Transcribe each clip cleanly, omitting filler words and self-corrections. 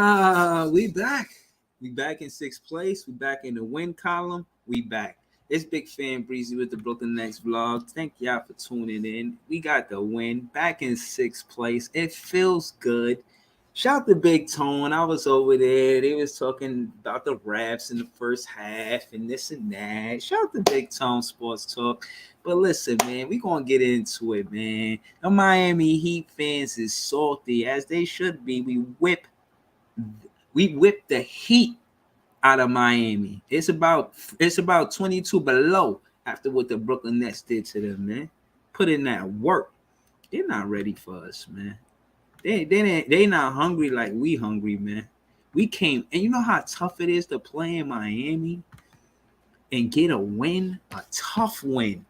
We back. We back in sixth place. We back in the win column. We back. It's Big Fan Breezy with the Brooklyn Nets vlog. Thank y'all for tuning in. We got the win. Back in sixth place. It feels good. Shout to Big Tone. I was over there. They was talking about the raps in the first half and this and that. Shout to Big Tone Sports Talk. But listen, man, we gonna get into it, man. The Miami Heat fans is salty as they should be. We whipped the heat out of Miami. It's about 22 below after what the Brooklyn Nets did to them, man. Put in that work. They're not ready for us, man. They not hungry like we hungry, man. We came, and you know how tough it is to play in Miami and get a win, a tough win.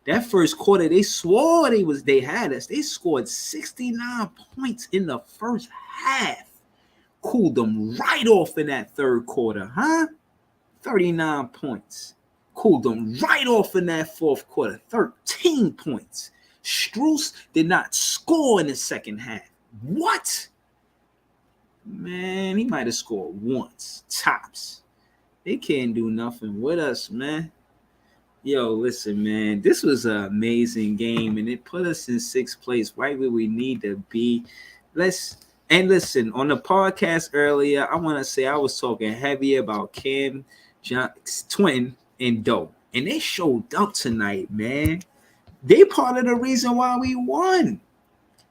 That first quarter, they swore they had us. They scored 69 points in the first half. Cooled them right off in that third quarter, huh? 39 points. Cooled them right off in that fourth quarter, 13 points. Strus did not score in the second half. What? Man, he might have scored once, tops. They can't do nothing with us, man. Yo, listen, man, this was an amazing game, and it put us in sixth place, right where we need to be. Listen, on the podcast earlier, I want to say I was talking heavy about Cam Twin and Doe, and they showed up tonight, man. They part of the reason why we won.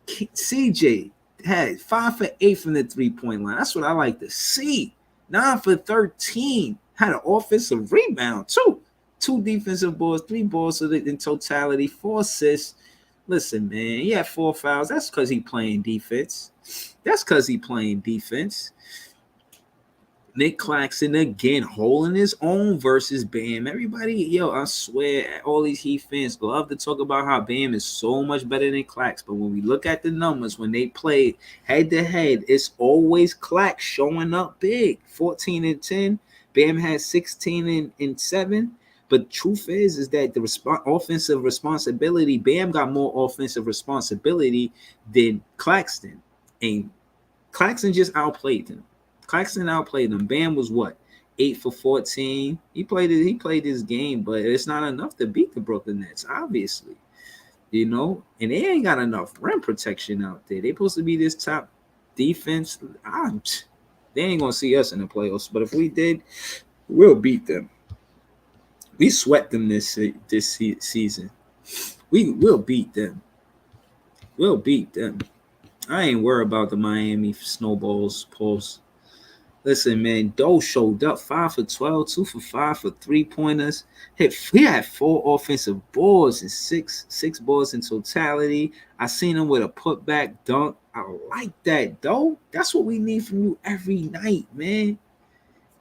CJ had 5 for 8 from the 3-point line. That's what I like to see. 9 for 13. Had an offensive rebound, too. 2 defensive boards, 3 boards in totality, 4 assists. Listen, man, he had 4 fouls. That's because he playing defense. Nick Claxton again holding his own versus Bam. Everybody, I swear, all these Heat fans love to talk about how Bam is so much better than Clax. But when we look at the numbers, when they play head to head, it's always Clax showing up big. 14 and 10. Bam has 16 and 7. But truth is that the offensive responsibility, Bam got more offensive responsibility than Claxton. And Claxton just outplayed him. Bam was what? 8 for 14. He played his game, but it's not enough to beat the Brooklyn Nets, obviously. And they ain't got enough rim protection out there. They supposed to be this top defense. They ain't gonna see us in the playoffs. But if we did, we'll beat them. We swept them this season. We'll beat them. I ain't worried about the Miami Snowballs post. Listen, man, Doe showed up 5 for 12, 2 for 5 for 3-pointers. He had 4 offensive boards and six boards in totality. I seen him with a putback dunk. I like that, Doe. That's what we need from you every night, man.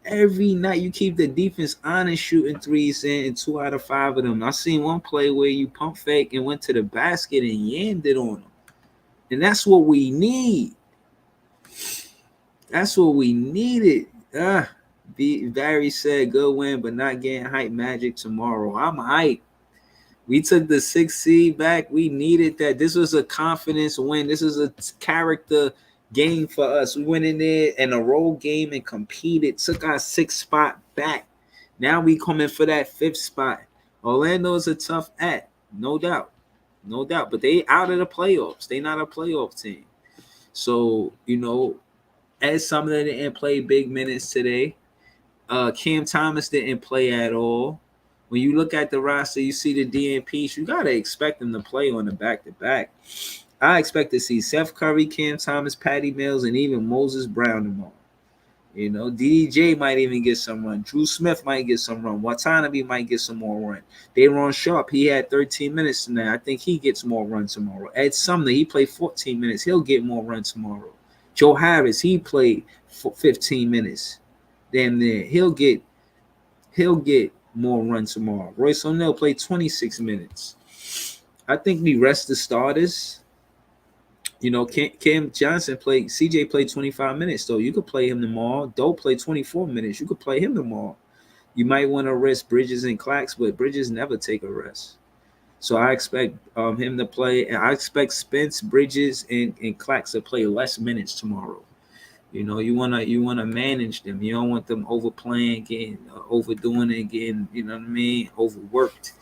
Every night you keep the defense honest, shooting threes in 2 out of 5 of them. I seen one play where you pump fake and went to the basket and yammed it on them. And that's what we need. That's what we needed. Barry said, good win, but not getting hype Magic tomorrow. I'm hyped. We took the 6th seed back. We needed that. This was a confidence win. This is a character game for us. We went in there in a road game and competed, took our 6th spot back. Now we coming for that 5th spot. Orlando's a tough act, no doubt. But they out of the playoffs. They not a playoff team. So, Ed Sumner didn't play big minutes today. Cam Thomas didn't play at all. When you look at the roster, you see the DNPs. You got to expect them to play on the back-to-back. I expect to see Seth Curry, Cam Thomas, Patty Mills, and even Moses Brown tomorrow. DDJ might even get some run. Drew Smith might get some run. Watanabe might get some more run. Day'Ron Sharpe, he had 13 minutes tonight. I think he gets more run tomorrow. Ed Sumner, he played 14 minutes. He'll get more run tomorrow. Joe Harris, he played 15 minutes. Damn near. He'll get more run tomorrow. Royce O'Neal played 26 minutes. I think we rest the starters. Cam Johnson CJ played 25 minutes, so you could play him tomorrow. Doe played 24 minutes. You could play him tomorrow. You might want to rest Bridges and Clax, but Bridges never take a rest. So I expect him to play, and I expect Spence, Bridges, and Clax to play less minutes tomorrow. You wanna manage them. You don't want them overplaying, getting overdoing it, getting overworked.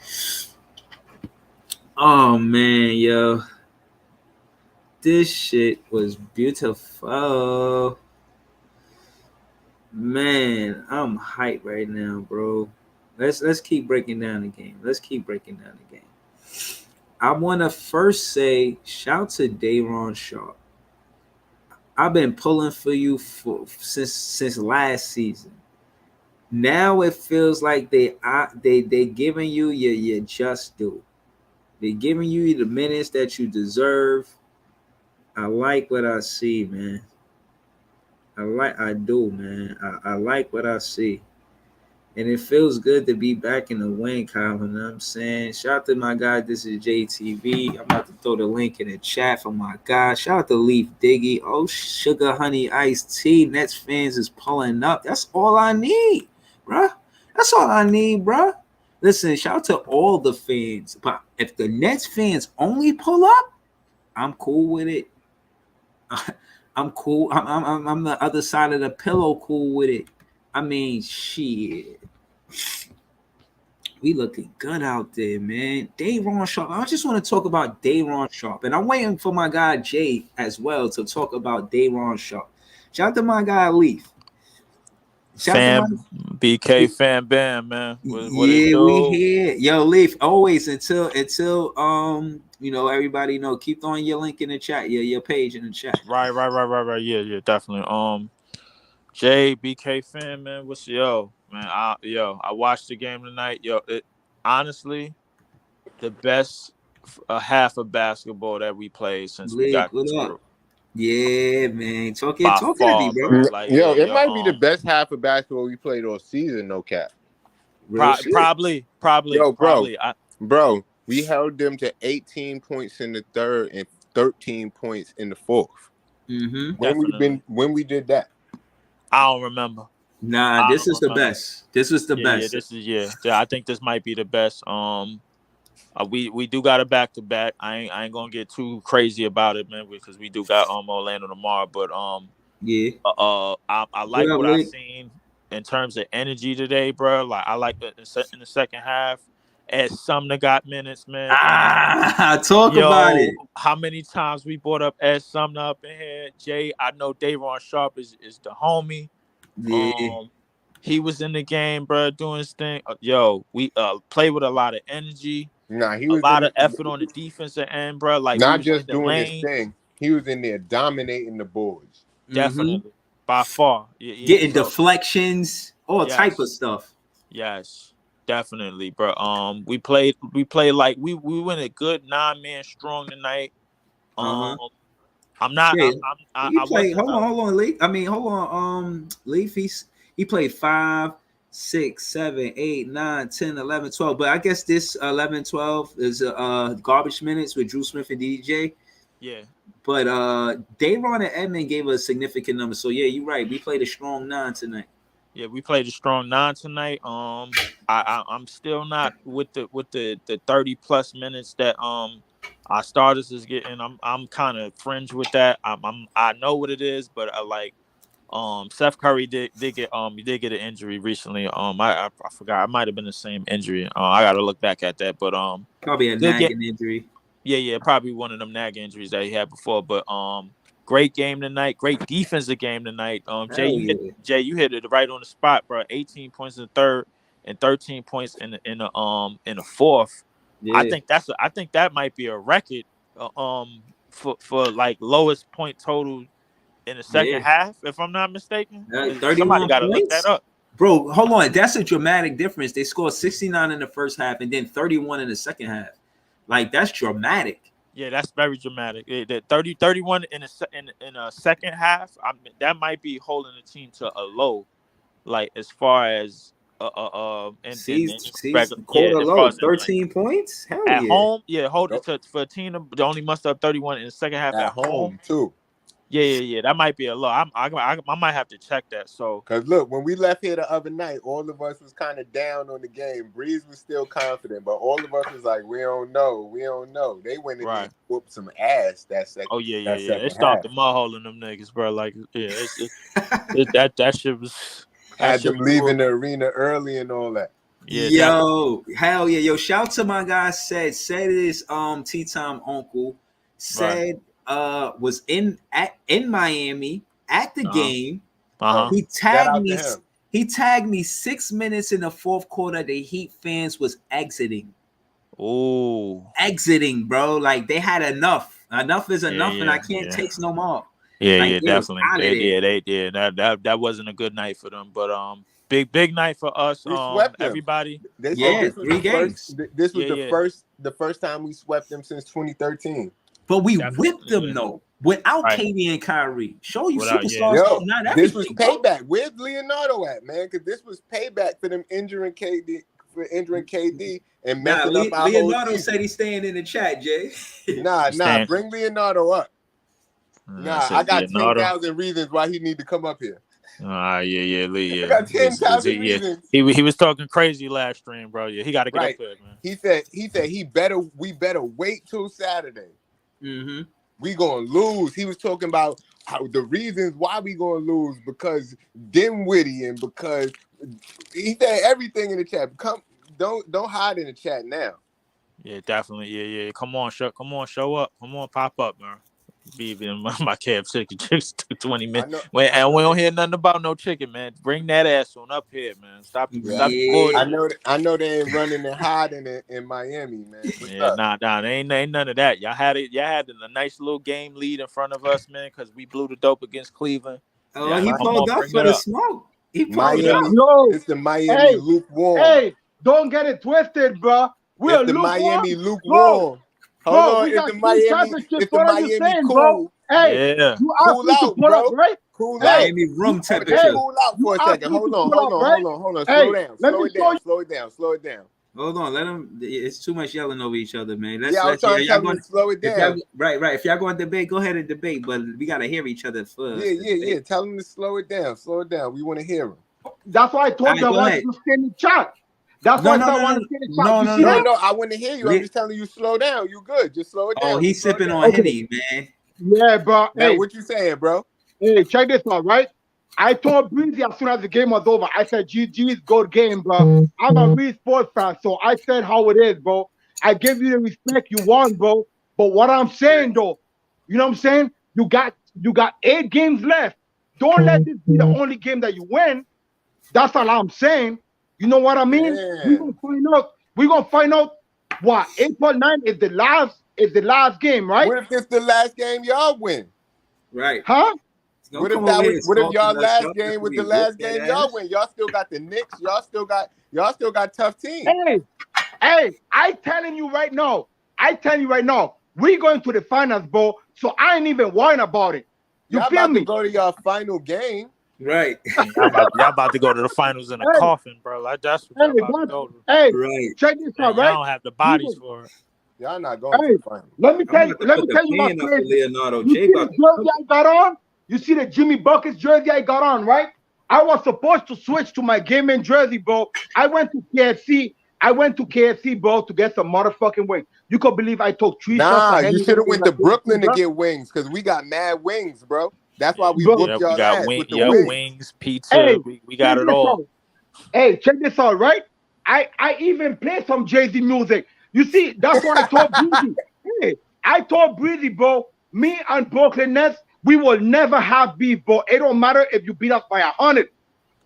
Oh man, yo, this shit was beautiful. Man, I'm hyped right now, bro. Let's keep breaking down the game. Let's keep breaking down the game. I want to first say shout to Dayron Sharp. I've been pulling for you since last season. Now it feels like they giving you your just due. They're giving you the minutes that you deserve. I like what I see, man. I do, man. I like what I see. And it feels good to be back in the win column. You know what I'm saying? Shout out to my guy. This is JTV. I'm about to throw the link in the chat for my guy. Shout out to Leaf Diggy. Oh, Sugar Honey Iced Tea. Nets fans is pulling up. That's all I need, bruh. That's all I need, bruh. Listen, shout out to all the fans. But if the Nets fans only pull up, I'm cool with it. I'm cool. I'm the other side of the pillow cool with it. I mean, shit. We looking good out there, man. Dayron Sharp. I just want to talk about Dayron Sharp. And I'm waiting for my guy Jay as well to talk about Dayron Sharp. Shout out to my guy Leaf. BK Fan Bam, man. What yeah, we here. Yo, Leaf, always until everybody know, keep throwing your link in the chat, your page in the chat. Right. Yeah, definitely. Jay, BK Fan, man, what's man? I watched the game tonight. It honestly the best half of basketball that we played since we got this group. Yeah, man. Talk heavy, bro. Like, it might be the best half of basketball we played all season, no cap. Probably. Yo, bro, bro, we held them to 18 points in the third and 13 points in the fourth. Mm-hmm. When we did that? I don't remember. Nah, this is the best. This was the best. I think this might be the best. We do got a back-to-back. I ain't gonna get too crazy about it, man, because we do got Orlando tomorrow. But I like what I've seen in terms of energy today, bro. Like I like in the second half. Ed Sumner got minutes, man. Talk about it. How many times we brought up Ed Sumner up in here? Jay, I know Dayron Sharp is the homie. Yeah. He was in the game, bro, doing his thing. We play with a lot of energy. Nah, he was a lot of effort on the defensive end, bro. Like not just doing his thing. He was in there dominating the boards. Definitely, by far. Getting deflections, all type of stuff. Yes. Definitely, bro. We played like we went a good 9-man strong tonight. I'm not. Yeah. Hold on, Leaf. Leaf. He played 5, 6, 7, 8, 9, 10, 11, 12. But I guess this 11, 12 is garbage minutes with Drew Smith and DJ. Yeah. But Dayron and Edmond gave us significant numbers. So yeah, you're right. We played a strong 9 tonight. Yeah, we played a strong 9 tonight. I'm still not with the 30+ minutes that our starters is getting. I'm kind of fringe with that. I know what it is, but I like Seth Curry did get an injury recently. I forgot. It might have been the same injury. I got to look back at that, but probably a nagging injury. Yeah, probably one of them nagging injuries that he had before, but great game tonight. Great defensive game tonight. Jay, you hit it right on the spot, bro. 18 points in the third and 13 points in the fourth. Yeah. I think that might be a record for like lowest point total in the second half, if I'm not mistaken. Somebody got to look that up. Bro, hold on. That's a dramatic difference. They scored 69 in the first half and then 31 in the second half. Like, that's dramatic. Yeah, that's very dramatic. The 31 in a second half, that might be holding the team to a low, like as far as quarter low, 13 points. Hell at home, hold it for a team that only must up 31 in the second half at home too. Yeah. That might be a lot. I might have to check that. So, because look, when we left here the other night, all of us was kind of down on the game. Breeze was still confident, but all of us was like, we don't know. They went in there and whooped some ass that second. Oh yeah. They stopped the mud hole in them niggas, bro. Like, yeah, that shit was. Had them leaving the arena early and all that. Yeah, yo, hell yeah, yo! Shout out to my guy. Said this. Tea Time Uncle said was in Miami at the game. He tagged me. He tagged me 6 minutes in the fourth quarter. The Heat fans was exiting. Oh, exiting, bro! Like they had enough. Enough is enough, and I can't take no more. Yeah, definitely. That wasn't a good night for them, but big night for us. Everybody. 3 games. This was the first time we swept them since 2013. But we whipped them though, without KD and Kyrie. Show you superstars. This was payback. Where's Leonardo at, man? Because this was payback for them injuring KD and messing up our Leonardo said he's staying in the chat, Jay. Nah. Bring Leonardo up. I got 10,000 reasons why he need to come up here. Lee. I got 10,000 reasons. He was talking crazy last stream, bro. Yeah, he got to get up there, man. He said we better wait till Saturday. Mm-hmm. We gonna lose. He was talking about the reasons why we gonna lose because Dinwiddie and because he said everything in the chat. Don't hide in the chat now. Yeah, definitely. Yeah. Come on, show up. Come on, pop up, man. Be in my cab chicken chicks took 20 minutes. And we don't hear nothing about no chicken, man. Bring that ass on up here, man. Stop. I know they ain't running and hiding in Miami, man. Nah, ain't none of that. Y'all had a nice little game lead in front of us, man, because we blew the dope against Cleveland. He pulled up for the smoke. He pulled up. It's the Miami lukewarm. Hey, don't get it twisted, bro. We're the Miami lukewarm. Hold on, it's the Miami cool. Bro. Hey, you cool out, bro. Up, right? Cool out. Miami room temperature. Cool out for a second. Hold on. Slow it down. Hold on, let them. It's too much yelling over each other, man. I was trying to tell them to slow it down. Right. If y'all going to debate, go ahead and debate, but we gotta hear each other first. Yeah. Tell them to slow it down. We want to hear them. That's why I told you I want to stay in the chat. That's why I want to stay in the chat. No. I want to hear you. I'm just telling you, slow down. You good? Just slow it down. Oh, he's sipping on Henny, man. Yeah, bro. Hey, what you saying, bro? Hey, check this out, right? I told Breezy as soon as the game was over, I said, GG's good game, bro. I'm a real sports fan, so I said how it is, bro. I give you the respect you want, bro. But what I'm saying, though, you know what I'm saying? You got 8 games left. Don't let this be the only game that you win. That's all I'm saying. You know what I mean? Yeah. We're gonna find out what April 9th is the last game, right? What if it's the last game y'all win? Right. Huh? What if y'all last game was the last game y'all win? Y'all still got the Knicks. Y'all still got tough teams. Hey, I telling you right now, we going to the finals, bro. So I ain't even worrying about it. Y'all feel about me? to go to y'all final game. Right. Y'all about to go to the finals in a coffin, bro. Like that's what y'all about to go to. Hey, right. Check this out, right? Y'all don't have the bodies for it. Y'all not going to the finals. Let me tell you my Leonardo. You see the jersey I got on? You see the Jimmy Buckets jersey I got on, right? I was supposed to switch to my gaming jersey, bro. I went to KFC, bro, to get some motherfucking wings. You could believe I took 3 shots. Nah, you should have went to Brooklyn to get wings because we got mad wings, bro. That's why we booked y'all ass with the wings, pizza. Hey, we got it all. Hey, check this out, right? I even play some Jay-Z music. You see, that's what I told Breezy. Hey, I told Breezy, bro, me and Brooklyn Nets, we will never have beef, bro. It don't matter if you beat us by 100.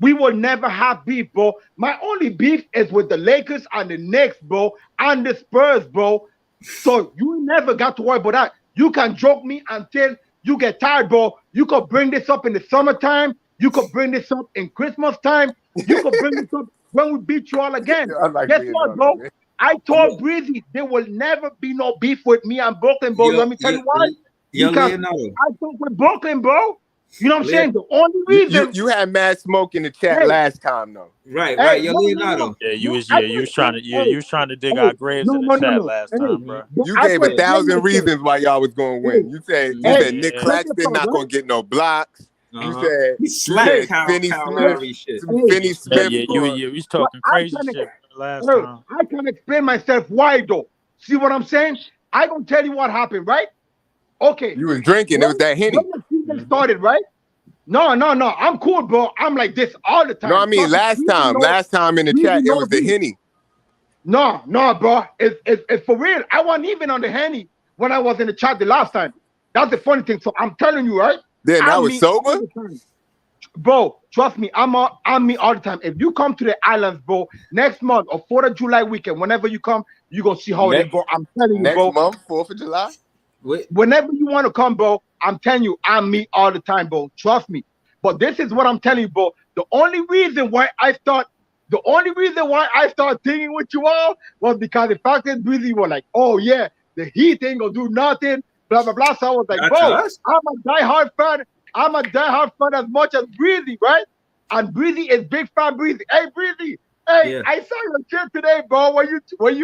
We will never have beef, bro. My only beef is with the Lakers and the Knicks, bro, and the Spurs, bro. So you never got to worry about that. You can joke me until you get tired, bro. You could bring this up in the summertime. You could bring this up in Christmas time. You could bring this up when we beat you all again. Guess what, bro? I told Breezy there will never be no beef with me and Brooklyn, bro. Let me tell you why. I talk with Brooklyn, bro. You know what I'm saying? The only reason You had mad smoke in the chat Hey. last time though. Right, Hey, right. Yo, no, no, Leonardo. no. Yeah, you was I you was can't trying to explain- you was trying to dig hey, our graves no, in the no, no, chat no. last Hey, time, bro. but You I gave can't explain 1,000 myself. reasons why y'all was gonna win. You said Hey, Nick Yeah. Claxton check this not out, gonna get no blocks. You said He you slapped said Kyle Finney Lowry shit. Finney Yeah, Smith. you was talking But I crazy can't- shit last Hey, time. I can explain myself why though. See what I'm saying? I gonna tell you what happened, right? Okay. You was drinking. It was that Henny. When the season started, right? No. I'm cool, bro. I'm like this all the time. No, I mean Trust me, last time in the Breezy chat, it knows was the me. Henny. No, bro. It's for real. I wasn't even on the Henny when I was in the chat the last time. That's the funny thing. So I'm telling you, right? Then that I'm was me sober? all the time. Bro, trust me, I'm me all the time. If you come to the islands, bro, next month or 4th of July weekend, whenever you come, you gonna see how it is, bro. I'm telling you, Next bro. month, 4th of July. Whenever you want to come, bro, I'm telling you, I'm me all the time, bro. Trust me. But this is what I'm telling you, bro. The only reason why I started thinking with you all was because the fact that Breezy was like, oh yeah, the Heat ain't gonna do nothing, blah blah blah. So I was like, Not bro, to us. I'm a diehard fan. I'm a diehard fan as much as Breezy, right? And Breezy is big fan Breezy. Hey Breezy, hey, Yeah. I saw your shit today, bro. When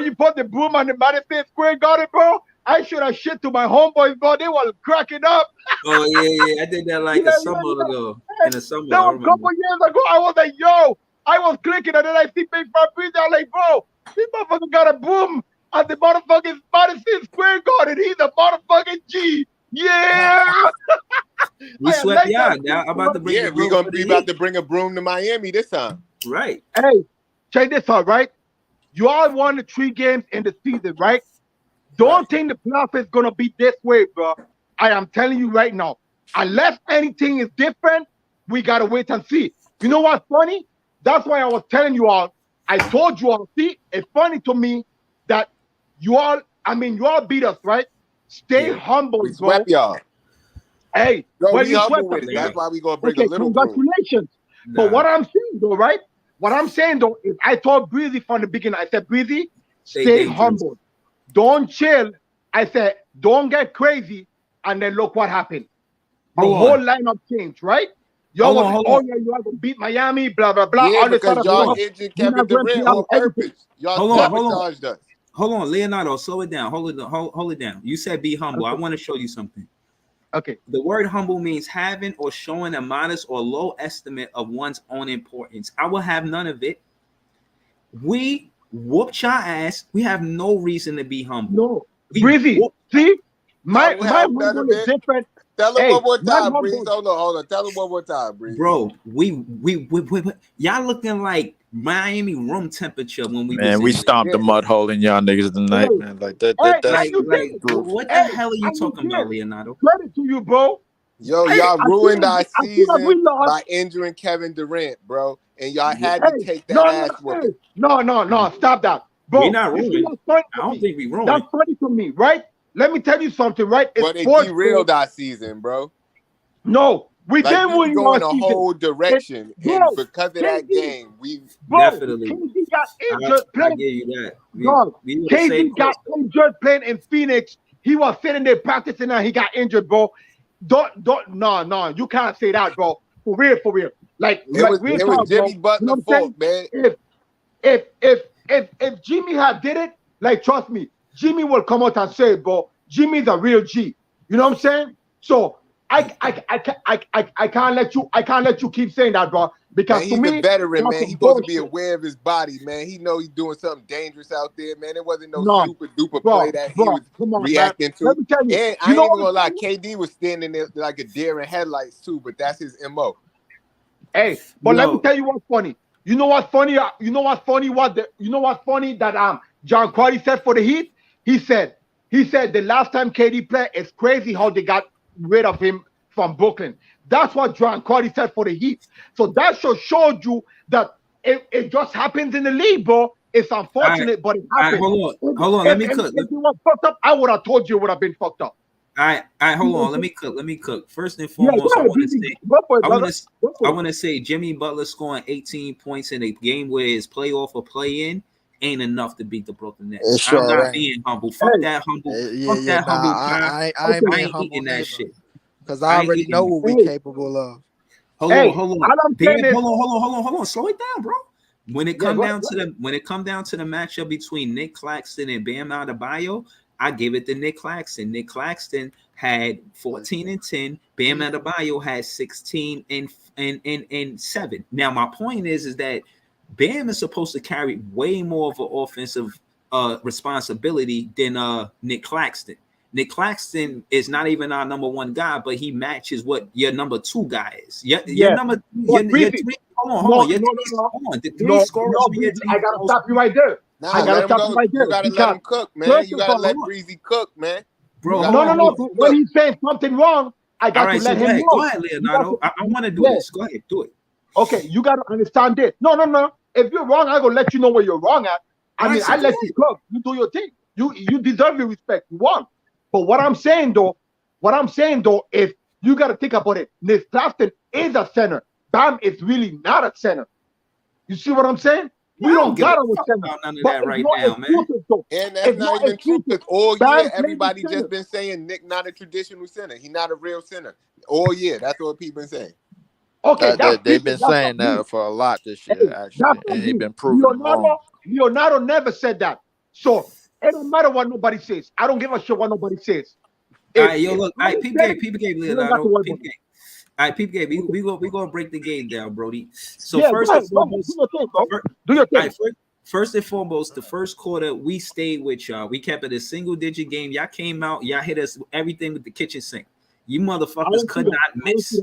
you put the broom on the Madison Square Garden, bro. I should have shit to my homeboys, bro. They were cracking up. Oh yeah. I did that like Yeah, a summer ago. In the summer, That I was a remember. couple years ago. I was like, yo, I was clicking and then I see Big Fat Breezy. I'm like, bro, this motherfucker got a boom at the motherfucking Madison Square Garden. He's a motherfucking G. Yeah. We I swept like y'all. that. Now I'm about to bring Yeah, the we broom gonna for be the about Heat. to bring a broom to Miami this time. Right. Hey, check this out, right? You all won the 3 games in the season, right? Don't think the playoff is gonna be this way, bro. I am telling you right now. Unless anything is different, we gotta wait and see. You know what's funny? That's why I was telling you all. I told you all. See, it's funny to me that you all beat us, right? Stay humble, We bro. swept y'all. Hey, Yo, when we you humble swept with us, it. That's why we gonna bring okay, a little broom. congratulations. But what I'm saying though, right? What I'm saying though is I told Breezy from the beginning, I said, Breezy, stay dangerous. humble. Don't chill. I said, don't get crazy. And then look what happened. The whole lineup changed, right? Y'all was like, oh yeah, you have to beat Miami, blah, blah, blah. Yeah, all this because other y'all stuff. injured You're Kevin not gonna Durant play on everything. purpose. Y'all Hold on. sabotaged us. Hold on, Leonardo, slow it down. Hold it down. You said be humble. Okay. I want to show you something. Okay. The word humble means having or showing a modest or low estimate of one's own importance. I will have none of it. We whooped your ass. We have no reason to be humble. No. We Breezy, whooped- see? My will have none humble of is it. different. Tell him Hey, one more my time, humble- Breeze. Hold on. Tell him one more time, Breeze. Bro, we y'all looking like Miami room temperature when we Man, was we in stomped the mud hole in y'all niggas tonight, Hey. man. Like that. Hey, like you like did. what the Hey, hell are you and you talking about, did. Leonardo? Credit to you, bro. Yo, Hey, y'all as ruined soon our as we season lost- by injuring Kevin Durant, bro. And y'all had to Hey, take that ass hey, whooping. no, stop that. Bro, We not you see ruined. what's funny to I don't me? think we ruined. That's funny to me, right? Let me tell you something, right? It's But it sports, derailed bro. our season, bro. No, we Like didn't we were win going our a season. whole direction, Bro, and because of that KD game, we Bro, Definitely. KD got I injured give playing. you that. Dog, We were the KD same got course. injured playing in Phoenix. He was sitting there practicing and he got injured, bro. No, you can't say that, bro. For real. Like it was Jimmy Butler's fault, man. If Jimmy had did it, like trust me, Jimmy will come out and say, bro, Jimmy's a real G. You know what I'm saying? So I can't let you keep saying that, bro. Because Man, to he's me, a veteran, that's man. some He's supposed to be bullshit. aware of his body, man. He know he's doing something dangerous out there, man. It wasn't no No, super duper bro, play that he bro, was come on, reacting man. to. Let me tell you. And I You ain't know even gonna what lie, I'm saying? KD was standing there like a deer in headlights too, but that's his MO. Hey, but let me Yo. tell you what's funny. You know what's funny? You know what's funny? That John Crowley said for the Heat? He said the last time KD played, it's crazy how they got rid of him from Brooklyn. That's what John Crowley said for the Heat. So that showed you that it just happens in the league, bro. It's unfortunate, but it happens. Hold on. Let me cook. If you were fucked up, I would have told you it would have been fucked up. All right, hold on. Let me cook. First and Yeah, foremost, go ahead, BB. Go for it, brother. Go for I it. want to say Jimmy Butler scoring 18 points in a game where his playoff or play-in ain't enough to beat the Brooklyn Nets. It sure I'm not ain't. being humble. Fuck that humble. Fuck that humble. I ain't I being ain't humble eating that neither. shit. because I already know what we're capable of. Hold on. Hold on. Slow it down, bro. When it come down to the matchup between Nick Claxton and Bam Adebayo, I give it to Nick Claxton. Nick Claxton had 14 and 10. Bam Adebayo had 16 and 7. Now, my point is that Bam is supposed to carry way more of an offensive responsibility than Nick Claxton. Nick Claxton is not even our number one guy, but he matches what your number two guy is. Your number three. Hold on. The three scorers. I gotta stop you right there. I gotta stop you right there. You gotta let him cook, man. You gotta let Breezy cook, man. Bro, no. When he's saying something wrong, I got to let him know. Go ahead, Leonardo. I want to do this. Go ahead, do it. Okay, you got to understand this. No. If you're wrong, I'm gonna let you know where you're wrong at. I let you cook. You do your thing. You deserve your respect. You won. But what I'm saying though, if you got to think about it, Nick Claxton is a center. Bam is really not a center. You see what I'm saying? We don't got a center. None of that right now, man. And that's not even true because all year everybody just been saying Nick not a traditional center. He's not a real center. All year, that's what people been saying. Okay, they've been saying that for a lot this year, actually, and they've been proving wrong. Leonardo never said that. So it don't matter what nobody says. I don't give a shit what nobody says. All right, yo, look. All right, peep game, Leonardo. All right, peep game. We gonna break the game down, Brody. So first and foremost, do your thing. First and foremost, the first quarter we stayed with y'all. We kept it a single-digit game. Y'all came out. Y'all hit us with everything with the kitchen sink. You motherfuckers could not miss.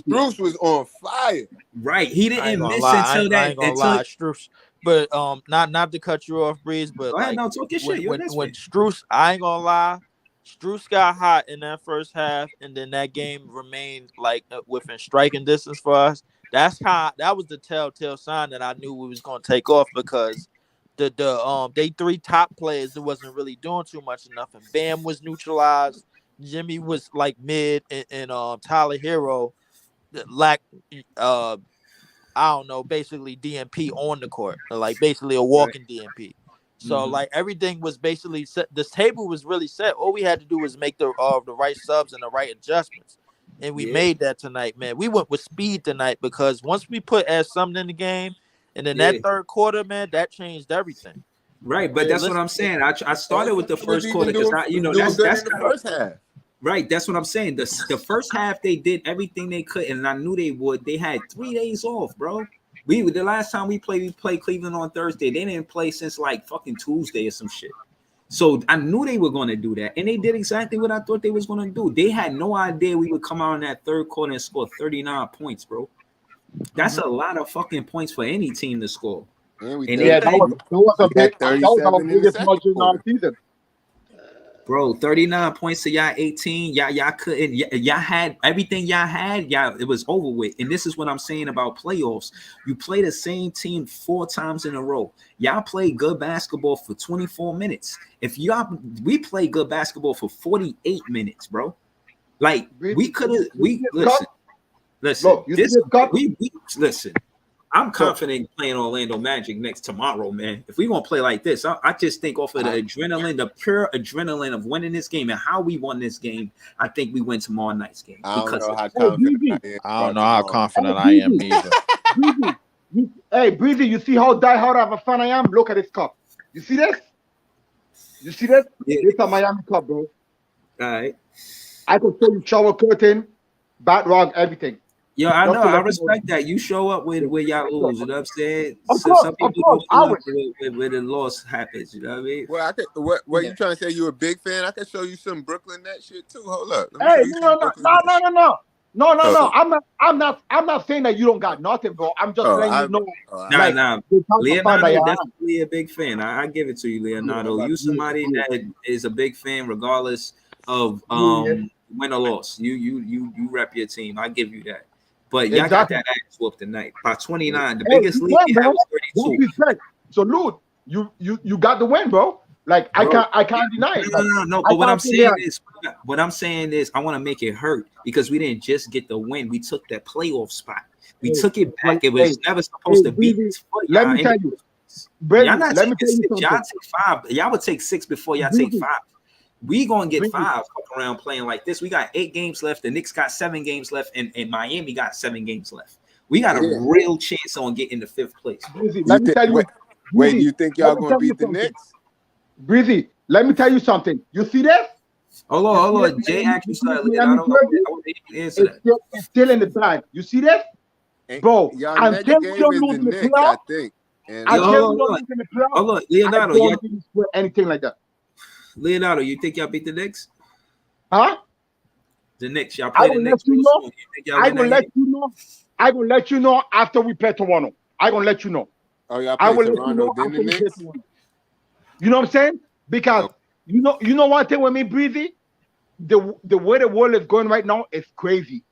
Strus was on fire. Right, he didn't miss until that. I ain't gonna lie, Strus. But not to cut you off, Breeze. But go ahead, talk your shit. When Strus, I ain't gonna lie, Strus got hot in that first half, and then that game remained like within striking distance for us. That was the telltale sign that I knew we was gonna take off because they three top players, it wasn't really doing too much enough, and Bam was neutralized. Jimmy was like mid, and Tyler Hero lacked I don't know, basically DNP on the court, like basically a walking DNP. So like everything was basically set. This table was really set. All we had to do was make the right subs and the right adjustments, and we made that tonight, man. We went with speed tonight because once we put something in the game, and then that third quarter, man, that changed everything. Right, but that's what I'm saying. I started with the first quarter because that's the first half. Right, that's what I'm saying. The first half they did everything they could, and I knew they would. They had 3 days off, bro. The last time we played Cleveland on Thursday. They didn't play since like fucking Tuesday or some shit. So I knew they were going to do that, and they did exactly what I thought they was going to do. They had no idea we would come out in that third quarter and score 39 points, bro. That's a lot of fucking points for any team to score. That was a biggest margin in our season. Bro, 39 points to y'all 18. Y'all couldn't. Y'all had everything y'all had. Y'all, it was over with. And this is what I'm saying about playoffs. You play the same team 4 times in a row. Y'all play good basketball for 24 minutes. We play good basketball for 48 minutes, bro. Like we could have. Listen. Listen. I'm confident playing Orlando Magic next tomorrow, man. If we're going to play like this, I just think off of the adrenaline, the pure adrenaline of winning this game and how we won this game, I think we win tomorrow night's game. I don't know how confident I am either. Hey, Breezy, you see how diehard of a fan I am? Look at this cup. You see this? Yeah. It's a Miami cup, bro. All right. I could show you shower curtain, bat rug, everything. Yo, I know. I respect that. You show up where y'all lose. You know what I'm saying? Some people don't show up where the loss happens. You know what I mean? Well, what you trying to say? You a big fan? I can show you some Brooklyn Nets shit too. Hold up. Hey, no. I'm not saying that you don't got nothing, bro. I'm just letting you know. Nah. Leonardo definitely a big fan. I give it to you, Leonardo. You somebody that is a big fan, regardless of win or loss. You rep your team. I give you that. But y'all got that ass whooped tonight by 29. The biggest lead we had was 32. So, Lute, you got the win, bro. Like I can't deny it. No. But what I'm saying is, I want to make it hurt because we didn't just get the win. We took that playoff spot. We took it back. It was never supposed to be. Let me tell you, y'all not taking 6. Y'all take 5. Y'all would take 6 before y'all take 5. We gonna get Breezy. 5 fuck around playing like this. We got 8 games left. The Knicks got 7 games left, and Miami got 7 games left. We got a real chance on getting to 5th place. Breezy, let me tell you. Wait, Breezy, do you think y'all let me gonna tell you beat the something. Knicks? Breezy, let me tell you something. You see this? Hold on. Jay actually started. It's still in the bag. You see this? Bro, Y'all until next we game don't is lose the in the Knicks, I playoff, think. And Yo, until we hold don't on. lose in the playoff, Hold on, I don't think it's anything like that. Leonardo, you think y'all beat the Knicks? Huh? The Knicks, y'all I play the will Knicks. let you know. You think y'all I win will that let game? you know. I will let you know after we play Toronto. I gonna let you know. oh, y'all I play will let you Toronto, know then after the we play Knicks? Toronto. You know what I'm saying? Because Okay. you know one thing with me, Breezy, the way the world is going right now is crazy.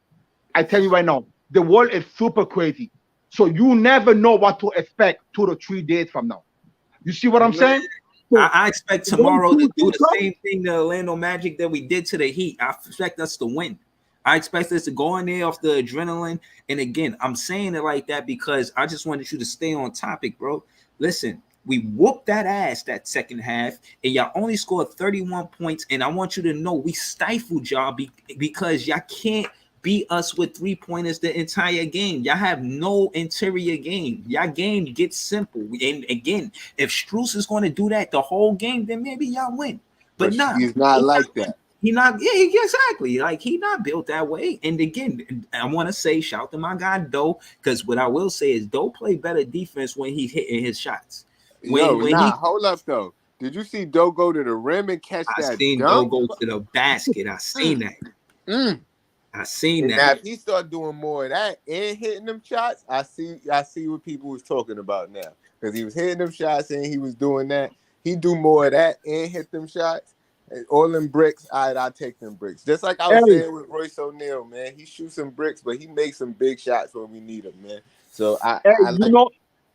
I tell you right now, the world is super crazy. So you never know what to expect 2 to 3 days from now. You see what I'm saying? So, I expect tomorrow to do the same thing to Orlando Magic that we did to the Heat. I expect us to win. I expect us to go in there off the adrenaline. And again, I'm saying it like that because I just wanted you to stay on topic, bro. Listen, we whooped that ass that second half, and y'all only scored 31 points. And I want you to know we stifled y'all because y'all can't beat us with 3-pointers the entire game. Y'all have no interior game. Y'all game gets simple. And again, if Strus is going to do that the whole game, then maybe y'all win. But nah, he's not like that. He not, yeah, exactly. Like he not built that way. And again, I want to say shout to my guy Doe, because what I will say is Doe play better defense when he's hitting his shots. Hold up though. Did you see Doe go to the rim and catch that I seen dunk? Doe go to the basket. I seen that. I seen that. Now, if he start doing more of that and hitting them shots, I see what people was talking about now. Because he was hitting them shots and he was doing that. He do more of that and hit them shots. All them bricks, I'll take them bricks. Just like I was saying with Royce O'Neal, man. He shoots some bricks, but he makes some big shots when we need them, man. So I like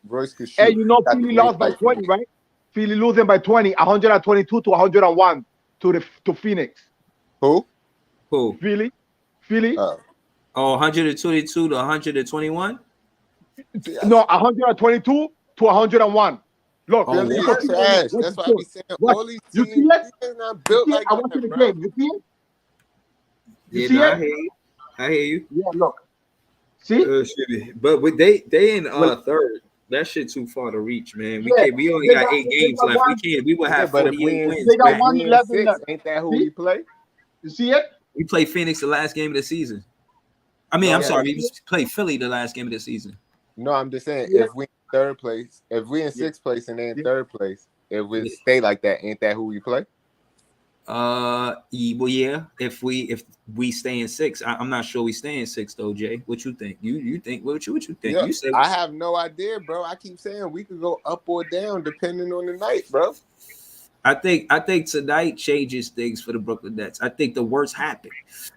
Royce could shoot. Hey, you know Philly lost by 20, right? Philly losing by 20, 122 to 101 to Phoenix. Who? Philly. 122 to 121? No, 122 to 101. Look, that's trash. That's why I be saying all these teams, you see it? they're not built like I want you to game. You see it? You see it? I hear you. Yeah, look. See? But with they in third. That shit too far to reach, man. We only got 8 games left. We will have 48 wins. They got 111 left. Ain't that who we play? You see it? We play Phoenix the last game of the season. I'm sorry, we play Philly the last game of the season. No, I'm just saying if we in third place, if we in 6th place and they in 3rd place, if we stay like that, ain't that who we play? Well, yeah. If we stay in 6, I'm not sure we stay in 6 though, Jay. What you think? You think what you think? Yeah, you said I have no idea, bro. I keep saying we could go up or down depending on the night, bro. I think tonight changes things for the Brooklyn Nets. I think the worst happened,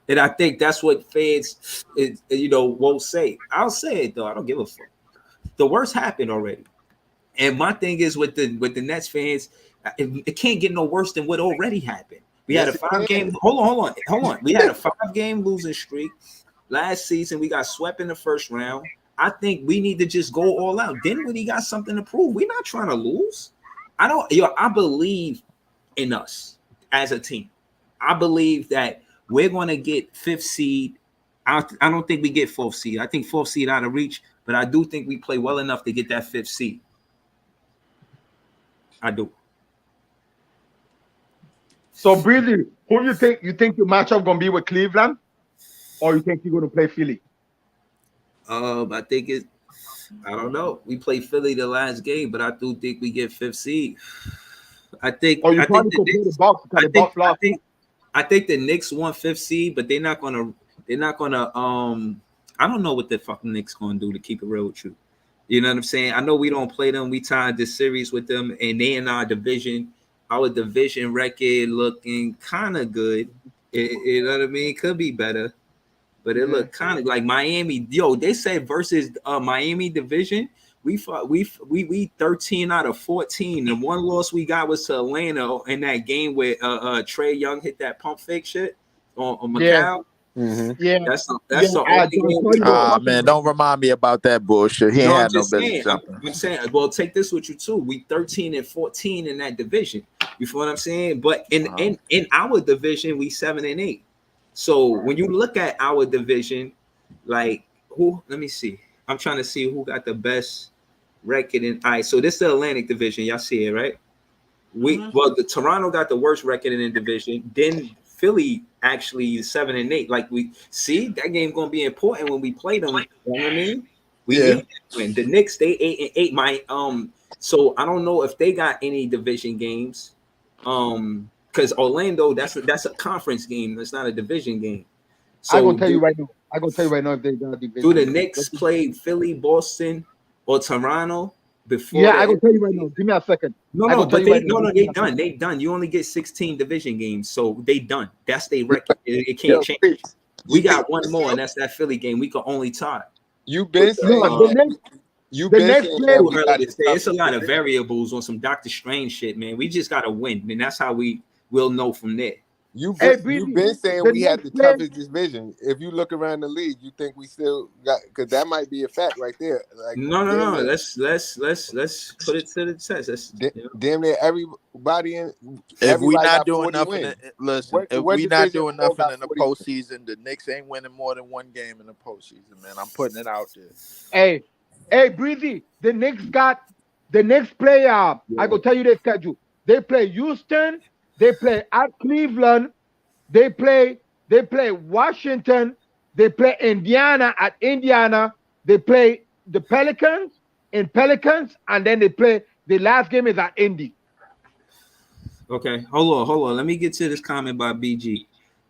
and I think that's what fans, won't say. I'll say it though. I don't give a fuck. The worst happened already, and my thing is with the Nets fans, it can't get no worse than what already happened. We had a 5-game. Hold on. We had a 5-game losing streak last season. We got swept in the first round. I think we need to just go all out. Dinwiddie got something to prove. We're not trying to lose. I believe in us as a team. I believe that we're going to get 5th seed. I don't think we get 4th seed. I think 4th seed out of reach, but I do think we play well enough to get that 5th seed. I do. So, Breezy, who you think your matchup gonna be with Cleveland, or you think you're gonna play Philly? I think it. I don't know. We played Philly the last game, but I do think we get 5th seed. I think. Oh, you probably could play the Bucks. I think the Knicks won 5th seed, but they're not gonna. I don't know what the fucking Knicks gonna do, to keep it real with you. You know what I'm saying? I know we don't play them. We tied this series with them, and they in our division. Our division record looking kind of good. You know what I mean? Could be better, but it looked kind of like Miami. Yo, they said versus Miami division, we 13 out of 14. And one loss we got was to Atlanta in that game where Trae Young hit that pump fake shit on Macau. Yeah, that's the man, don't remind me about that bullshit. He ain't had no business. I'm saying, well, take this with you too. We 13 and 14 in that division. You feel what I'm saying? But in our division, we 7-8. So when you look at our division, like who? Let me see. I'm trying to see who got the best record in. All right, so this is the Atlantic Division. Y'all see it, right? Well, the Toronto got the worst record in the division. Then Philly actually 7-8. Like we see that game gonna be important when we play them. You know what I mean? We need to win. The Knicks, they 8-8. So I don't know if they got any division games. Because Orlando, that's a conference game. That's not a division game. So I'm gonna tell you right now if they got division. Do the Knicks play Philly, Boston, or Toronto before? Yeah, I'm gonna tell you right now. Give me a second. No, they done. They done. You only get 16 division games, so they done. That's their record. It can't change. We got one more, and that's that Philly game. We can only tie. You've been saying. It's a lot of variables on some Doctor Strange shit, man. We just gotta win, and that's how will know from there. You've been saying we had the toughest division. If you look around the league, you think we still got, because that might be a fact right there. Like no. Let's put it to the test. Damn near everybody in. If we not doing nothing, listen. If we not doing nothing in the postseason, the Knicks ain't winning more than one game in the postseason, man. I'm putting it out there. Hey, Breezy. The Knicks play. I go tell you their schedule. They play Houston. They play at Cleveland. They play Washington. They play Indiana at Indiana. They play the Pelicans, and then they play the last game is at Indy. Okay, hold on. Let me get to this comment by BG.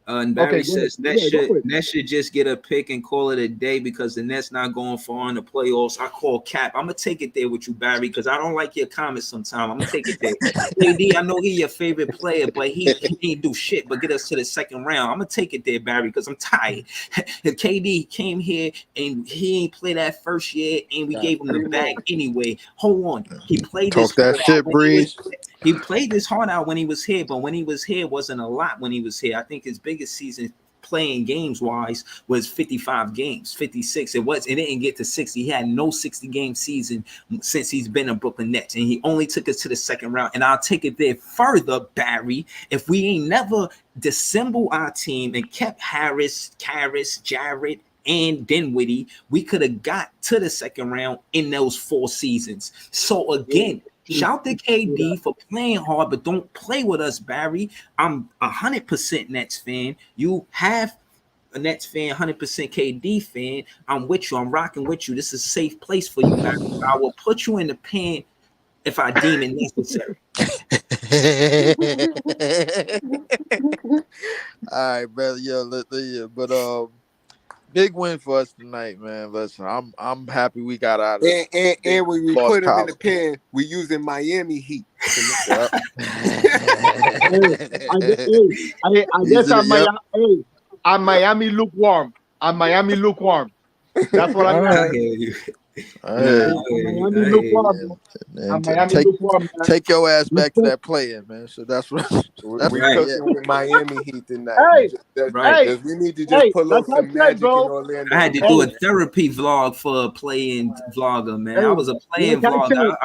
And Barry says Nets should just get a pick and call it a day because the Nets not going far in the playoffs. I call cap. I'm gonna take it there with you, Barry, because I don't like your comments sometimes. I'm gonna take it there. KD, I know he's your favorite player, but he didn't do shit but get us to the second round. I'm gonna take it there, Barry, because I'm tired. KD came here and he ain't play that first year, and we gave him the bag anyway. Hold on, he played this. Talk that shit, Breeze. He played this hard out when he was here, but when he was here, wasn't a lot when he was here. I think his biggest season playing games wise was 55 games, 56. It didn't get to 60. He had no 60 game season since he's been in Brooklyn Nets, and he only took us to the second round. And I'll take it there further, Barry. If we ain't never dissembled our team and kept Harris, Jarrett, and Dinwiddie, we could have got to the second round in those 4 seasons. So again, shout to KD for playing hard, but don't play with us, Barry. I'm 100% Nets fan. You have a Nets fan, 100% KD fan. I'm with you. I'm rocking with you. This is a safe place for you, Barry. I will put you in the pen if I deem it necessary. All right, brother. But big win for us tonight, man. Listen, I'm happy we got out of it. And when we put him in the pen, we using Miami Heat. I guess I'm Miami lukewarm. That's what I'm doing. Take your ass back to that playing, man. So that's what we're cooking with Miami Heat tonight. We need to just pull up some magic in Orlando. I had to do a therapy vlog for a playing vlogger, man. I was a playing vlogger.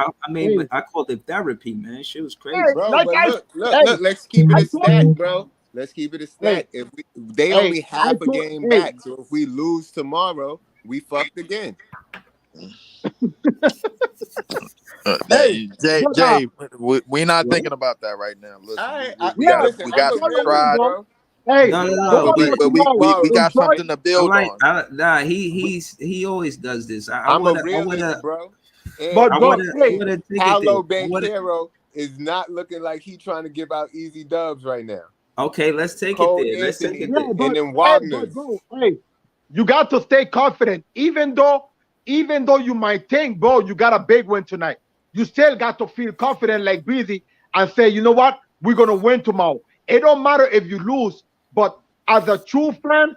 I called it therapy, man. Shit was crazy, bro. But look, let's keep it a stack, bro. Let's keep it a stack. They only have a game back, so if we lose tomorrow, we fucked again. Jay, we're not thinking about that right now. Listen, we got some pride. But we got something to build on. He always does this. I'm a realist, bro. But Paolo Banchero is not looking like he's trying to give out easy dubs right now. Okay, let's take it there. And then Wagner. You got to stay confident, even though you might think, bro, you got a big win tonight. You still got to feel confident like Breezy and say, you know what, we're gonna win tomorrow. It don't matter if you lose, but as a true fan,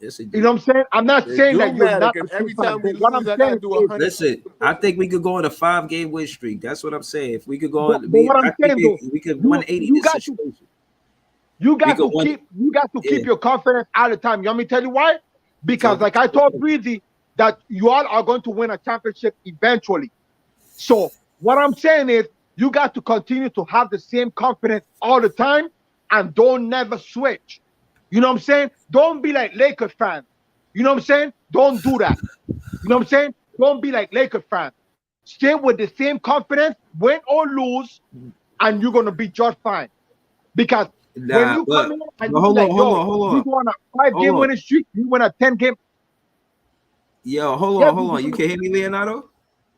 you know what I'm saying? I'm not saying that you're not. Every time we lose, I gotta do 100. Listen, I think we could go on a 5-game win streak. That's what I'm saying. If we could go on, we could 180 this situation. You got to keep your confidence all the time. You want me to tell you why? Because like I told Breezy, that you all are going to win a championship eventually. So what I'm saying is You got to continue to have the same confidence all the time and don't never switch. You know what I'm saying? Don't be like Lakers fans. You know what I'm saying? Don't do that. You know what I'm saying? Don't be like Lakers fans. Stay with the same confidence, win or lose, and you're gonna be just fine. Because when you come in and you like, yo, we go on a 5-game winning streak, you win a 10-game. Yo, hold on. You can hear me, Leonardo?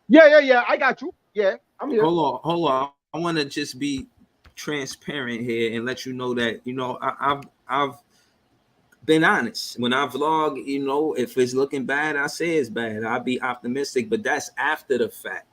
Yeah. I got you. Yeah, I'm here. Hold on. I want to just be transparent here and let you know that, you know, I've been honest. When I vlog, you know, if it's looking bad, I say it's bad. I'll be optimistic, but that's after the fact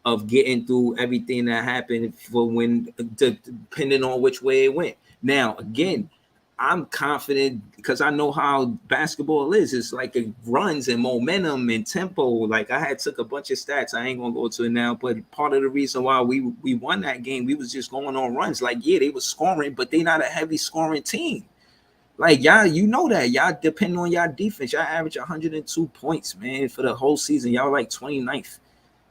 of getting through everything that happened for when, depending on which way it went. Now, again, I'm confident because I know how basketball is. It's like it runs and momentum and tempo. Like I took a bunch of stats. I ain't gonna go to it now, but part of the reason why we won that game, we was just going on runs. Like, yeah, they were scoring, but they not a heavy scoring team. Like y'all, you know that y'all depend on y'all defense. Y'all average 102 points, man, for the whole season. Y'all like 29th.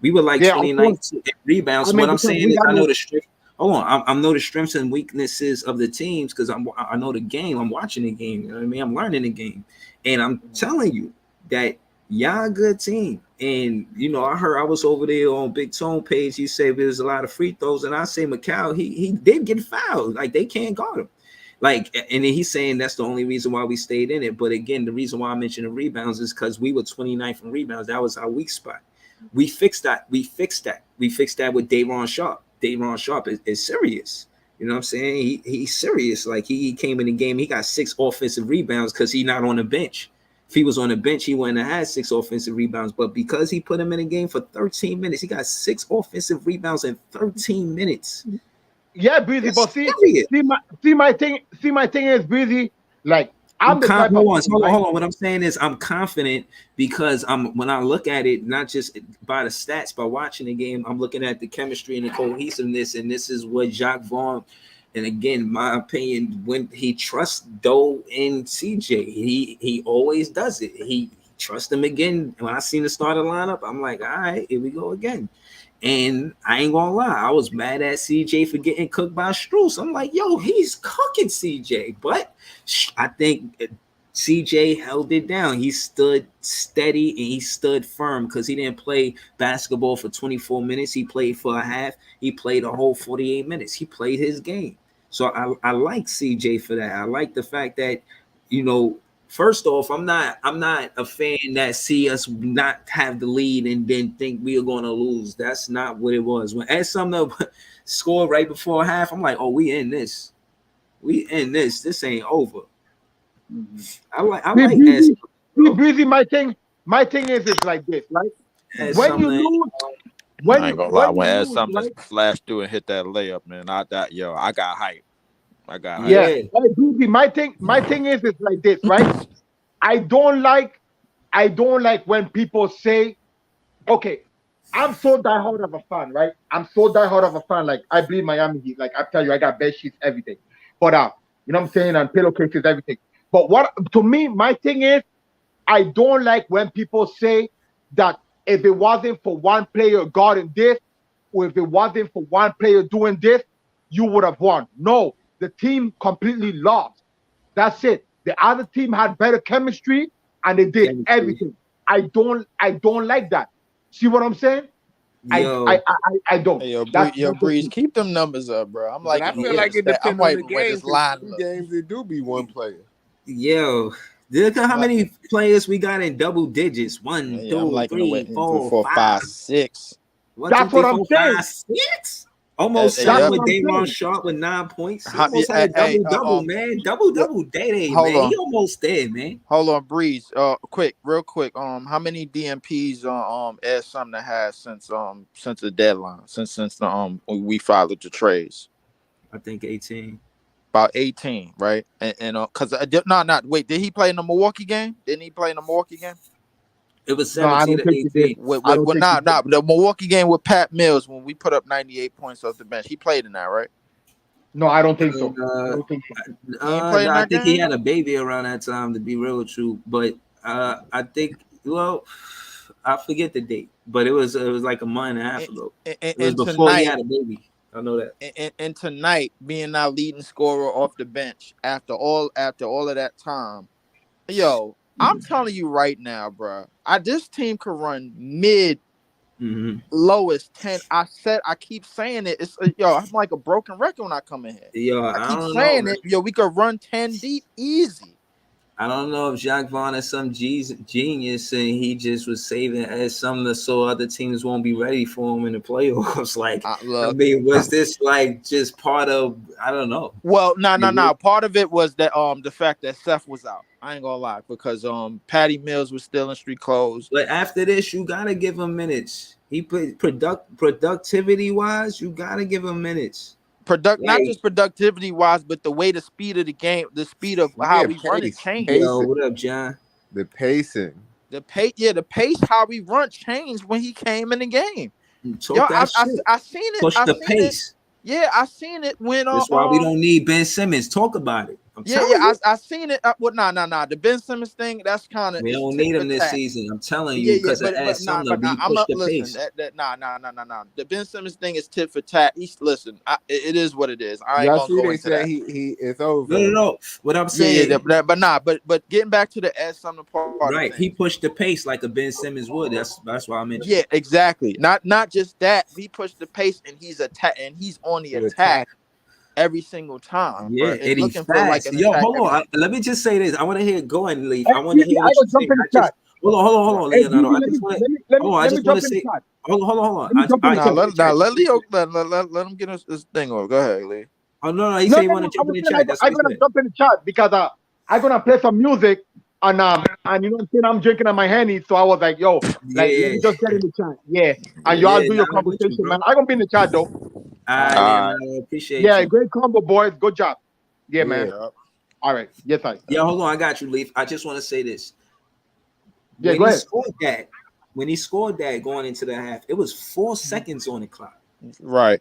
We were like 29th in rebounds. What I'm saying is, I know the strength. Hold on, I know the strengths and weaknesses of the teams because I know the game. I'm watching the game. You know what I mean? I'm learning the game, and I'm telling you that y'all a good team. And you know, I was over there on Big Tone page. He said there's a lot of free throws, and I say Macau, he did get fouled. Like they can't guard him. Like, and then he's saying that's the only reason why we stayed in it. But again, the reason why I mentioned the rebounds is because we were 29th in rebounds. That was our weak spot. We fixed that. We fixed that with Day'Ron Sharpe. Day'Ron Sharpe is serious. You know what I'm saying? He's serious. Like he came in the game, he got 6 offensive rebounds because he's not on the bench. If he was on the bench, he wouldn't have had 6 offensive rebounds. But because he put him in the game for 13 minutes, he got 6 offensive rebounds in 13 minutes. Yeah, Breezy, but see my thing is, Breezy, like hold on. What I'm saying is I'm confident because when I look at it, not just by the stats, by watching the game, I'm looking at the chemistry and the cohesiveness, and this is what Jacques Vaughn, and again, my opinion, when he trusts Doe and CJ, he always does it. He trusts them again. When I seen the starter lineup, I'm like, all right, here we go again. And I ain't gonna lie, I was mad at CJ for getting cooked by Strus. I'm like, yo, he's cooking CJ. But I think CJ held it down. He stood steady and he stood firm because he didn't play basketball for 24 minutes. He played for a half. He played a whole 48 minutes. He played his game. So I like CJ for that. I like the fact that, you know, first off, I'm not a fan that see us not have the lead and then think we are going to lose. That's not what it was. When Ed Sumner scored right before half, I'm like, oh, we in this. This ain't over. I like Ed Sumner. Breezy, my thing is it's like this, right? When you lose, I ain't gonna lie, when Ed Sumner flashed through and hit that layup, man, I got hype. Yeah. Hey, Breezy, my thing is it's like this, right? I don't like when people say, okay, I'm so diehard of a fan, right? Like I bleed Miami Heat. Like I tell you, I got bed sheets, everything. But you know what I'm saying, and pillowcases, everything. But what to me, my thing is, I don't like when people say that if it wasn't for one player guarding this, or if it wasn't for one player doing this, you would have won. No. The team completely lost. That's it. The other team had better chemistry and they did everything. I don't like that. See what I'm saying? Yo. I don't. Hey, yo, Breeze, keep them numbers up, bro. I'm like, I feel like it depends on the games. Games it do be one player. Yo, look at how many players we got in double digits. 1, 2, 3, 4, 5, 6. That's what I'm saying. 5, 6. Almost shot with Day'Ron Sharpe with 9 points. He almost had a double, man. Double Day, man. He almost there, man. Hold on, Breeze. Real quick. How many DMPs Ed Sumner has since the deadline? Since we filed the trades? I think 18. About 18, right? And because wait, did he play in the Milwaukee game? Didn't he play in the Milwaukee game? It was 17 to 18. The Milwaukee game with Pat Mills when we put up 98 points off the bench. He played in that, right? No, I don't think so. I think he had a baby around that time, to be real with you. But I think, well, I forget the date, but it was like a month and a half ago. It was before he had a baby. I know that. And tonight, being our leading scorer off the bench after all of that time, yo, I'm telling you right now, bro. This team could run mid. Lowest 10. I keep saying it. It's I'm like a broken record when I come in here. Yo, I keep saying it. Yo, we could run 10 deep easy. I don't know if Jacques Vaughn is some genius and he just was saving as something so other teams won't be ready for him in the playoffs. Like, I mean, was this like just part of? I don't know. Well, no. Part of it was that the fact that Seth was out. I ain't gonna lie, because Patty Mills was still in street clothes. But after this, you gotta give him minutes. He put productivity wise, you gotta give him minutes. Not just productivity wise, but the way the speed of the game, the speed of how we run it changed. Yo, what up, John? The pacing. The pace, how we run changed when he came in the game. Yo, I seen it. Push the pace. Yeah, I seen it when. That's why we don't need Ben Simmons. Talk about it. I seen it. Nah. The Ben Simmons thing, that's kind of. We don't need him this season. I'm telling you, because I'm not listen. Nah. The Ben Simmons thing is tit for tat. It is what it is. I ain't gonna go into that. He it's over. No. What I'm saying, but getting back to the Ed Sumner part, right? He pushed the pace like a Ben Simmons would. That's why I mentioned. Yeah, exactly. Not just that. He pushed the pace and he's on the attack. Every single time. Yeah, and he's fast. Yo, hold on. Let me just say this. I want to hear it go and leave. I want to hear what you say. Hold on, Leonardo. I just want to say. Hold on. Let Leo let him get his thing over. Go ahead, Lee. Oh no, he said he want to jump in the chat. I'm gonna jump in the chat because I'm gonna play some music and you know what I'm saying, I'm drinking on my Henny, so I was like, yo, let me just get in the chat. Yeah, and y'all do your conversation, man. I'm gonna be in the chat though. I appreciate you. Great combo, boys. Good job. Yeah, man. All right. Yes, Yeah, hold on. I got you, Leaf. I just want to say this. Yeah, go ahead. When he scored that going into the half, it was 4 seconds on the clock. Right.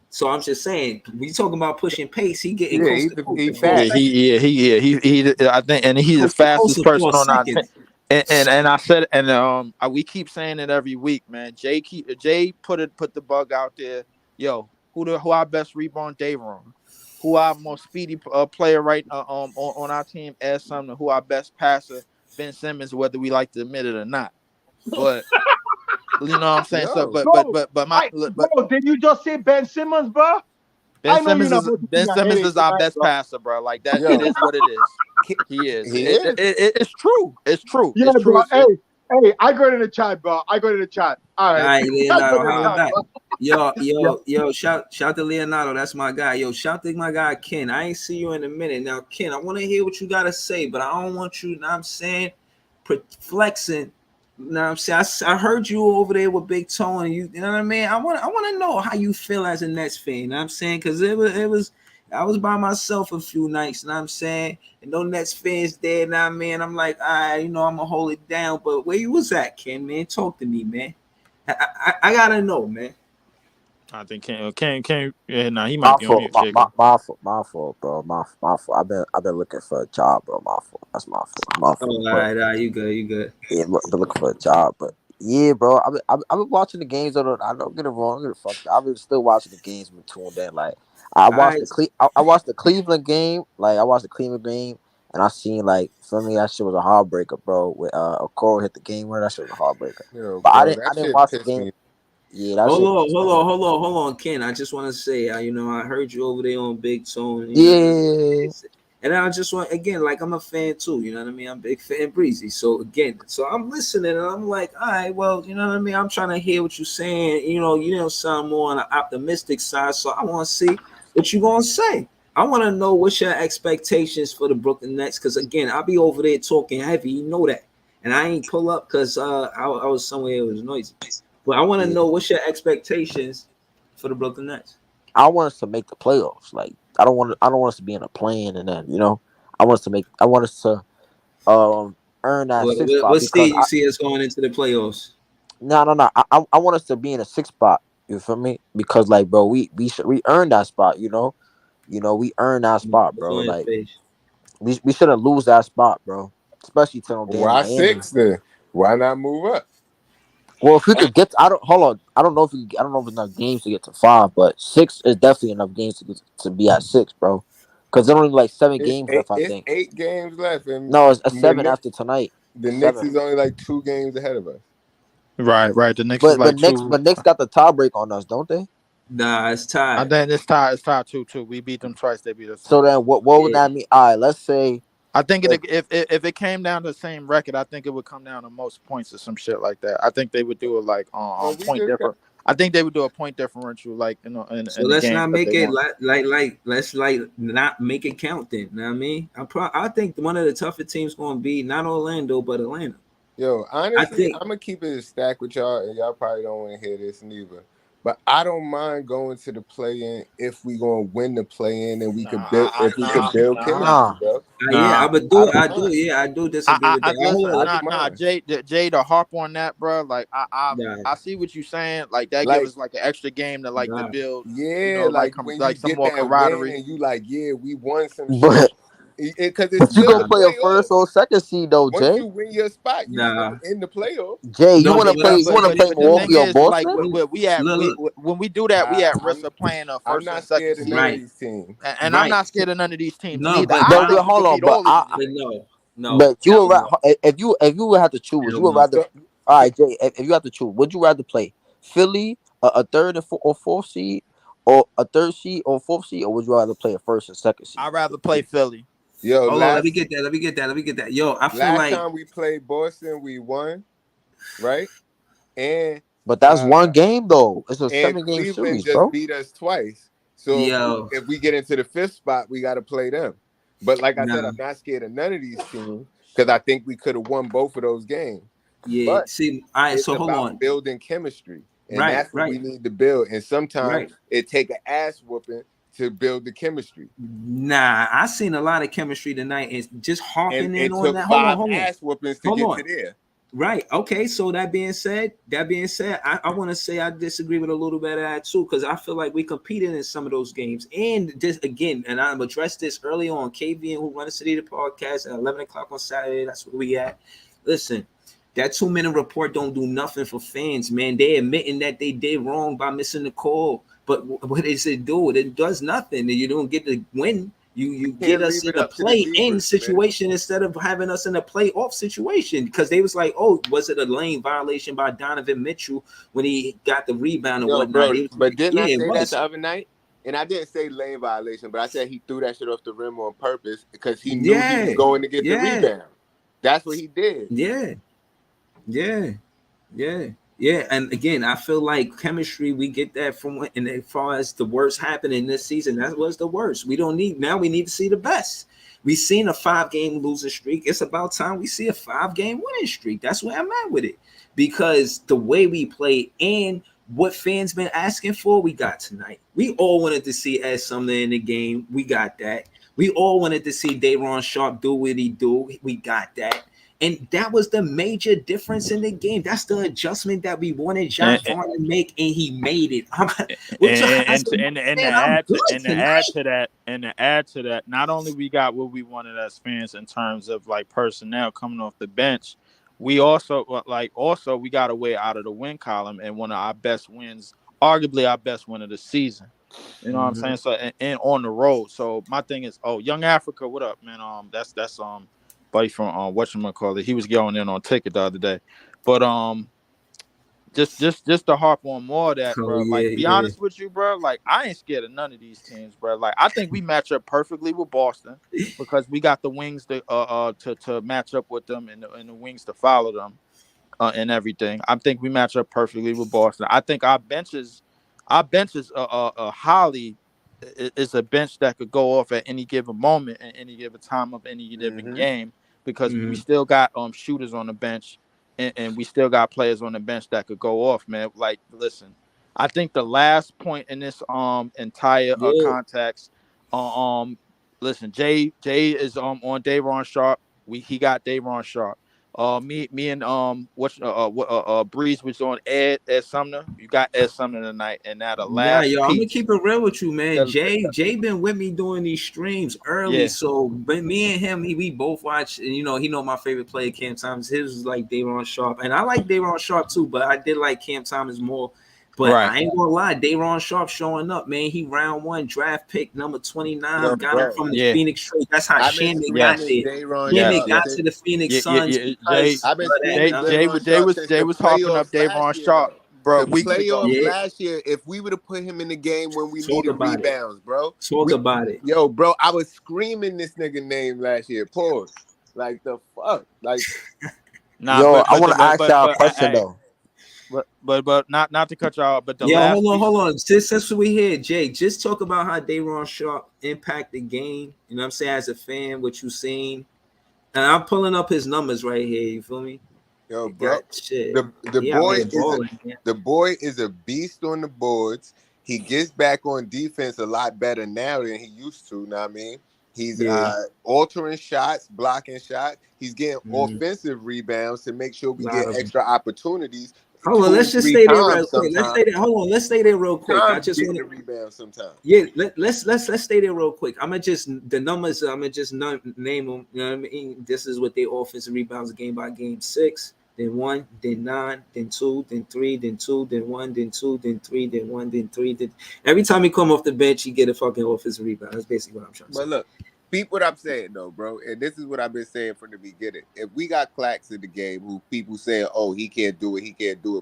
So I'm just saying, we talking about pushing pace. He getting he's fast. He I think, and he's the fastest person on our team. And I said, and we keep saying it every week, man. Jay put the bug out there. Yo, who our best rebound day wrong? Who our most speedy player on our team? Ed Sumner. Who our best passer? Ben Simmons. Whether we like to admit it or not, but you know what I'm saying. Did you just say Ben Simmons, bro? Ben Simmons is our best passer, bro. Like that. It is what it is. He is. It's true. It's true. Yeah, it's true. Bro. Hey, I go to the chat, bro. All right. Leonardo, yo, shout to Leonardo. That's my guy. Yo, shout to my guy Ken. I ain't see you in a minute. Now, Ken, I want to hear what you gotta say, but I don't want you, I'm saying, flexing. I'm saying, I heard you over there with Big Tone, and you know what I mean? I want to know how you feel as a Nets fan. You know what I'm saying? Because I was by myself a few nights, and I'm saying, and no Nets fans there, now, man. I'm like, I'm gonna hold it down. But where you was at, Ken, man? Talk to me, man. I gotta know, man. I think Ken. Yeah, he might be on mute. My fault, bro. My fault. I've been looking for a job, bro. My fault. That's my fault. All right, you good. Yeah, I've been looking for a job, but yeah, bro. I've been watching the games. I don't get it wrong. I've been still watching the games. Been tuned in. Like I watched the Cleveland game. And I seen, like, for me, that shit was a heartbreaker, bro. With Okoro hit the game winner, that shit was a heartbreaker. But bro, I didn't watch the game. Yeah, hold on, Ken. I just want to say, I heard you over there on Big Tone. And I just want, again, like, I'm a fan too. You know what I mean? I'm a big fan, Breezy. So again, I'm listening, and I'm like, all right, well, you know what I mean? I'm trying to hear what you're saying. You sound more on the optimistic side. So I want to see what you're gonna say. I want to know what's your expectations for the Brooklyn Nets, because again, I'll be over there talking heavy, you know that, and I ain't pull up because I was somewhere it was noisy. But I want to know what's your expectations for the Brooklyn Nets. I want us to make the playoffs. Like I don't want us to be in a play-in, and then I want us to earn that sixth spot. What stage you see us going into the playoffs? No. I want us to be in a sixth spot. You feel me? Because like, bro, we earned that spot. We earned that spot, bro. Like we shouldn't lose that spot, bro. Especially to Why 6 then? Why not move up? Well, if we could get, I don't know if I don't know if enough games to get to 5, but 6 is definitely enough games to be at 6, bro. Because there are only like 7 games left, I think. 8 games left, and no, it's a 7 after tonight. The Knicks is only like 2 games ahead of us. Right. The Knicks is like but Knicks got the tie break on us, don't they? Nah, it's tied. And then it's tied 2-2. We beat them twice. They beat us. So then, what would that mean? All right, let's say. I think if it came down to the same record, I think it would come down to most points or some shit like that. I think they would do it like point different. I think they would do a point differential, like so let's not make it let's not make it count then. You know what I mean? I think one of the tougher teams going to be not Orlando but Atlanta. Yo, honestly, I'm gonna keep it a stack with y'all, and y'all probably don't want to hear this neither. But I don't mind going to the play-in if we gonna win the play-in and we could build chemistry, bro. Yeah, I do disagree with that. Jay, to harp on that, bro. Like I see what you're saying. Like that gives us like an extra game to to build. Yeah, like when you some more camaraderie, and you we won some shit. Because you gonna play a first or second seed though, Jay. Once you win your spot, you in the playoffs. Jay, you want to play Milwaukee or Boston? When we do that, we at risk of playing a first or second seed. None of these teams. And I'm not scared of none of these teams. No, but hold on, but you would if you would have to choose, you would rather. All right, Jay, if you have to choose, would you rather play Philly, a third or fourth seed, or a third seed or fourth seed, or would you rather play a first and second seed? I'd rather play Philly. Yo, let me get that. Yo, I feel last time we played Boston, we won, right? But that's one game though. It's a 7-game series, just bro. Beat us twice. So if we get into the 5th spot, we got to play them. But like I said, I'm not scared of none of these teams because I think we could have won both of those games. Yeah. But see, all right. So hold on. Building chemistry, and that's what we need to build. And sometimes it take an ass whooping to build the chemistry. Nah, I seen a lot of chemistry tonight, and just harping in on that. Hold on. Ass whoopings to get to there. Right. Okay. So that being said, I want to say I disagree with a little bit of that too, because I feel like we competed in some of those games. And just again, and I'm addressed this early on. KV and Who Run the City, the podcast at 11 o'clock on Saturday. That's where we at. Listen, that 2-minute report don't do nothing for fans, man. They admitting that they did wrong by missing the call. But what does it do? It does nothing. You don't get to win. You get us in a play-in situation instead of having us in a playoff situation, because they was like, oh, was it a lane violation by Donovan Mitchell when he got the rebound and whatnot? But didn't I say that the other night? And I didn't say lane violation, but I said he threw that shit off the rim on purpose because he knew he was going to get the rebound. That's what he did. Yeah, and again, I feel like chemistry, we get that from, and as far as the worst happening this season, that was the worst. We need to see the best. We've seen a 5-game losing streak. It's about time we see a 5-game winning streak. That's where I'm at with it, because the way we play and what fans been asking for, we got tonight. We all wanted to see Ed Sumner in the game. We got that. We all wanted to see Day'Ron Sharpe do what he do. We got that. And that was the major difference in the game. That's the adjustment that we wanted John Vaughn to make, and he made it. To add to that, not only we got what we wanted as fans in terms of like personnel coming off the bench, we also we got a way out of the win column and one of our best wins, arguably our best win of the season. You know what I'm saying? So and on the road. So my thing is, Young Africa, what up, man? That's buddy from whatchamacallit, he was going in on Ticket the other day. But just to harp on more of that, bro. Be honest with you, bro. Like, I ain't scared of none of these teams, bro. Like, I think we match up perfectly with Boston because we got the wings to match up with them and the wings to follow them and everything. I think we match up perfectly with Boston. I think our benches highly is a bench that could go off at any given moment at any given time of any given game, because we still got shooters on the bench and we still got players on the bench that could go off, man. Like, listen, I think the last point in this entire context, listen, Jay is on Day'Ron Sharpe. He got Day'Ron Sharpe. Me and Breeze was on Ed Sumner. You got Ed Sumner tonight, and now the last. Yo, I'm gonna piece, keep it real with you, man. Jay been with me doing these streams early, so but me and him, we both watch. And he know my favorite player, Cam Thomas. His was like Day'Ron Sharpe, and I like Day'Ron Sharpe too, but I did like Cam Thomas more. But I ain't gonna lie, Day'Ron Sharpe showing up, man. He round 1 draft pick number 29. Got him from the Phoenix trade. That's how Shannon got there. Shannon got to the Phoenix Suns. Jay was talking up Day'Ron Sharpe, bro. Last year, if we would have put him in the game when we needed rebounds, bro. About it. Yo, bro, I was screaming this nigga name last year. Pause. Like the fuck? Like I want to ask y'all a question though. But not to cut y'all. But hold on. Since we here, Jay, just talk about how Day'Ron Sharpe impact the game. You know what I'm saying? As a fan, what you seen, and I'm pulling up his numbers right here. You feel me? Yo, bro, the boy is a beast on the boards. He gets back on defense a lot better now than he used to. Know what I mean? He's altering shots, blocking shots. He's getting offensive rebounds to make sure we get extra opportunities. Hold on, let's just stay there real quick. Let's stay there real quick. I just want to rebound sometimes. Yeah, let's stay there real quick. I'm gonna just the numbers. I'm gonna just name them. You know what I mean? This is what they offensive rebounds game by game: 6, then 1, then 9, then 2, then 3, then 2, then 1, then 2, then 3, then 1, then 3. Then every time he come off the bench, he get a fucking offensive rebound. That's basically what I'm trying to say. But look. Peep what I'm saying though, bro, and this is what I've been saying from the beginning. If we got Clax in the game, who people say, "Oh, he can't do it,"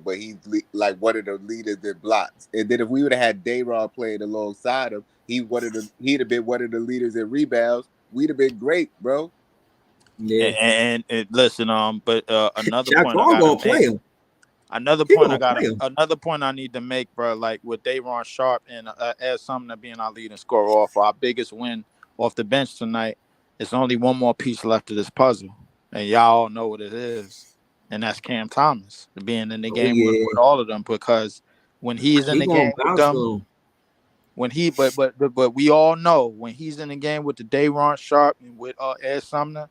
but he's like one of the leaders in blocks. And then if we would have had Day'Ron playing alongside him, he'd have been one of the leaders in rebounds. We'd have been great, bro. Yeah. And listen, but another point another point I need to make, bro. Like with Day'Ron Sharpe and Ed Sumner being our leading scorer off our biggest win off the bench tonight, it's only one more piece left of this puzzle, and y'all all know what it is, and that's Cam Thomas being in the game with all of them. Because when he's in the game with them, but we all know when he's in the game with the Day'Ron Sharpe and with Ed Sumner,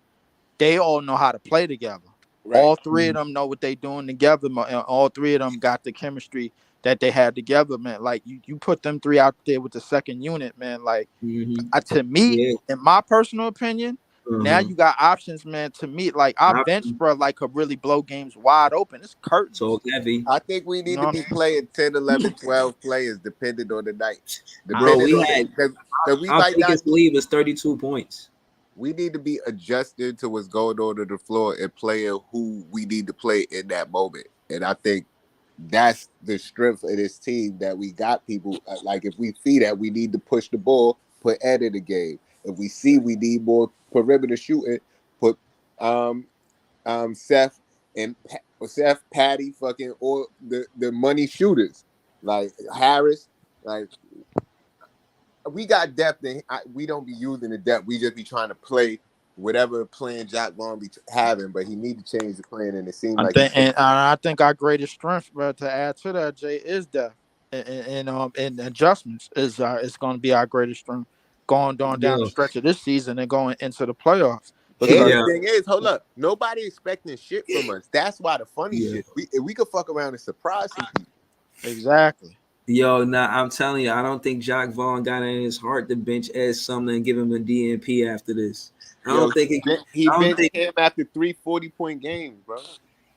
they all know how to play together. Right. All three of them know what they doing together, and all three of them got the chemistry that they had together, man. Like you put them three out there with the second unit, man. Like to me, in my personal opinion, now you got options, man. To me, like our bench, bro, like could really blow games wide open. It's curtains. So heavy. I think we need to be playing 10, 11, 12 players depending on the night. Our biggest lead was 32 points. We need to be adjusted to what's going on the floor and playing who we need to play in that moment. And I think that's the strength of this team, that we got people like, if we see that we need to push the ball, put Ed in the game. If we see we need more perimeter shooting, put Seth, Patty, fucking all the money shooters like Harris. Like we got depth, and we don't be using the depth. We just be trying to play whatever plan Jacque Vaughn be having, but he need to change the plan, and it seems I think our greatest strength, bro, to add to that, Jay, is depth and adjustments is going to be our greatest strength going down the stretch of this season and going into the playoffs. And the thing is, hold up, nobody expecting shit from us. That's why the funny shit. We could fuck around and surprise some people. Exactly. Yo, I'm telling you, I don't think Jacque Vaughn got it in his heart to bench Ed Sumner and give him a DNP after this. I don't think he benched him after 3 40-point games, bro.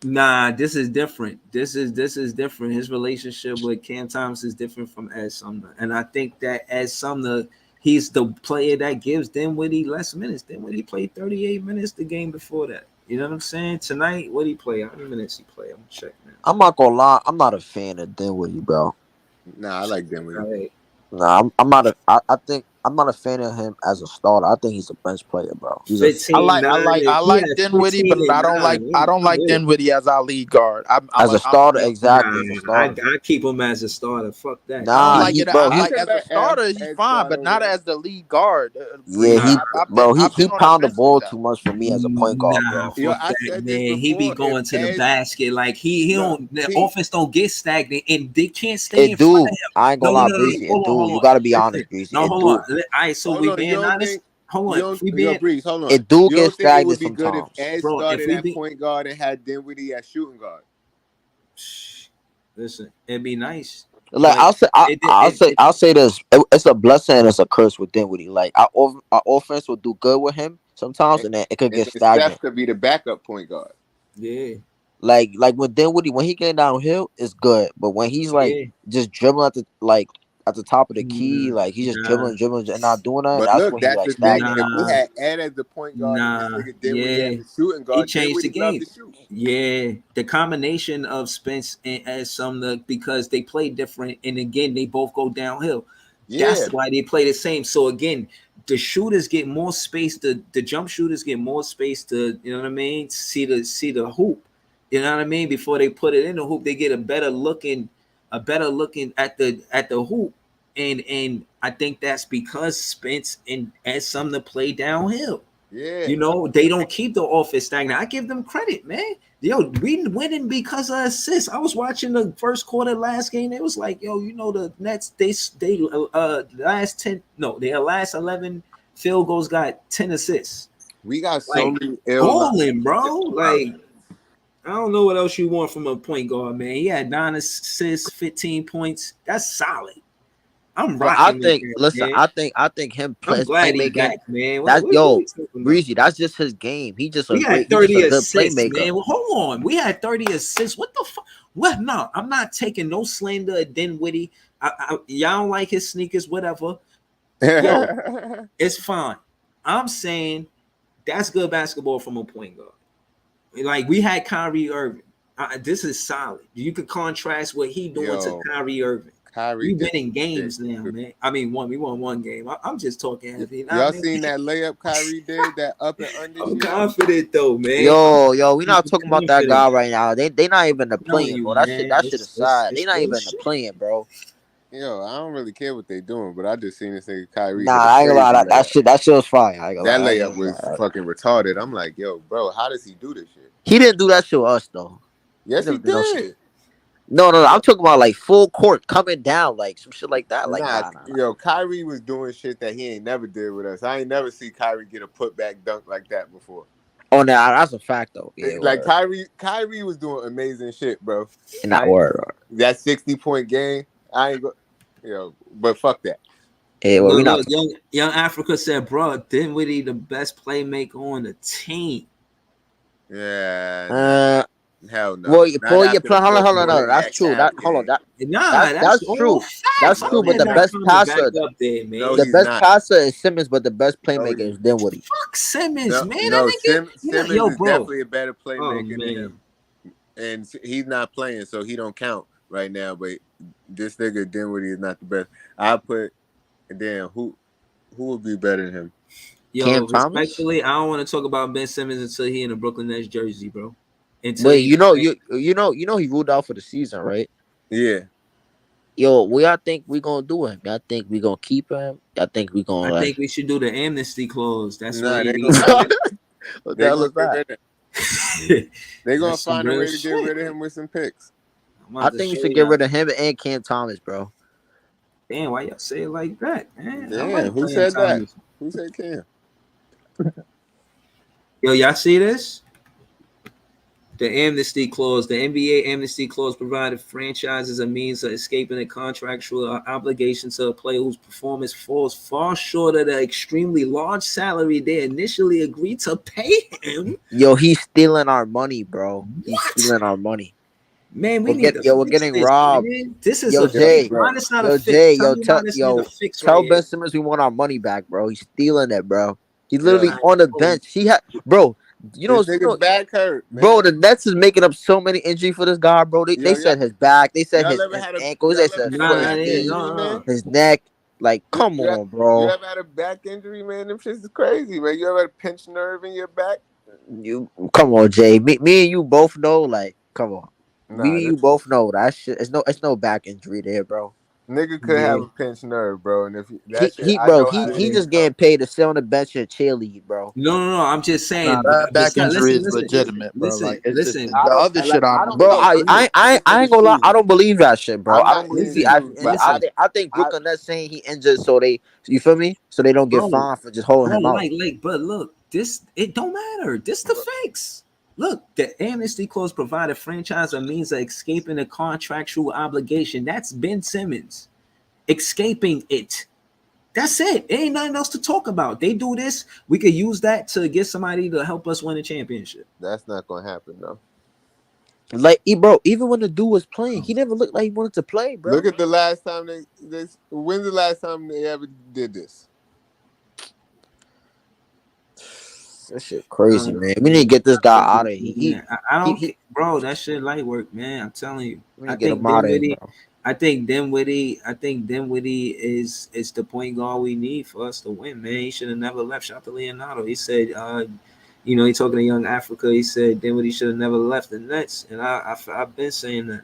Nah, this is different. This is different. His relationship with Cam Thomas is different from Ed Sumner, and I think that Ed Sumner, he's the player that gives Dinwiddie less minutes. Dinwiddie played 38 minutes the game before that. You know what I'm saying? Tonight, what did he play? How many minutes he play? I'm gonna check, man. I'm not gonna lie. I'm not a fan of Dinwiddie, bro. Nah, I like Dinwiddie. Right. Nah, I'm not. I think I'm not a fan of him as a starter. I think he's a bench player, bro. I like Dinwiddie, but I don't like Dinwiddie as our lead guard. As a starter, exactly. I keep him as a starter. Fuck that. Nah, as a starter, he's fine, but not as the lead guard. Yeah, he pound the ball too much for me as a point guard, bro. Yo, man, he be going to the basket like he don't. The offense don't get stagnant, and they can't stay in front of him. I ain't gonna lie, Breezy. You gotta be honest, Breezy. No, hold on. All right, so we being honest. hold on. Breeze, hold on. It do you get don't think it stagnant would be sometimes. good if Ed started at point guard and had Dinwiddie at shooting guard? Listen, it'd be nice. Like I'll say this: it's a blessing and it's a curse with Dinwiddie. Like our offense will do good with him sometimes, and then it could get stagnant. Steph could be the backup point guard. Yeah. Like with Dinwiddie, when he get downhill, it's good. But when he's like just dribbling at the top of the key, like he's just dribbling and not doing that. But that's look, when that's he's the like thing. If we had Ed as the point guard and this nigga Dinwiddie as the shooting guard, he changed the game. Yeah, the combination of Spence and Sumner, because they play different, and again they both go downhill. Yeah. That's why they play the same. So again, the shooters get more space. The jump shooters get more space to, you know what I mean, see the hoop. You know what I mean? Before they put it in the hoop, they get a better looking at the hoop. And I think that's because Spence and Sumner play downhill. Yeah. You know, they don't keep the offense stagnant. I give them credit, man. Yo, we winning because of assists. I was watching the first quarter last game. It was like, yo, you know, the Nets, their last 11 field goals got 10 assists. We got so many balling, bro. Like, I don't know what else you want from a point guard, man. He had 9 assists, 15 points. That's solid. I'm rocking. I think him playmaking, man. Breezy, that's just his game. He just we had 30 assists, man. Well, hold on. We had 30 assists. What the fuck? What? No, I'm not taking no slander at Dinwiddie. Y'all don't like his sneakers, whatever. Yo, it's fine. I'm saying that's good basketball from a point guard. Like, we had Kyrie Irving. This is solid. You could contrast what he doing to Kyrie Irving. We winning games now, man. I mean, we won one game. I'm just talking heavy. Y'all seen that layup Kyrie did? That up and under? I'm confident though, man. Yo, we not talking about that guy right now. They not even the playing, bro. That shit aside. They not even the playing, bro. Yo, I don't really care what they doing, but I just seen this nigga Kyrie. Nah, I ain't gonna lie. That shit was fire. That layup was fucking retarded. I'm like, yo, bro, how does he do this shit? He didn't do that shit with us though. Yes, he did. No, I'm talking about like full court coming down, like some shit like that. Like, nah. Yo, Kyrie was doing shit that he ain't never did with us. I ain't never see Kyrie get a putback dunk like that before. Oh, nah, that's a fact though. Yeah, like Kyrie was doing amazing shit, bro. In that word, that 60-point game, I ain't go. But fuck that. Hey, well, look, young Africa said, bro, Dinwiddie the best playmaker on the team. Yeah. Hell no. Well, hold on. That's true. That's true. That's true. But the best passer, the best passer is Simmons, but the best playmaker is Dinwiddie. Fuck Simmons, man. Simmons is definitely a better playmaker than him. And he's not playing, so he don't count right now. But this nigga Dinwiddie is not the best. I put, damn, who would be better than him? Yo, respectfully, I don't want to talk about Ben Simmons until he in a Brooklyn Nets jersey, bro. Wait, you know he ruled out for the season, right? Yeah. Yo, what I think we gonna do him? I think we gonna keep him. I think we gonna. I think we should do the amnesty clause. That's what they're gonna find a way to get rid of him with some picks. I think we should get rid of him and Cam Thomas, bro. Damn, why y'all say it like that, man? Damn, who said that? Who said Cam? Yo, y'all see this? The amnesty clause, the NBA amnesty clause provided franchises a means of escaping a contractual obligation to a player whose performance falls far short of the extremely large salary they initially agreed to pay him. Yo, he's stealing our money, bro. He's stealing our money. Man, we're getting robbed. Man. This is Jay. Tell Ben Simmons we want our money back, bro. He's stealing it, bro. He's literally on the bench. Bro. Back hurt, man. Bro. The Nets is making up so many injuries for this guy, bro. They said his back, they said his ankles, they said his neck. Like, come on, bro. You ever had a back injury, man? Them shits is crazy, man. You ever had a pinched nerve in your back? Come on, Jay. Me and you both know. Like, come on. Me and you both know that shit. It's no back injury there, bro. Nigga could have a pinched nerve, bro. And if he just getting paid to sit on the bench and cheerlead, bro. No. I'm just saying that back injury is legitimate, bro. Like it's just the other shit. Bro, I ain't gonna lie. I don't believe that shit, bro. I think Brooklyn Nets saying he injured, so they, you feel me? So they don't get fined for just holding him out. But look, it don't matter. This the facts. Look, the amnesty clause provided franchise a means of escaping a contractual obligation. That's Ben Simmons escaping it. That's it. Ain't nothing else to talk about. They do this. We could use that to get somebody to help us win a championship. That's not gonna happen, though. Like, bro, even when the dude was playing, he never looked like he wanted to play, bro. Look at the last time when's the last time they ever did this? That shit crazy, man. We need to get this guy out of here. I don't, bro. That shit light work, man. I'm telling you. I think Dinwiddie is the point guard we need for us to win, man. He should have never left. Shout out to Leonardo. He said, he talking to Young Africa. He said Dinwiddie should have never left the Nets, and I've been saying that.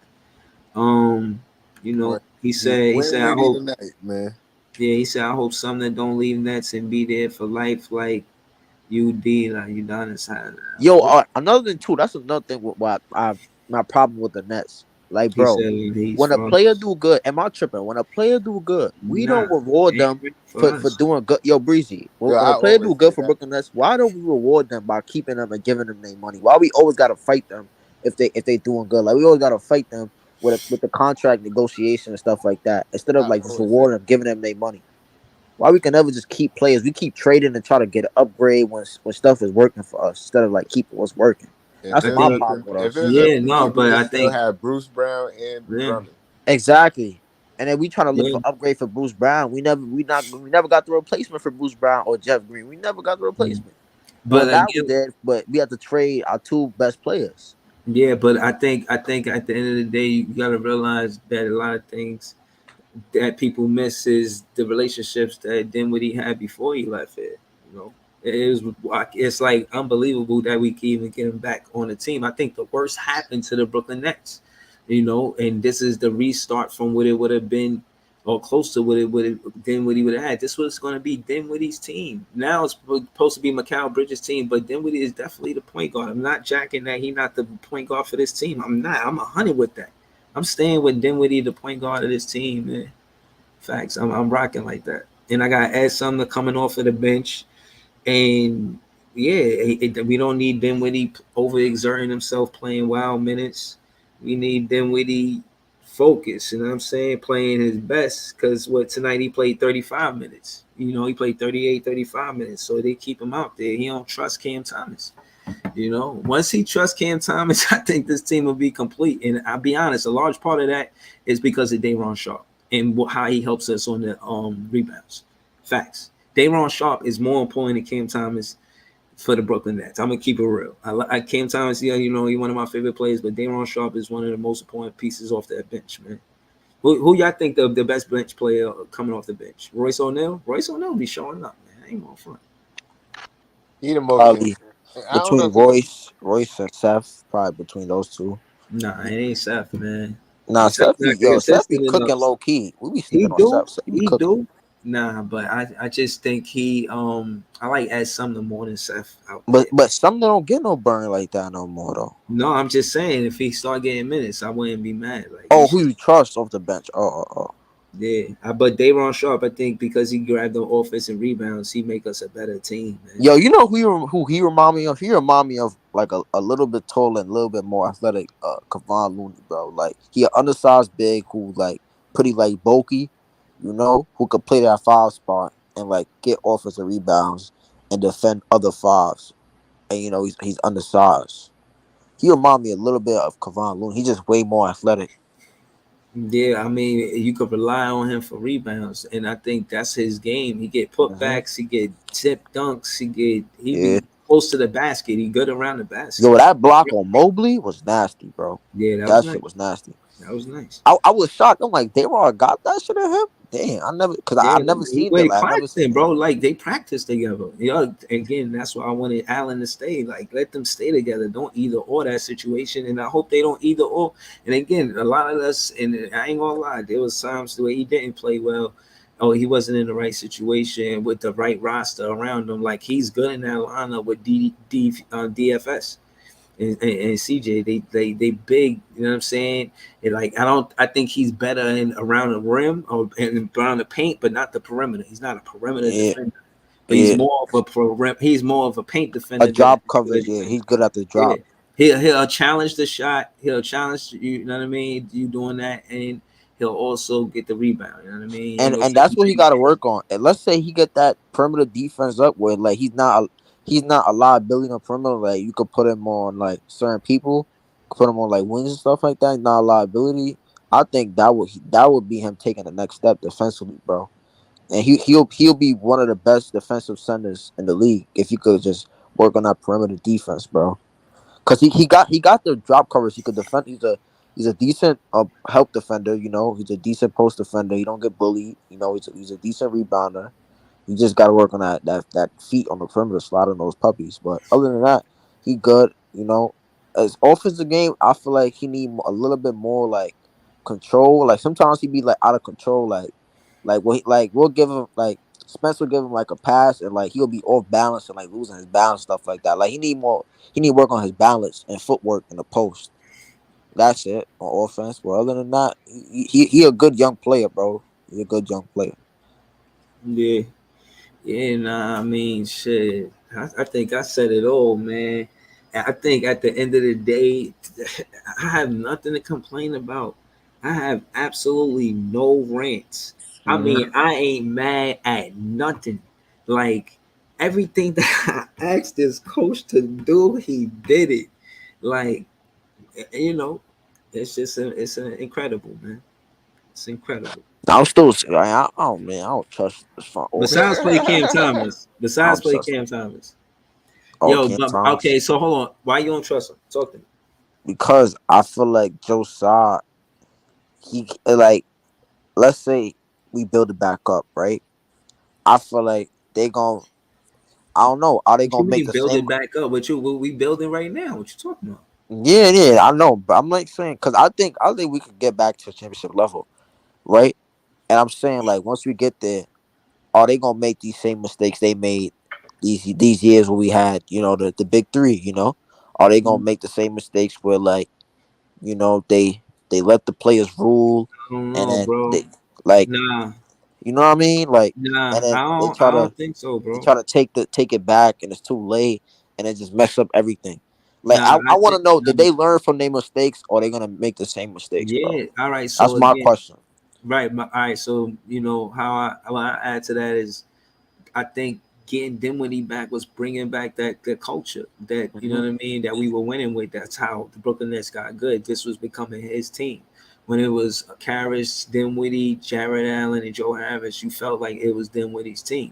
He said I hope, man. Yeah, he said I hope some that don't leave Nets and be there for life, like UD, like Udonis had. Yo, another thing too. That's another thing with my problem with the Nets. Like, bro, when a player do good, am I tripping? When a player do good, we don't reward them for doing good. Yo, Breezy, when a player do good for Brooklyn Nets, why don't we reward them by keeping them and giving them their money? Why we always gotta fight them if they doing good? Like, we always gotta fight them with the contract negotiation and stuff like that, instead of like just rewarding them, giving them their money. Why we can never just keep players? We keep trading and try to get an upgrade when stuff is working for us, instead of like keeping what's working. That's my problem with us. But I think have Bruce Brown and Drummond. Exactly. And then we try to look for upgrade for Bruce Brown. We never got the replacement for Bruce Brown or Jeff Green. We never got the replacement. But we have to trade our two best players. Yeah, but I think at the end of the day, you gotta realize that a lot of things that people miss is the relationships that Dinwiddie had before he left it. It's like unbelievable that we can even get him back on the team. I think the worst happened to the Brooklyn Nets, and this is the restart from what it would have been, or close to what Dinwiddie would have had. This was going to be Dinwiddie's team. Now it's supposed to be Mikal Bridges' team, but Dinwiddie is definitely the point guard. I'm not jacking that he's not the point guard for this team. I'm not. I'm 100 with that. I'm staying with Dinwiddie, the point guard of this team, man. Facts. I'm rocking like that. And I got Ed Sumner coming off of the bench. And we don't need Dinwiddie overexerting himself playing wild minutes. We need Dinwiddie focus, you know what I'm saying, playing his best, because tonight he played 35 minutes. He played 35 minutes, so they keep him out there. He don't trust Cam Thomas. Once he trusts Cam Thomas, I think this team will be complete. And I'll be honest, a large part of that is because of Day'Ron Sharpe and how he helps us on the rebounds. Facts. Day'Ron Sharpe is more important than Cam Thomas for the Brooklyn Nets. I'm gonna keep it real. I Cam Thomas, he's one of my favorite players, but Day'Ron Sharpe is one of the most important pieces off that bench, man. Who y'all think the best bench player coming off the bench? Royce O'Neal? Royce O'Neal be showing up, man. I ain't gonna front. He the most between Royce and Seth, probably between those two. Nah, it ain't Seth, man. Nah, Seth be cooking low key. We be sleeping on Seth. He do. Nah, but I just think I like Ed Sumner more than Seth. But Sumner don't get no burn like that no more though. No, I'm just saying if he start getting minutes, I wouldn't be mad. Who you trust off the bench? Yeah, but Day'Ron Sharpe, I think because he grabbed the offensive rebounds, he make us a better team, man. Yo, you know who he remind me of? He remind me of like a little bit taller and a little bit more athletic Kevon Looney, bro. Like he an undersized big who like pretty like bulky, who could play that 5 spot and like get offensive rebounds and defend other 5s. And he's undersized. He remind me a little bit of Kevon Looney. He's just way more athletic. Yeah, I mean, you could rely on him for rebounds, and I think that's his game. He get putbacks, he get tip dunks, he be close to the basket. He good around the basket. Yo, that block on Mobley was nasty, bro. Yeah, that shit was nasty. That was nice. I was shocked. I'm like, Day'Ron got that shit in him. Damn, I never seen Wait, it. Like, I never seen bro. Like they practice together. Again, that's why I wanted Allen to stay. Like, let them stay together. Don't either or that situation. And I hope they don't either or. And again, a lot of us, and I ain't gonna lie, there was times where he didn't play well. Oh, he wasn't in the right situation with the right roster around him. Like, he's good in that lineup with DFS. And CJ, they big, you know what I'm saying? And like, I think he's better in around the rim or in around the paint, but not the perimeter. He's not a perimeter defender, but he's more of a paint defender. A drop coverage, he's good at the drop. He'll challenge the shot. He'll challenge you know what I mean? You doing that, and he'll also get the rebound. You know what I mean? And that's what he got to work on. And let's say he get that perimeter defense up where like he's not a liability on perimeter. Like you could put him on like certain people, put him on like wings and stuff like that. Not a liability. I think that would be him taking the next step defensively, bro. And he'll be one of the best defensive centers in the league if you could just work on that perimeter defense, bro. Cause he got the drop coverage. He could defend. He's a decent help defender. You know, he's a decent post defender. He don't get bullied. You know, he's a decent rebounder. You just got to work on that feet on the perimeter, sliding those puppies. But other than that, he good. You know, as offensive game, I feel like he need a little bit more like control. Like sometimes he be like out of control. We'll give him like Spence will give him like a pass and like he'll be off balance and like losing his balance, stuff like that. Like he need work on his balance and footwork in the post. That's it on offense. But other than that, he a good young player, bro. He's a good young player. Yeah. Yeah, nah, I mean, shit. I think I said it all, man. I think at the end of the day, I have nothing to complain about. I have absolutely no rants. I mean, I ain't mad at nothing. Like, everything that I asked this coach to do, he did it. Like, you know, it's incredible, man. It's incredible. I'm still, I don't trust this front. Besides play Cam Thomas. Okay, so hold on. Why you don't trust him? Talk to me. Because I feel like Joe Tsai, he like, let's say we build it back up, right? I feel like they gonna, I don't know, are they gonna make the build it back up? What we building right now? What you talking about? Yeah, I know, but I'm like saying because I think we could get back to championship level, right? And I'm saying like once we get there, are they gonna make these same mistakes they made these years where we had, you know, the big three, you know? Are they gonna make the same mistakes where like, you know, they let the players rule and then bro. They, like nah. You know what I mean? Like nah, and then I don't think so, bro. They try to take it back and it's too late and it just mess up everything. Like I want to know, did they learn from their mistakes or are they gonna make the same mistakes? Yeah, bro? All right. So that's my question. Right. All right. So you know how I add to that is, I think getting Dinwiddie back was bringing back that culture that you know what I mean, that we were winning with. That's how the Brooklyn Nets got good. This was becoming his team. When it was Caris, Dinwiddie, Jared Allen, and Joe Harris, you felt like it was Dinwiddie's team.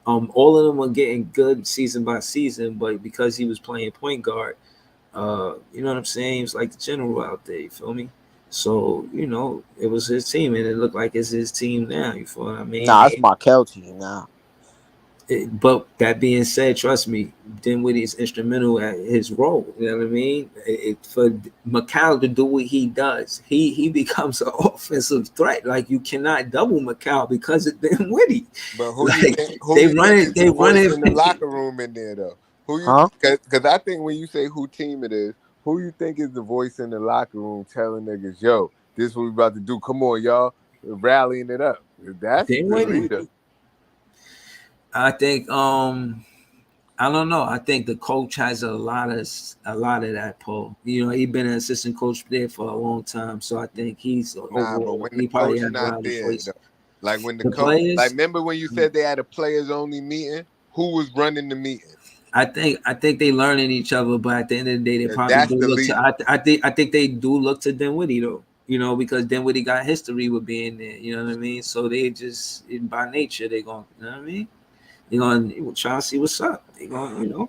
All of them were getting good season by season, but because he was playing point guard, you know what I'm saying? He was like the general out there. You feel me? So, you know, it was his team, and it looked like it's his team now. You feel what I mean? Nah, it's Markel team now. But that being said, trust me, Dinwiddie is instrumental at his role. You know what I mean? For Mikal to do what he does, he becomes an offensive threat. Like you cannot double Mikal because of Dinwiddie. But who like, you think? They run it in the locker room in there though. Who you? Because I think when you say who team it is, who you think is the voice in the locker room telling niggas, "Yo, this is what we about to do. Come on, y'all, rallying it up." That's Dinwiddie. The leader. I think I don't know. I think the coach has a lot of that pull. You know, he's been an assistant coach there for a long time, so I think he's overall. But when he the coach is not there, like when the coach, players, like remember when you said they had a players only meeting? Who was running the meeting? I think they learning each other, but at the end of the day, they probably do look to. I think they do look to Dinwiddie though. You know, because Dinwiddie got history with being there. You know what I mean? So they just by nature they going. You know what I mean? You're gonna try to see what's up. They're gonna, you know,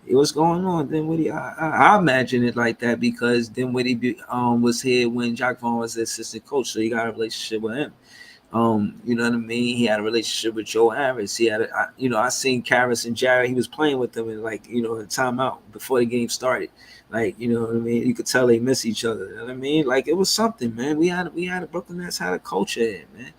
what's going on. Dinwiddie, I imagine it like that because Dinwiddie was here when Jacque Vaughn was the assistant coach, so you got a relationship with him. You know what I mean? He had a relationship with Joe Harris. He had, I seen Karras and Jarrett. He was playing with them in like, a timeout before the game started. Like, you know what I mean? You could tell they miss each other. You know what I mean? Like it was something, man. We had a Brooklyn Nets had a culture here, man.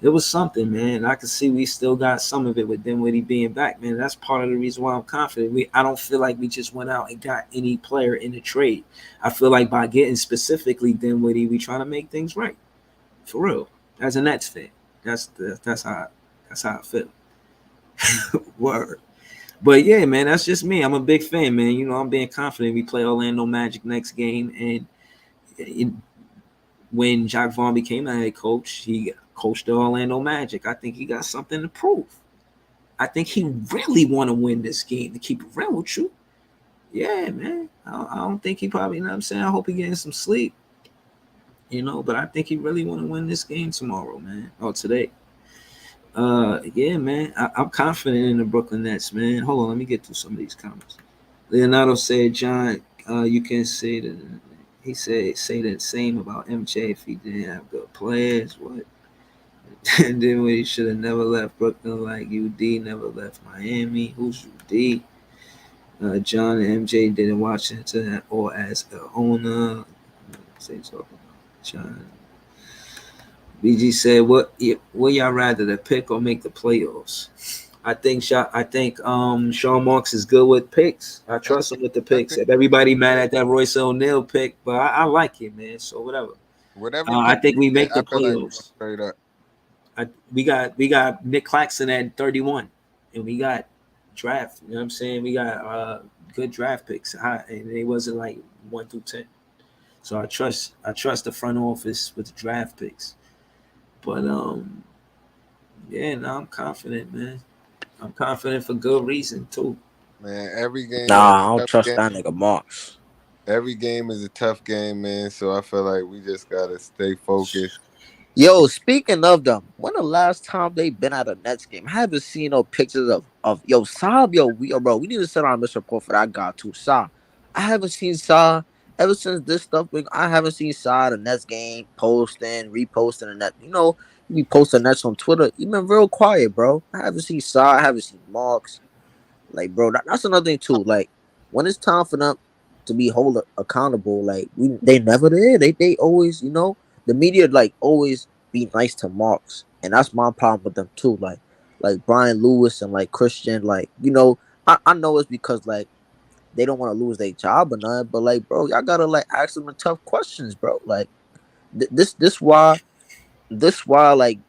It was something, man. I can see we still got some of it with Dinwiddie being back, man. That's part of the reason why I'm confident. I don't feel like we just went out and got any player in the trade. I feel like by getting specifically Dinwiddie, we trying to make things right, for real. As a Nets fan, that's how I feel. Word. But yeah, man, that's just me. I'm a big fan, man. I'm being confident. We play Orlando Magic next game, and when Jacque Vaughn became the head coach, he coached the Orlando Magic. I think he got something to prove. I think he really want to win this game, to keep it real with you. Yeah, man. I don't think he probably, you know what I'm saying? I hope he getting some sleep. But I think he really want to win this game tomorrow, man. Or today. Yeah, man. I'm confident in the Brooklyn Nets, man. Hold on, let me get through some of these comments. Leonardo said, John, you can say that. He said, say the same about MJ if he didn't have good players. What? And then he should have never left Brooklyn like UD never left Miami. Who's UD? John and MJ didn't Washington or as an owner. Say talking about John. BG said, "What y'all rather, the pick or make the playoffs?" I think Sean Marks is good with picks. I trust him with the picks. If everybody mad at that Royce O'Neal pick, but I like it, man. So whatever. I think we make the playoffs. We got Nick Claxton at 31, and we got draft. You know what I'm saying? We got good draft picks, and it wasn't like 1 through 10. So I trust the front office with the draft picks. But yeah, no, I'm confident, man. I'm confident for good reason too. Man, every game. Nah, I don't trust that nigga Marks. Every game is a tough game, man. So I feel like we just gotta stay focused. Yo, speaking of them, when the last time they been at a Nets game? I haven't seen no pictures of Saab. Bro, we need to send out a mission report for that guy too. Saab. I haven't seen Saab ever since this stuff. I haven't seen Saab the Nets game posting, reposting the net. You posting Nets on Twitter. You been real quiet, bro. I haven't seen Saab. I haven't seen Marks. Like, bro, that's another thing too. Like, when it's time for them to be held accountable, like they never did. They always, the media like always be nice to Marks, and that's my problem with them too. Like Brian Lewis and like Christian, like I know it's because like they don't want to lose their job or nothing, but like, bro, y'all gotta like ask them the tough questions, bro. Like this why like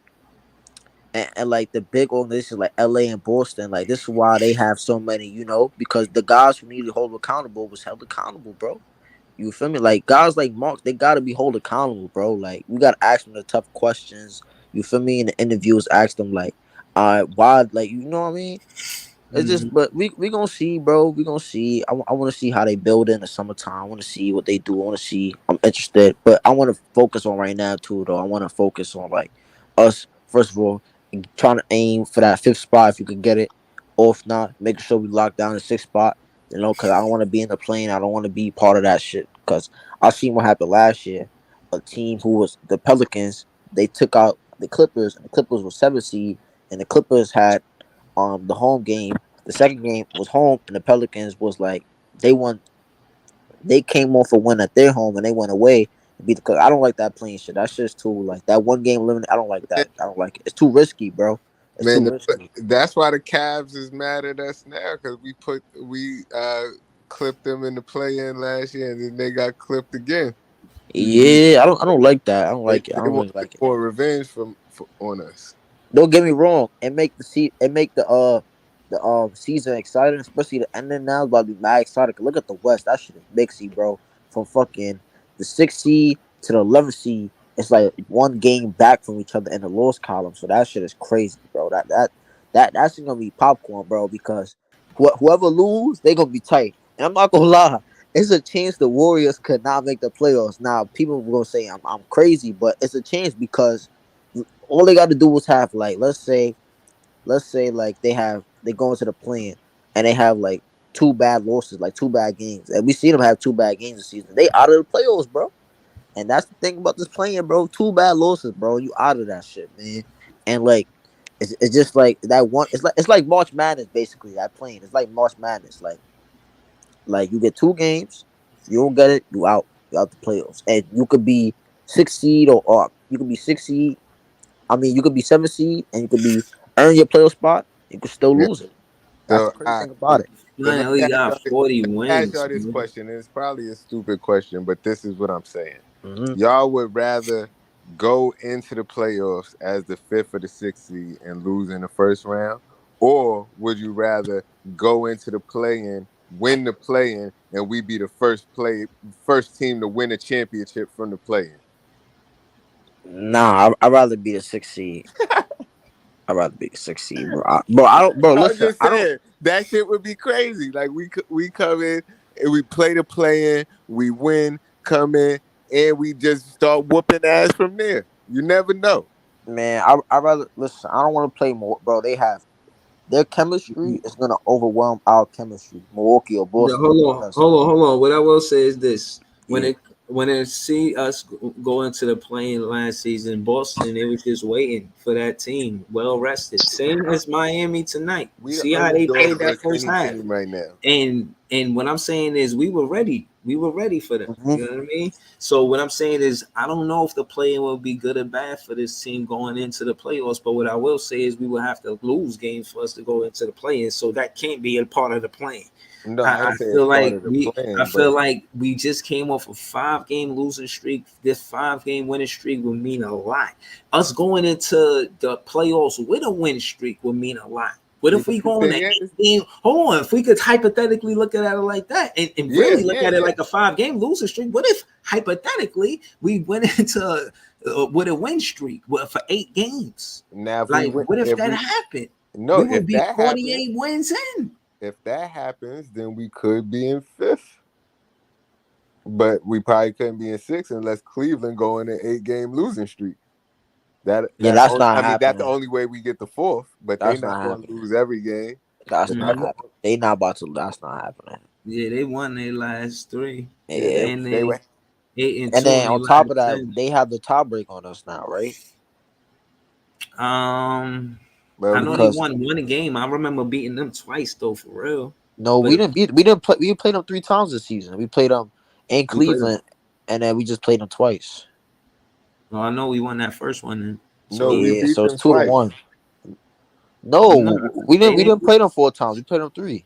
and like the big organizations like LA and Boston, like this is why they have so many, because the guys who need to hold accountable was held accountable, bro. You feel me? Like guys like Mark, they gotta be held accountable, bro. Like we gotta ask them the tough questions. You feel me? In the interviews, ask them like, why? Like, you know what I mean? It's just, but we gonna see, bro. We gonna see. I want to see how they build in the summertime. I want to see what they do. I want to see. I'm interested, but I want to focus on right now too, though. I want to focus on like us first of all, trying to aim for that 5th spot if you can get it, or if not, making sure we lock down the 6th spot. Because I don't want to be in the plane. I don't want to be part of that shit. Because I seen what happened last year. A team who was the Pelicans, they took out the Clippers, and the Clippers was 7th seed, and the Clippers had the home game. The second game was home, and the Pelicans was like they won. They came off a win at their home, and they went away and beat the Clippers. I don't like that playing shit. That's just too like that one game limit. I don't like that. I don't like it. It's too risky, bro. Man, that's why the Cavs is mad at us now because we clipped them in the play-in last year, and then they got clipped again. Yeah, I don't like that. I don't like it. I don't really like it. For revenge on us. Don't get me wrong. It make the season exciting, especially the ending now. About to be mad excited. Look at the West. That shit is mixy, bro. From fucking the 6th seed to the 11th seed. It's like one game back from each other in the loss column. So that shit is crazy, bro. That's gonna be popcorn, bro. Because whoever lose, they gonna be tight. And I'm not gonna lie, it's a chance the Warriors could not make the playoffs. Now people are gonna say I'm crazy, but it's a chance because all they got to do is have like let's say like they go into the play-in and they have like 2 bad losses, like 2 bad games, and we see them have 2 bad games this season. They out of the playoffs, bro. And that's the thing about this playing, bro. 2 bad losses, bro. You out of that shit, man. And like, it's just like that one. It's like March Madness, basically. That playing. It's like March Madness. Like you get 2 games. If you don't get it, you out. You out the playoffs. And you could be 6 seed or you could be 6 seed. I mean, you could be 7 seed and you could be earn your playoff spot. You could still lose it. That's So, the crazy thing about it. Man, we got 40 wins. Ask y'all this question, and it's probably a stupid question, but this is what I'm saying. Mm-hmm. Y'all would rather go into the playoffs as the 5th or the 6th seed and lose in the first round, or would you rather go into the play-in, win the play-in, and we be the first team to win a championship from the play-in? Nah, I'd rather be the 6th seed. I'd rather be the 6th seed, bro. Listen, I don't. That shit would be crazy. Like we come in and we play the play-in, we win, come in, and we just start whooping ass from there. You never know. Man, I rather listen. I don't want to play more, bro. Their chemistry is gonna overwhelm our chemistry. Milwaukee or Boston. Hold on. What I will say is this: when it see us go into the play-in last season, Boston, they was just waiting for that team, well rested. Same as Miami tonight. See how they played that first half right now. And what I'm saying is we were ready. We were ready for them. Mm-hmm. You know what I mean? So what I'm saying is I don't know if the play-in will be good or bad for this team going into the playoffs. But what I will say is we will have to lose games for us to go into the play-in. So that can't be a part of the plan. No, I feel like we just came off a 5-game losing streak. This 5-game winning streak would mean a lot. Us going into the playoffs with a win streak would mean a lot. What if we go on an 8-game? Hold on, if we could hypothetically look at it like that and really look at it like a 5-game losing streak, what if hypothetically we went into with a win streak for 8 games? Now, what if that happened? No, we would be 48 wins in. If that happens, then we could be in 5th. But we probably couldn't be in 6th unless Cleveland go in an 8-game losing streak. That's not happening. That's the only way we get the 4th, but they're not going to lose every game. That's not happening. They not about to. That's not happening. Yeah, they won their last 3. Yeah, and they were 8-2. And then on top of that, they have the tie break on us now, right? I know they won 1 game. I remember beating them twice though, for real. No, we didn't play. We played them 3 times this season. We played them in Cleveland, and then we just played them twice. Well, I know we won that first one. Then. So it's 2-1. No, we didn't play them 4 times. We played them 3.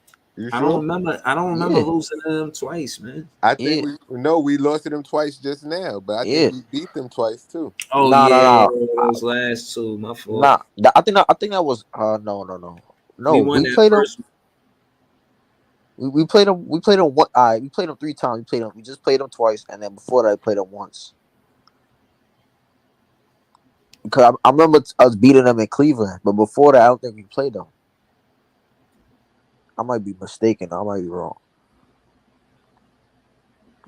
I don't remember losing to them twice, man. I think we lost to them twice just now, but I think we beat them twice too. Oh those last 2, my fault. Nah, I think that was no. We played them. We played them. We played them one. We played them 3 times. We just played them twice, and then before that, I played them once. Because I remember us beating them in Cleveland, but before that, I don't think we played them. I might be mistaken. I might be wrong.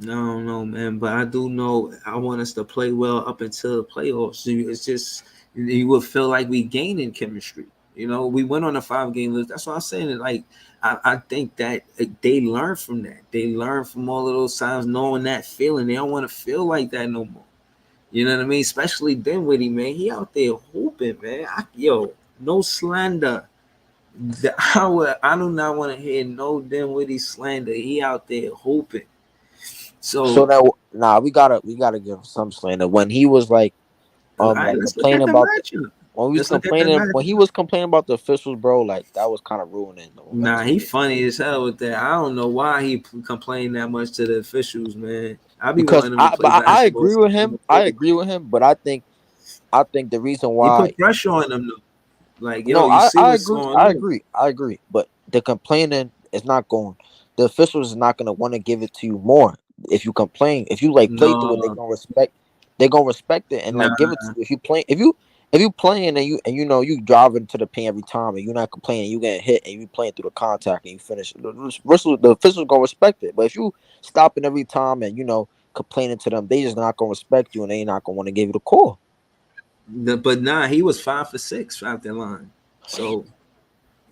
No, man. But I do know I want us to play well up until the playoffs. It's just you would feel like we gaining chemistry. You know, we went on a 5-game list. That's what I'm saying. Like I think that they learn from that. They learn from all of those times, knowing that feeling. They don't want to feel like that no more. You know what I mean? Especially Dinwiddie, man. He out there hooping, man. No slander. I do not want to hear no Dinwiddie slander. He out there hooping. So now we gotta give him some slander. When he was like complaining about when he was complaining about the officials, bro, like that was kind of ruining. Nah, he funny as hell with that. I don't know why he complained that much to the officials, man. I agree with him. But I think the reason why he put pressure on them though. Like, I agree. But the complaining is not going. The officials is not going to want to give it to you more. If you complain, if you play through it, they're gonna respect it and give it to you. If you playing and you driving to the paint every time and you're not complaining, you getting hit and you playing through the contact and you finish, the officials gonna respect it. But if you stopping every time and complaining to them, they just not gonna respect you and they not gonna want to give you the call. But he was 5 for 6 out the line. So,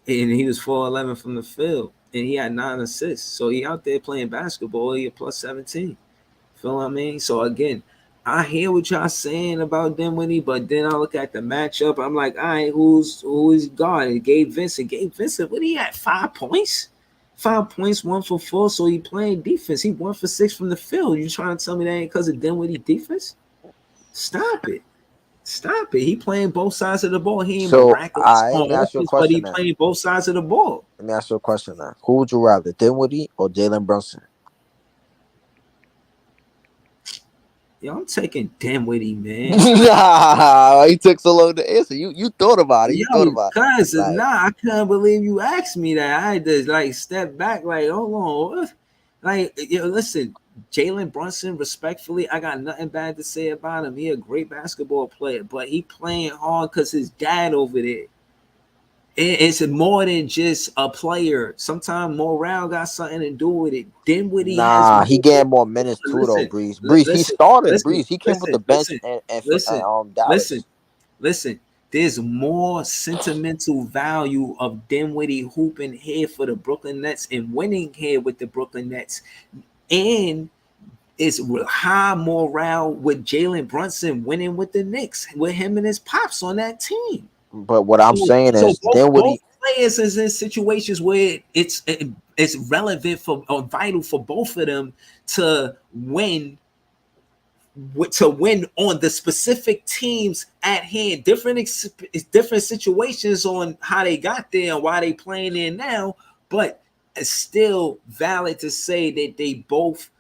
and he was 4-11 from the field, and he had 9 assists. So he out there playing basketball. He a plus 17. Feel what I mean? So again, I hear what y'all saying about Dinwiddie, but then I look at the matchup. I'm like, all right, who is guard? Gabe Vincent. Gabe Vincent, what he at? 5 points? 5 points, 1 for 4. So he playing defense. He 1 for 6 from the field. You trying to tell me that ain't because of Dinwiddie defense? Stop it. Stop it. He playing both sides of the ball. He ain't miraculous on offense, but he playing both sides of the ball. Let me ask you a question now. Who would you rather, Dinwiddie or Jalen Brunson? Yo, I'm taking Dinwiddie, man. Nah, he took so long to answer. You thought about it. You thought about it. Like, I couldn't believe you asked me that. I had to like step back, like, hold on. Like, listen, Jalen Brunson, respectfully, I got nothing bad to say about him. He a great basketball player, but he playing hard because his dad over there. It's more than just a player. Sometimes morale got something to do with it. Dinwiddie he getting more minutes too, though, Breeze. He started. Breeze, he came with the bench and listen. There's more sentimental value of Dinwiddie hooping here for the Brooklyn Nets and winning here with the Brooklyn Nets, and it's high morale with Jalen Brunson winning with the Knicks, with him and his pops on that team. But what I'm saying is, both players is in situations where it's relevant or vital for both of them to win on the specific teams at hand. Different situations on how they got there and why they playing there now, but it's still valid to say that they both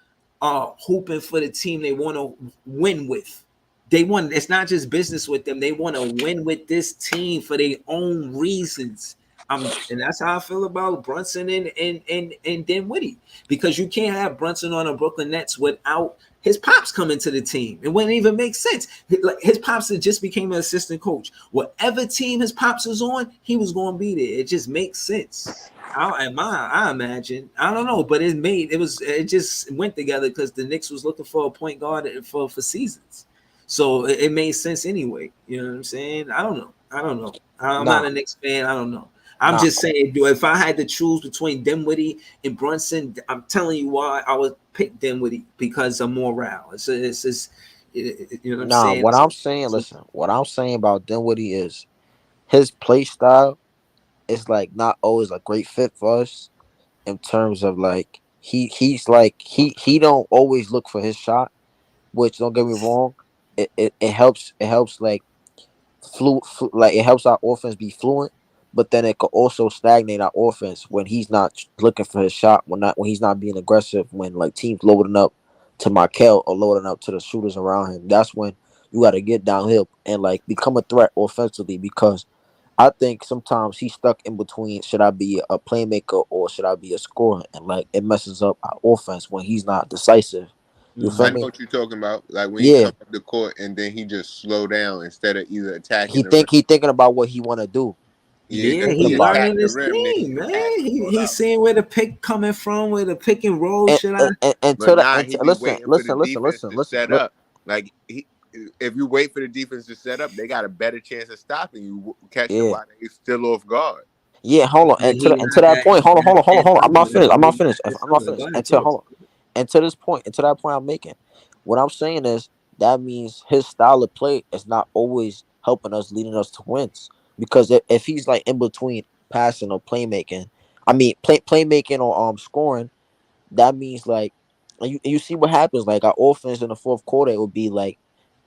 are hooping for the team they want to win with. They want, it's not just business with them. They want to win with this team for their own reasons. And that's how I feel about Brunson and Dinwiddie, because you can't have Brunson on a Brooklyn Nets without his pops coming to the team. It wouldn't even make sense. Like, his pops had just became an assistant coach. Whatever team his pops was on, he was going to be there. It just makes sense. I imagine. I don't know, but it just went together because the Knicks was looking for a point guard for seasons. So it made sense anyway. You know what I'm saying? I don't know. I'm not a Knicks fan. I don't know. I'm just saying, if I had to choose between Dinwiddie and Brunson, I'm telling you why I would pick Dinwiddie, because of morale. It's just, you know what I'm saying? What I'm saying about Dinwiddie is his play style is like not always a great fit for us in terms of like he don't always look for his shot, which, don't get me wrong, it helps like like it helps our offense be fluent, but then it could also stagnate our offense when he's not looking for his shot, when he's not being aggressive, when like teams loading up to Markel or loading up to the shooters around him. That's when you got to get downhill and like become a threat offensively, because I think sometimes he's stuck in between, should I be a playmaker or should I be a scorer, and like it messes up our offense when he's not decisive. You feel me? I know what you're talking about. Like when he comes up the court and then he just slow down instead of either attacking. He thinking about what he want to do. Yeah, he's learning this game, man. He's seeing where the pick coming from, where the pick and roll. Listen. Set up. Like if you wait for the defense to set up, they got a better chance of stopping you, catching while they still off guard. Yeah, hold on. And to that point, hold on. I'm not finished. And to that point I'm making, what I'm saying is that means his style of play is not always helping us, leading us to wins. Because if he's like in between passing or playmaking, playmaking or scoring, that means like you see what happens. Like our offense in the fourth quarter, it would be like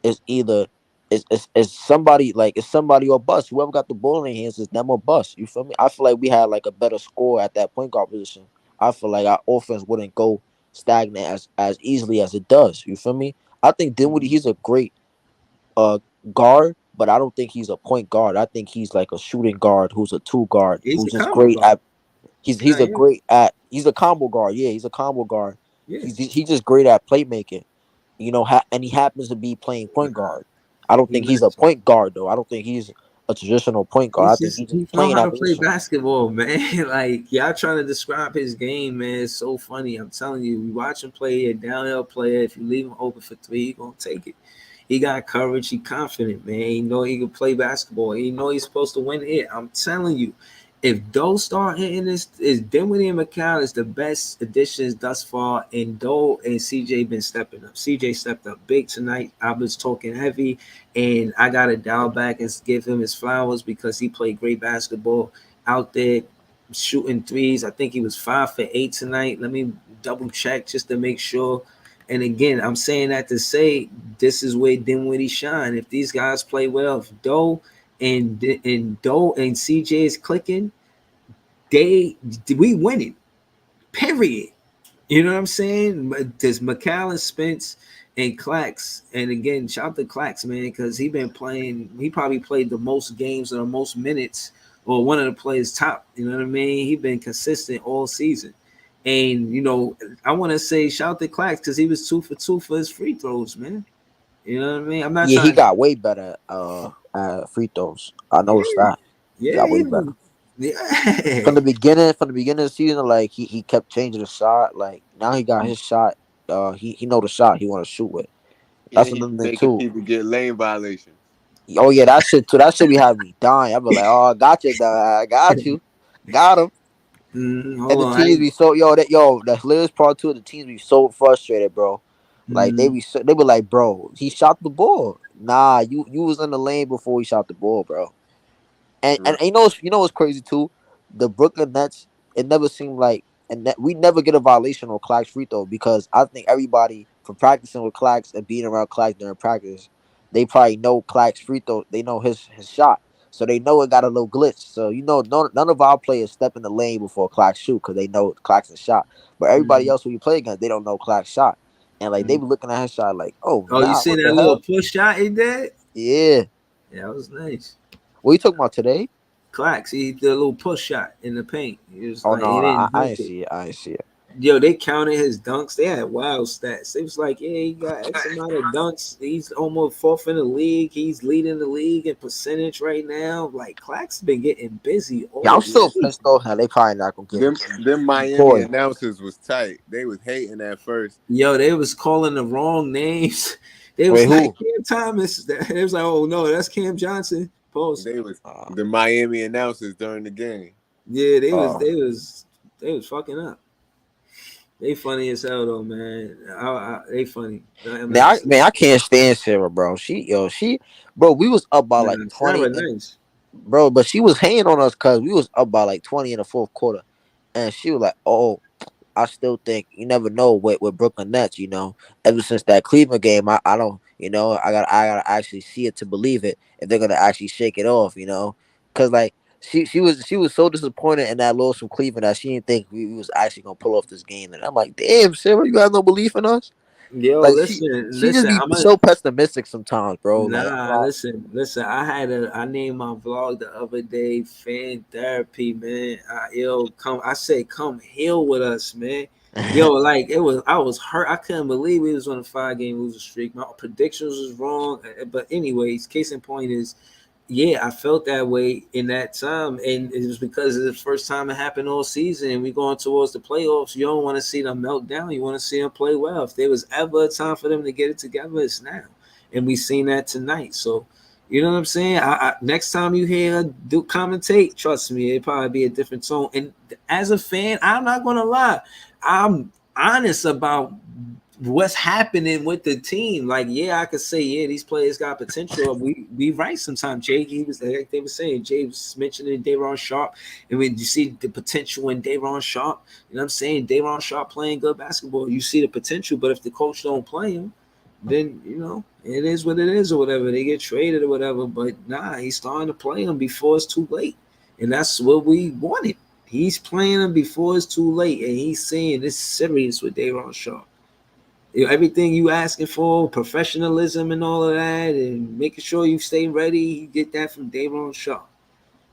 it's either it's somebody or bust. Whoever got the ball in their hands is them or bust. You feel me? I feel like we had like a better score at that point guard position. I feel like our offense wouldn't go stagnant as easily as it does. You feel me? I think Dinwiddie, he's a great guard, but I don't think he's a point guard. I think he's like a shooting guard who's a two guard, who's just great at. He's a combo guard. Yeah, he's a combo guard. Yeah. He's just great at playmaking. You know, and he happens to be playing point guard. I don't think he's a point guard though. I don't think he's a traditional point guard. I think he's just playing how to play basketball, man. Like, y'all trying to describe his game, man. It's so funny. I'm telling you, you watch him play a downhill player. If you leave him open for three, he's gonna take it. He got courage. He confident, man. He know he can play basketball. He know he's supposed to win it. I'm telling you. if those start hitting this, is Dinwiddie and McCown is the best additions thus far, and Dole and CJ been stepping up. CJ stepped up big tonight. I was talking heavy, and I got to dial back and give him his flowers because he played great basketball out there shooting threes. I think he was 5 for 8 tonight. Let me double check just to make sure. And again, I'm saying that to say this is where Dinwiddie shine. If these guys play well, if Dole and CJ is clicking, we winning. Period. You know what I'm saying? There's McCallum, Spence, and Clax. And again, shout out to Clax, man, because he probably played the most games or the most minutes, or one of the players top. You know what I mean? He been consistent all season. And I want to say shout out to Clax because he was 2 for 2 for his free throws, man. You know what I mean? I'm not. Yeah, he got way better free throws. I noticed that. Yeah, he got way better. Yeah. From the beginning of the season, like he kept changing the shot. Like now he got his shot. He know the shot he want to shoot with. That's another thing too. People get lane violations. Oh yeah, that shit too. That shit be having me dying. I be like, oh, I got you, I got you, got him. And the teams be so the hilarious part too. The teams be so frustrated, bro. Like they be like, bro, he shot the ball. Nah, you was in the lane before he shot the ball, bro. And you know what's crazy too? The Brooklyn Nets, it never seemed like, we never get a violation on Clax free throw because I think everybody from practicing with Clax and being around Clax during practice, they probably know Clax free throw. They know his shot, so they know it got a little glitch. So none of our players step in the lane before Clax shoot because they know Clax's shot. But everybody else who you play against, they don't know Clax shot, and like they be looking at his shot like, you see that little push shot he did? Yeah, that was nice. What are you talking about today? Clax, he did a little push shot in the paint. He was no, I didn't see it. I didn't see it. Yo, they counted his dunks. They had wild stats. It was like, yeah, he got X amount of dunks. He's almost 4th in the league. He's leading the league in percentage right now. Like, Clax's been getting busy. I'm still pissed off how they probably not gonna get them Miami announcers was tight. They was hating at first. Yo, they was calling the wrong names. They was like Cam Thomas. They was like, oh no, that's Cam Johnson. Post. They was the Miami announcers during the game. Yeah, they was fucking up. They funny as hell though, man. They funny. I can't stand Sarah, bro. Bro, we was up by like 20. Nice. Bro, but she was hating on us because we was up by like 20 in the fourth quarter, and she was like, "Oh, I still think you never know with Brooklyn Nets. Ever since that Cleveland game, I don't. I gotta actually see it to believe it if they're gonna actually shake it off. Because like." She was so disappointed in that loss from Cleveland that she didn't think we was actually gonna pull off this game. And I'm like, damn, Sarah, you got no belief in us? Yo, like, listen, she just be so pessimistic sometimes, bro. Nah, listen. I named my vlog the other day fan therapy, man. Come heal with us, man. Yo, like I was hurt. I couldn't believe we was on a 5-game losing streak. My predictions was wrong, but anyways, case in point is. Yeah, I felt that way in that time, and it was because it's the first time it happened all season. And we going towards the playoffs. You don't want to see them melt down. You want to see them play well. If there was ever a time for them to get it together, it's now, and we seen that tonight. So, you know what I'm saying? Next time you hear her do commentate, trust me, it'll probably be a different tone. And as a fan, I'm not gonna lie, I'm honest about what's happening with the team. Like, yeah, I could say, yeah, these players got potential. We right sometimes. Jay, like they were saying, Jay was mentioning Day'Ron Sharpe, and when you see the potential in Day'Ron Sharpe, you know what I'm saying? Day'Ron Sharpe playing good basketball, you see the potential, but if the coach don't play him, then it is what it is or whatever. They get traded or whatever. But nah, he's starting to play him before it's too late, and that's what we wanted. He's playing him before it's too late, and he's saying this serious with Day'Ron Sharpe. Everything you asking for, professionalism and all of that, and making sure you stay ready, you get that from Day'Ron Sharpe.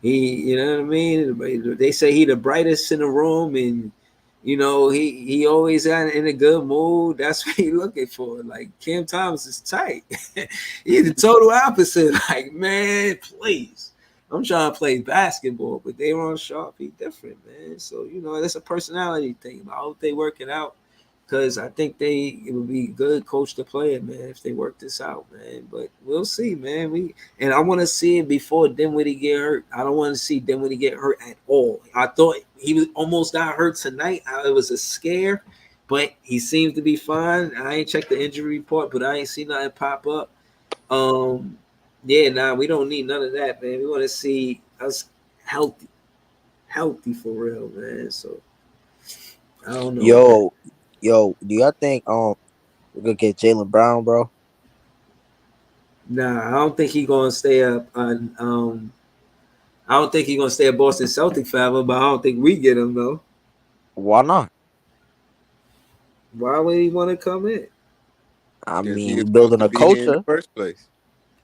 You know what I mean? They say he the brightest in the room, and he always in a good mood. That's what he looking for. Like Cam Thomas is tight. He's the total opposite. Like, man, please. I'm trying to play basketball, but Day'Ron Sharpe, he different, man. So that's a personality thing. I hope they work it out. because I think it would be good coach to player, man, if they work this out, man. But we'll see, man. I want to see it before Dinwiddie get hurt. I don't want to see Dinwiddie get hurt at all. I thought he was almost got hurt tonight. It was a scare, but he seems to be fine. I ain't checked the injury report, but I ain't seen nothing pop up. Yeah, we don't need none of that, man. We want to see us healthy for real, man. So I don't know. Yo, do y'all think we're gonna get Jaylen Brown, bro? Nah, I don't think he's gonna stay up on I don't think he's gonna stay a Boston Celtic forever, but I don't think we get him though. Why not? Why would he want to come in? I mean, we're building a culture. In the first place.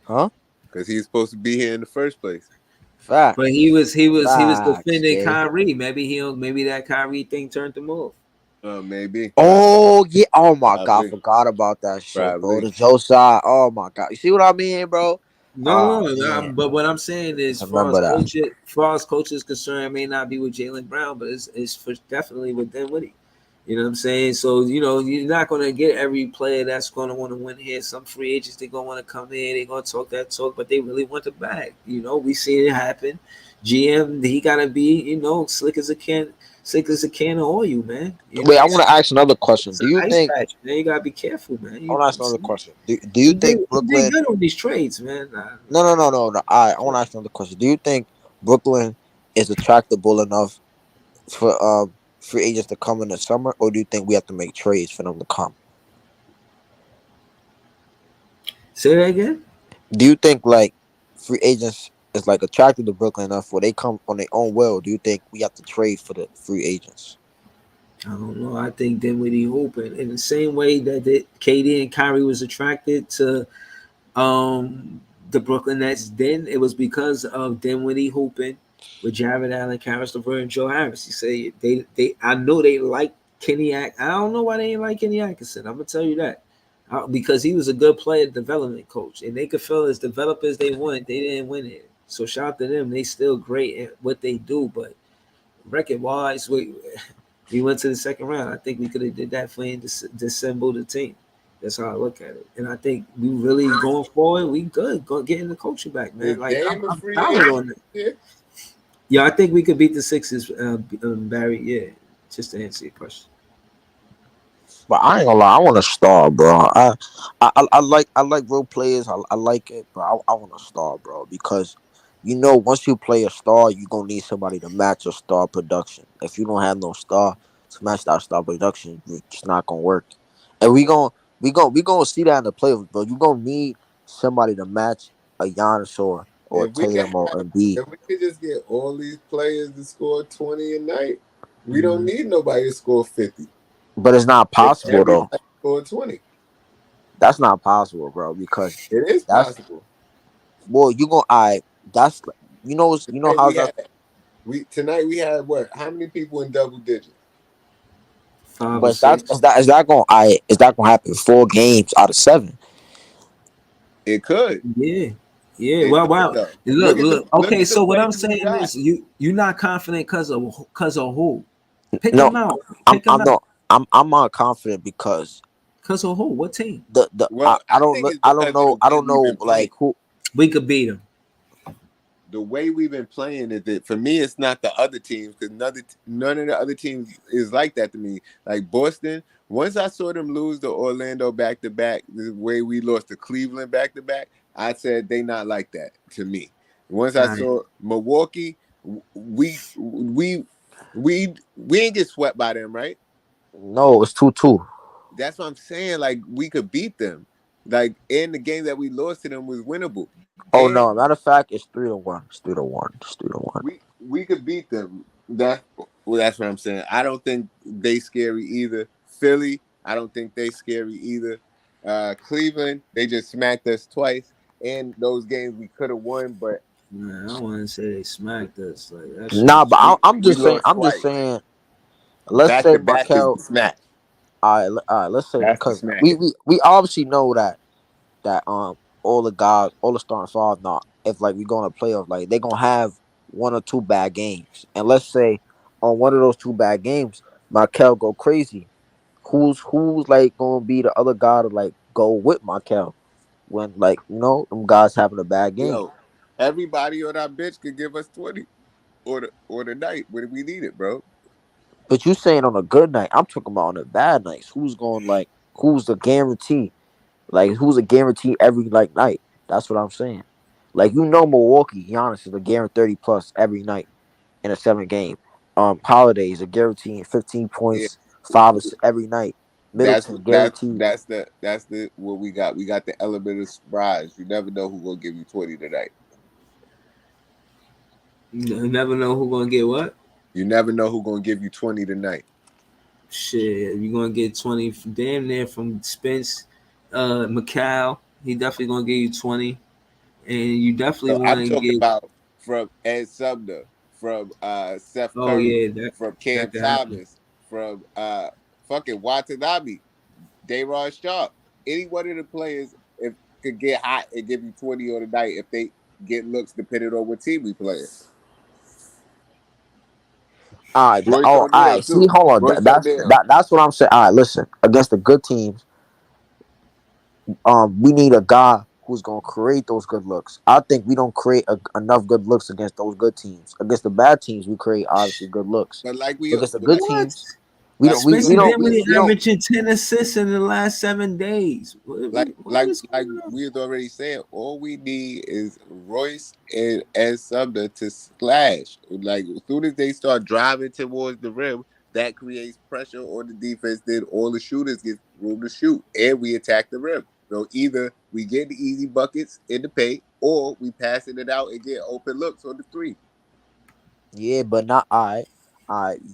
Huh? Because he's supposed to be here in the first place. Fact. But he was defending Kyrie. Maybe that Kyrie thing turned him off. Maybe. Oh yeah. Oh my God, I forgot about that shit, bro. The Joe side. Oh my God. You see what I mean, bro? No. But what I'm saying is, as far as coach is concerned, it may not be with Jaylen Brown, but it's definitely with Dinwiddie. You know what I'm saying? So, you're not going to get every player that's going to want to win here. Some free agents, they're going to want to come in. They're going to talk that talk, but they really want the bag. We seen it happen. GM, he got to be, slick as a can of oil, man. Wait, I want to ask another question. Do you think... man, you got to be careful, man. I want to ask another question. Do you think Brooklyn... They're good on these trades, man. No. I want to ask another question. Do you think Brooklyn is attractable enough for... free agents to come in the summer, or do you think we have to make trades for them to come? Say that again? Do you think free agents is attracted to Brooklyn enough where they come on their own will? Do you think we have to trade for the free agents? I don't know. I think Dinwiddie hoping in the same way that KD and Kyrie was attracted to the Brooklyn Nets. Then it was because of Dinwiddie hoping with Jared Allen, Caris LeVert, and Joe Harris. You say they I know they like Kenny I don't know why they ain't like Kenny Atkinson. I'm gonna tell you that. Because he was a good player development coach, and they could feel as developers they wanted. They didn't win it. So shout out to them. They still great at what they do, but record wise, we went to the second round. I think we could have did that for him to disassemble the team. That's how I look at it. And I think we really going forward, we good. Go getting the coaching back, man. I'm on it. Yeah, I think we could beat the Sixers, Barry. Yeah, just to answer your question. But I ain't gonna lie, I want a star, bro. I like role players. I like it, but I want a star, bro, because once you play a star, you're gonna need somebody to match your star production. If you don't have no star to match that star production, it's not gonna work. And we gonna see that in the playoffs, bro. You're gonna need somebody to match a Giannis or Tatum or Embiid. If we could just get all these players to score 20 a night, we don't need nobody to score 50. But it's not possible though. Score 20. That's not possible, bro. Because it is possible. Well, you gonna that's how that. Tonight we had what? How many people in double digits? But is that gonna happen 4 games out of 7? It could. Yeah. Well, wow. Look. Okay, so what I'm saying is, you're not confident because of who? Pick them out. I'm not confident because of who? What team? I don't know like who we could beat them. The way we've been playing is that for me, it's not the other teams because none of the other teams is like that to me. Like Boston, once I saw them lose to Orlando back to back, the way we lost to Cleveland back to back, I said they not like that to me. Once I saw Milwaukee, we ain't get swept by them, right? No, it's 2-2. That's what I'm saying. Like we could beat them. Like in the game that we lost to them was winnable. Oh no! Matter of fact, it's 3-1. It's 3-1. We could beat them. That's what I'm saying. I don't think they scary either. Philly, I don't think they scary either. Cleveland, they just smacked us twice. And those games we could have won, but man, I don't want to say they smacked us. Like but I'm just saying. Let's say Markel smack. All right. Let's say because we obviously know that all the guys, all the starting five, not if we go to playoff, they're gonna have 1 or 2 bad games, and let's say on one of those 2 bad games, Markel go crazy. who's like gonna be the other guy to like go with Markel when like them guys having a bad game? Yo, everybody on our bench could give us 20 or the night when we need it, bro. But you saying on a good night? I'm talking about on the bad nights. Who's the guarantee? Like who's a guarantee every like night? That's what I'm saying. Like Milwaukee, Giannis is a guarantee 30 plus every night in a 7 game. Holiday is a guarantee 15 Yeah. points, 5 every night. Middleton guaranteed. That's the what we got. We got the element of surprise. You never know who's gonna give you 20 tonight. You never know who's gonna get what? You never know who's gonna give you 20 tonight. Shit, you're gonna get 20 damn near from Spence, Macau. He definitely gonna give you 20. And you definitely want to get. I'm talking about from Ed Sumner, from Seth Curry, from Cam Thomas, from fucking Watanabe, Day'Ron Sharpe. Any one of the players if could get hot and give you 20 on the night if they get looks depending on what team we play. All right. See, hold on. That's what I'm saying. All right, listen. Against the good teams, we need a guy who's gonna create those good looks. I think we don't create enough good looks against those good teams. Against the bad teams, we create obviously good looks. But like we against the good teams, we don't. Averaging 10 assists in the last 7 days. Like we had already said, all we need is Royce and Sumner to slash. Like as soon as they start driving towards the rim, that creates pressure on the defense. Then all the shooters get room to shoot, and we attack the rim. So either we get the easy buckets in the paint, or we passing it out and get open looks on the 3. Yeah, but not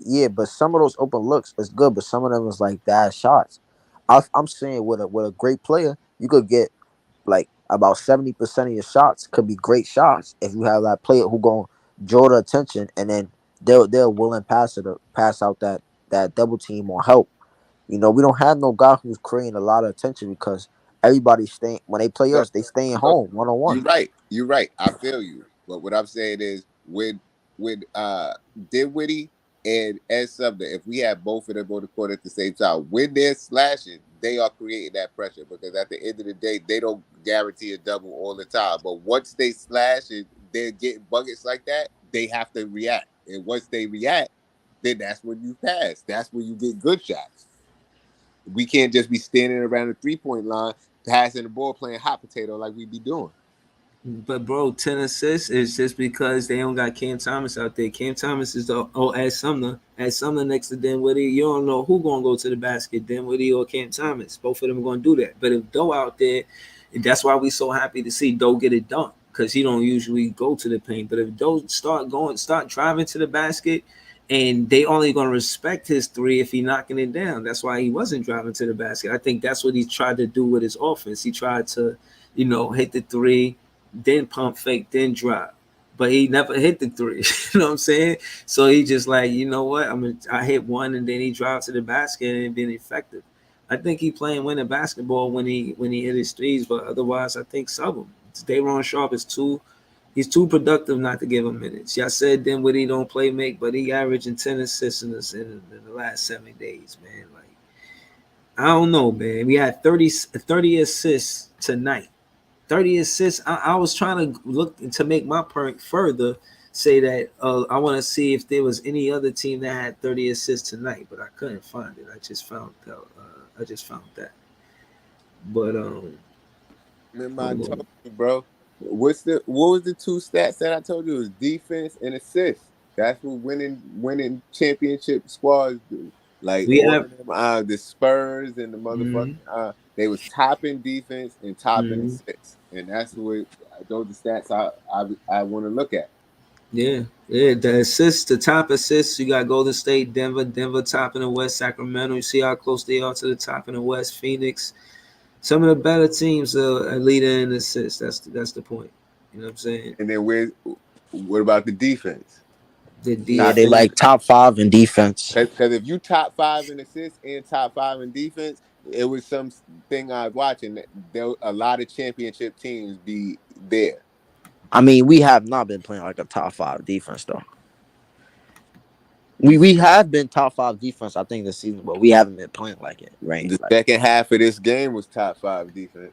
yeah, but some of those open looks is good, but some of them is like bad shots. I'm saying with a great player, you could get like about 70% of your shots could be great shots if you have that player who gonna draw the attention, and then they're willing pass out that double team or help. We don't have no guy who's creating a lot of attention because everybody's staying when they play us, they staying home 1-on-1. You're right. I feel you. But what I'm saying is when Dinwiddie and Ed Sumner, if we have both of them on the court at the same time, when they're slashing, they are creating that pressure because at the end of the day, they don't guarantee a double all the time. But once they slash and they're getting buckets like that, they have to react. And once they react, then that's when you pass. That's when you get good shots. We can't just be standing around the 3-point line, passing the ball, playing hot potato like we be doing. But bro, 10 assists is just because they don't got Cam Thomas out there. Cam Thomas is Ed Sumner. Ed Sumner next to Dinwiddie. You don't know who gonna go to the basket, Dinwiddie or Cam Thomas. Both of them are gonna do that. But if Doe out there, and that's why we so happy to see Doe get it done, because he don't usually go to the paint. But if Doe start driving to the basket, and they only gonna respect his 3 if he knocking it down. That's why he wasn't driving to the basket. I think that's what he tried to do with his offense. He tried to, hit the 3. Then pump fake, then drop, but he never hit the 3. You know what I'm saying? So he just like, you know what? I hit 1, and then he dropped to the basket and been effective. I think he playing winning basketball when he hit his 3s, but otherwise, I think sub him. Day'Ron Sharpe is he's too productive not to give him minutes. Y'all said Dinwiddie don't play make, but he averaging 10 assists in the last 7 days, man. Like I don't know, man. We had 30 assists tonight. 30 assists. I was trying to look to make my point further, say that I want to see if there was any other team that had 30 assists tonight, but I couldn't find it. I just found that. But remember I told you, bro. What was the 2 stats that I told you? It was defense and assists. That's what winning championship squads do. Like we have the Spurs and the motherfucking they was top in defense and top in assists, and that's what those the stats I want to look at. Yeah, the assists, the top assists. You got Golden State, Denver top in the West, Sacramento. You see how close they are to the top in the West. Phoenix, some of the better teams are leading in assists. That's the point. You know what I'm saying? And then what about the defense? They like top 5 in defense. Because if you top 5 in assists and top 5 in defense, it was something I was watching that there a lot of championship teams be there. I mean, we have not been playing like a top 5 defense though. We have been top 5 defense, I think, this season, but we haven't been playing like it, right? The second half of this game was top 5 defense.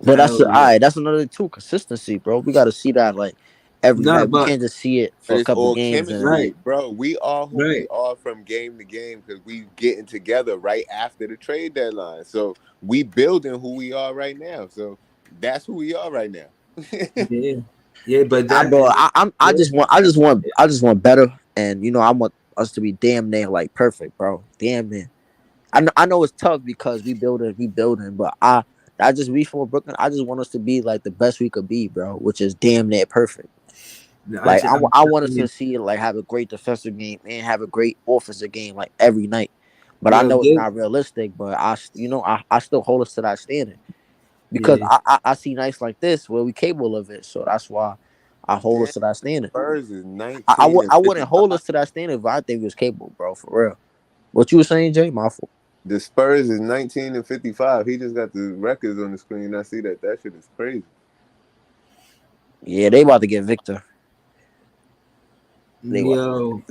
But that's all right. That's another consistency, bro. We got to see that like every night. We can't just see it for a couple all games. Chemistry, bro. We are who we are from game to game because we getting together right after the trade deadline. So we building who we are right now. So that's who we are right now. Yeah, but bro, I just want better, and I want us to be damn near like perfect, bro. Damn near. I know it's tough because we building, but we from Brooklyn. I just want us to be like the best we could be, bro, which is damn near perfect. Like I want us to see like have a great defensive game and have a great offensive game like every night. But I know it's not realistic. But I still hold us to that standard because I see nights like this where we capable of it. So that's why I hold us to that standard. Spurs is 19. I wouldn't hold us to that standard if I think we was capable, bro. For real. What you were saying, Jay? My fault. The Spurs is 19-55. He just got the records on the screen. I see that. That shit is crazy. Yeah, they about to get Victor. Yo,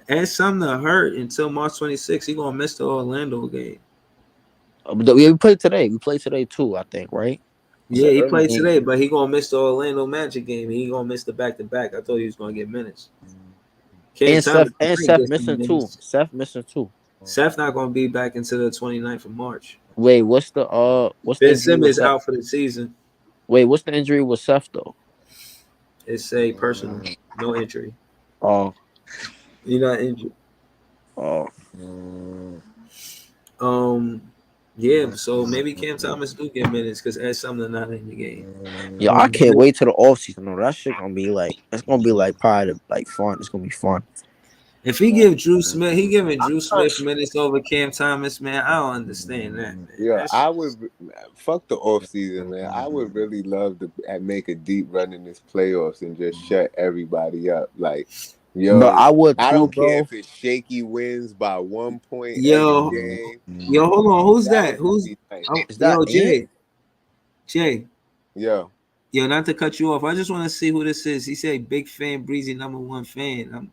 and Sumner hurt until March 26th. He gonna miss the Orlando game. We played today. We played today too, I think, right? Yeah, he played today, but he gonna miss the Orlando Magic game. He gonna miss the back-to-back. I thought he was gonna get minutes. Seth missing too. Seth missing too. Seth not gonna be back until the 29th of March. Wait, what's Ben the Simmons out for the season? Wait, what's the injury with Seth though? It's a personal, no injury. Oh, you're not injured. Oh, yeah. So maybe Cam Thomas do get minutes because Ed Sumner not in the game. Yo, I can't wait till the offseason. No, that shit gonna be like probably like fun. It's gonna be fun. If he give Drew Smith, he giving Drew Smith minutes over Cam Thomas, man. I don't understand that. Man. Yeah, I would fuck the offseason, man. I would really love to make a deep run in this playoffs and just shut everybody up. Like, yo, but I would. I don't care if it's shaky wins by 1 point. Yo, hold on. Who's that? Is that Jay? Jay. Yo, not to cut you off. I just want to see who this is. He said, "Big fan, Breezy, #1 fan."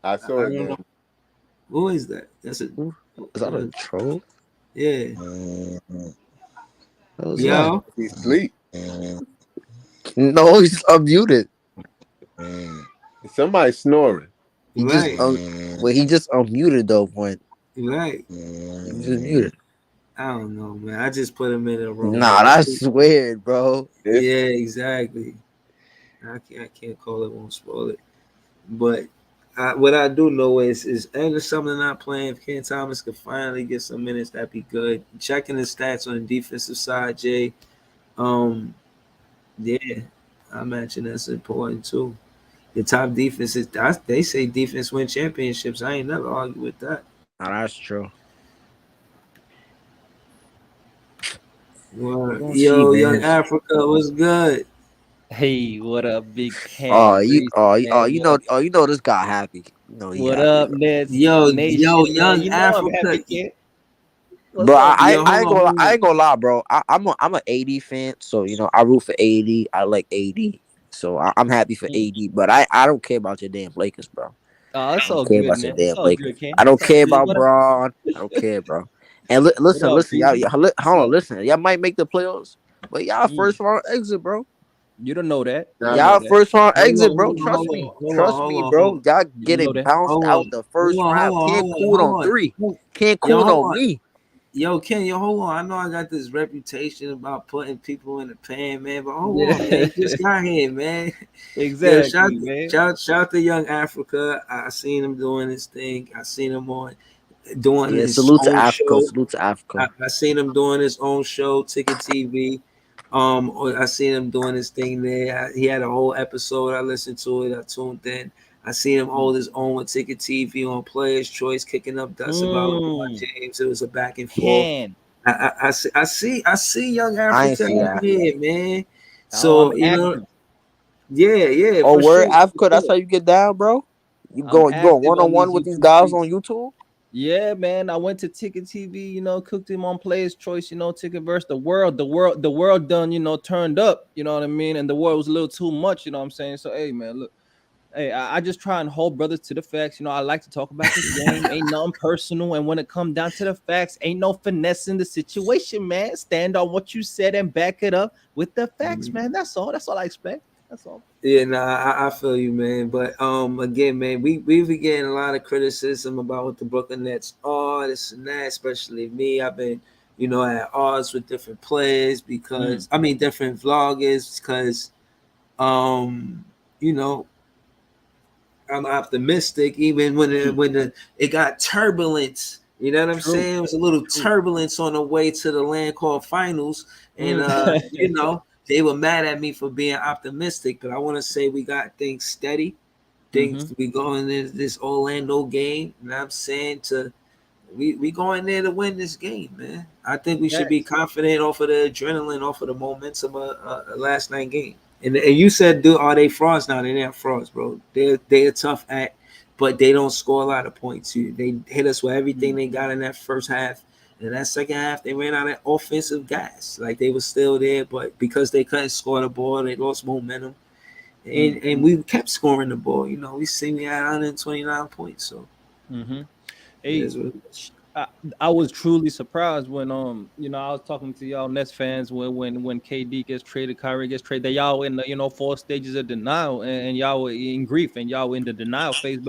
I saw it. Who is that? Is that a troll? Yeah. Yo, he's asleep. No, he's unmuted. Somebody snoring. He just unmuted though. Point. Right. He just muted. I don't know, man. I just put him in a room. Nah, that's weird, bro. Yeah, exactly. I can't call it. Won't spoil it. But what I do know is something not playing. If Cam Thomas could finally get some minutes, that'd be good. Checking the stats on the defensive side, Jay. Yeah, I imagine that's important too. The top defenses, they say defense win championships. I ain't never argue with that. Oh, that's true. Well, yo, Young Africa was good. Hey, what up, big Cam? You know this guy happy. What up, Ned? Yo, Young Africa. Bro, I ain't gonna lie, bro. I'm an AD fan, so I root for AD. I like AD, so I'm happy for AD. But I don't care about your damn Lakers, bro. Oh, that's all good, man. I don't care about Braun. I don't care, bro. And listen, y'all, hold on, listen. Y'all might make the playoffs, but y'all first round exit, bro. You don't know that. Y'all first round exit, bro. Trust me, bro. Y'all getting bounced out the first round. Can't cool on 3. Can't cool on me. Yo, Ken, hold on. I know I got this reputation about putting people in the pan, man, but hold on, man. You just got here, man. Exactly, man. Shout to Young Africa. I seen him doing his thing. I seen him doing his salute to Africa. show. Salute to Africa. I seen him doing his own show, Ticket TV. I seen him doing his thing there. He had a whole episode. I listened to it. I tuned in. I seen him hold his own with Ticket TV on Players' Choice, kicking up dust about LeBron James. It was a back and forth. I see Young Africa here, man. So yeah. Oh, where Africa? That's how you get down, bro. You go 1-on-1 with these guys on YouTube. Yeah, man. I went to Ticket TV, cooked him on Players' Choice, Ticket versus the world done, turned up, you know what I mean? And the world was a little too much, you know what I'm saying? So, hey, man, look, Hey, I just try and hold brothers to the facts. You know, I like to talk about this game. Ain't nothing personal. And when it come down to the facts, ain't no finesse in the situation, man. Stand on what you said and back it up with the facts, man. That's all. That's all I expect. That's all. Yeah, I feel you, man. But again, man, we've been getting a lot of criticism about what the Brooklyn Nets are, this and that, especially me. I've been, at odds with different players because different vloggers because I'm optimistic even when it got turbulence. You know what I'm saying? It was a little turbulence on the way to the land called finals. And they were mad at me for being optimistic, but I want to say we got things steady. Things we going into this Orlando game. You know what I'm saying? We going there to win this game, man. I think we should be confident off of the adrenaline, off of the momentum of last night game. And you said, are they frauds? No, they're not frauds, bro. They're a tough act, but they don't score a lot of points. They hit us with everything they got in that first half. And that second half, they ran out of offensive gas. Like they were still there, but because they couldn't score the ball, they lost momentum. And we kept scoring the ball. We see we had 129 points. So, hey, I was truly surprised when I was talking to y'all Nets fans when KD gets traded, Kyrie gets traded. They y'all in the 4 stages of denial, and y'all were in grief, and y'all were in the denial phase.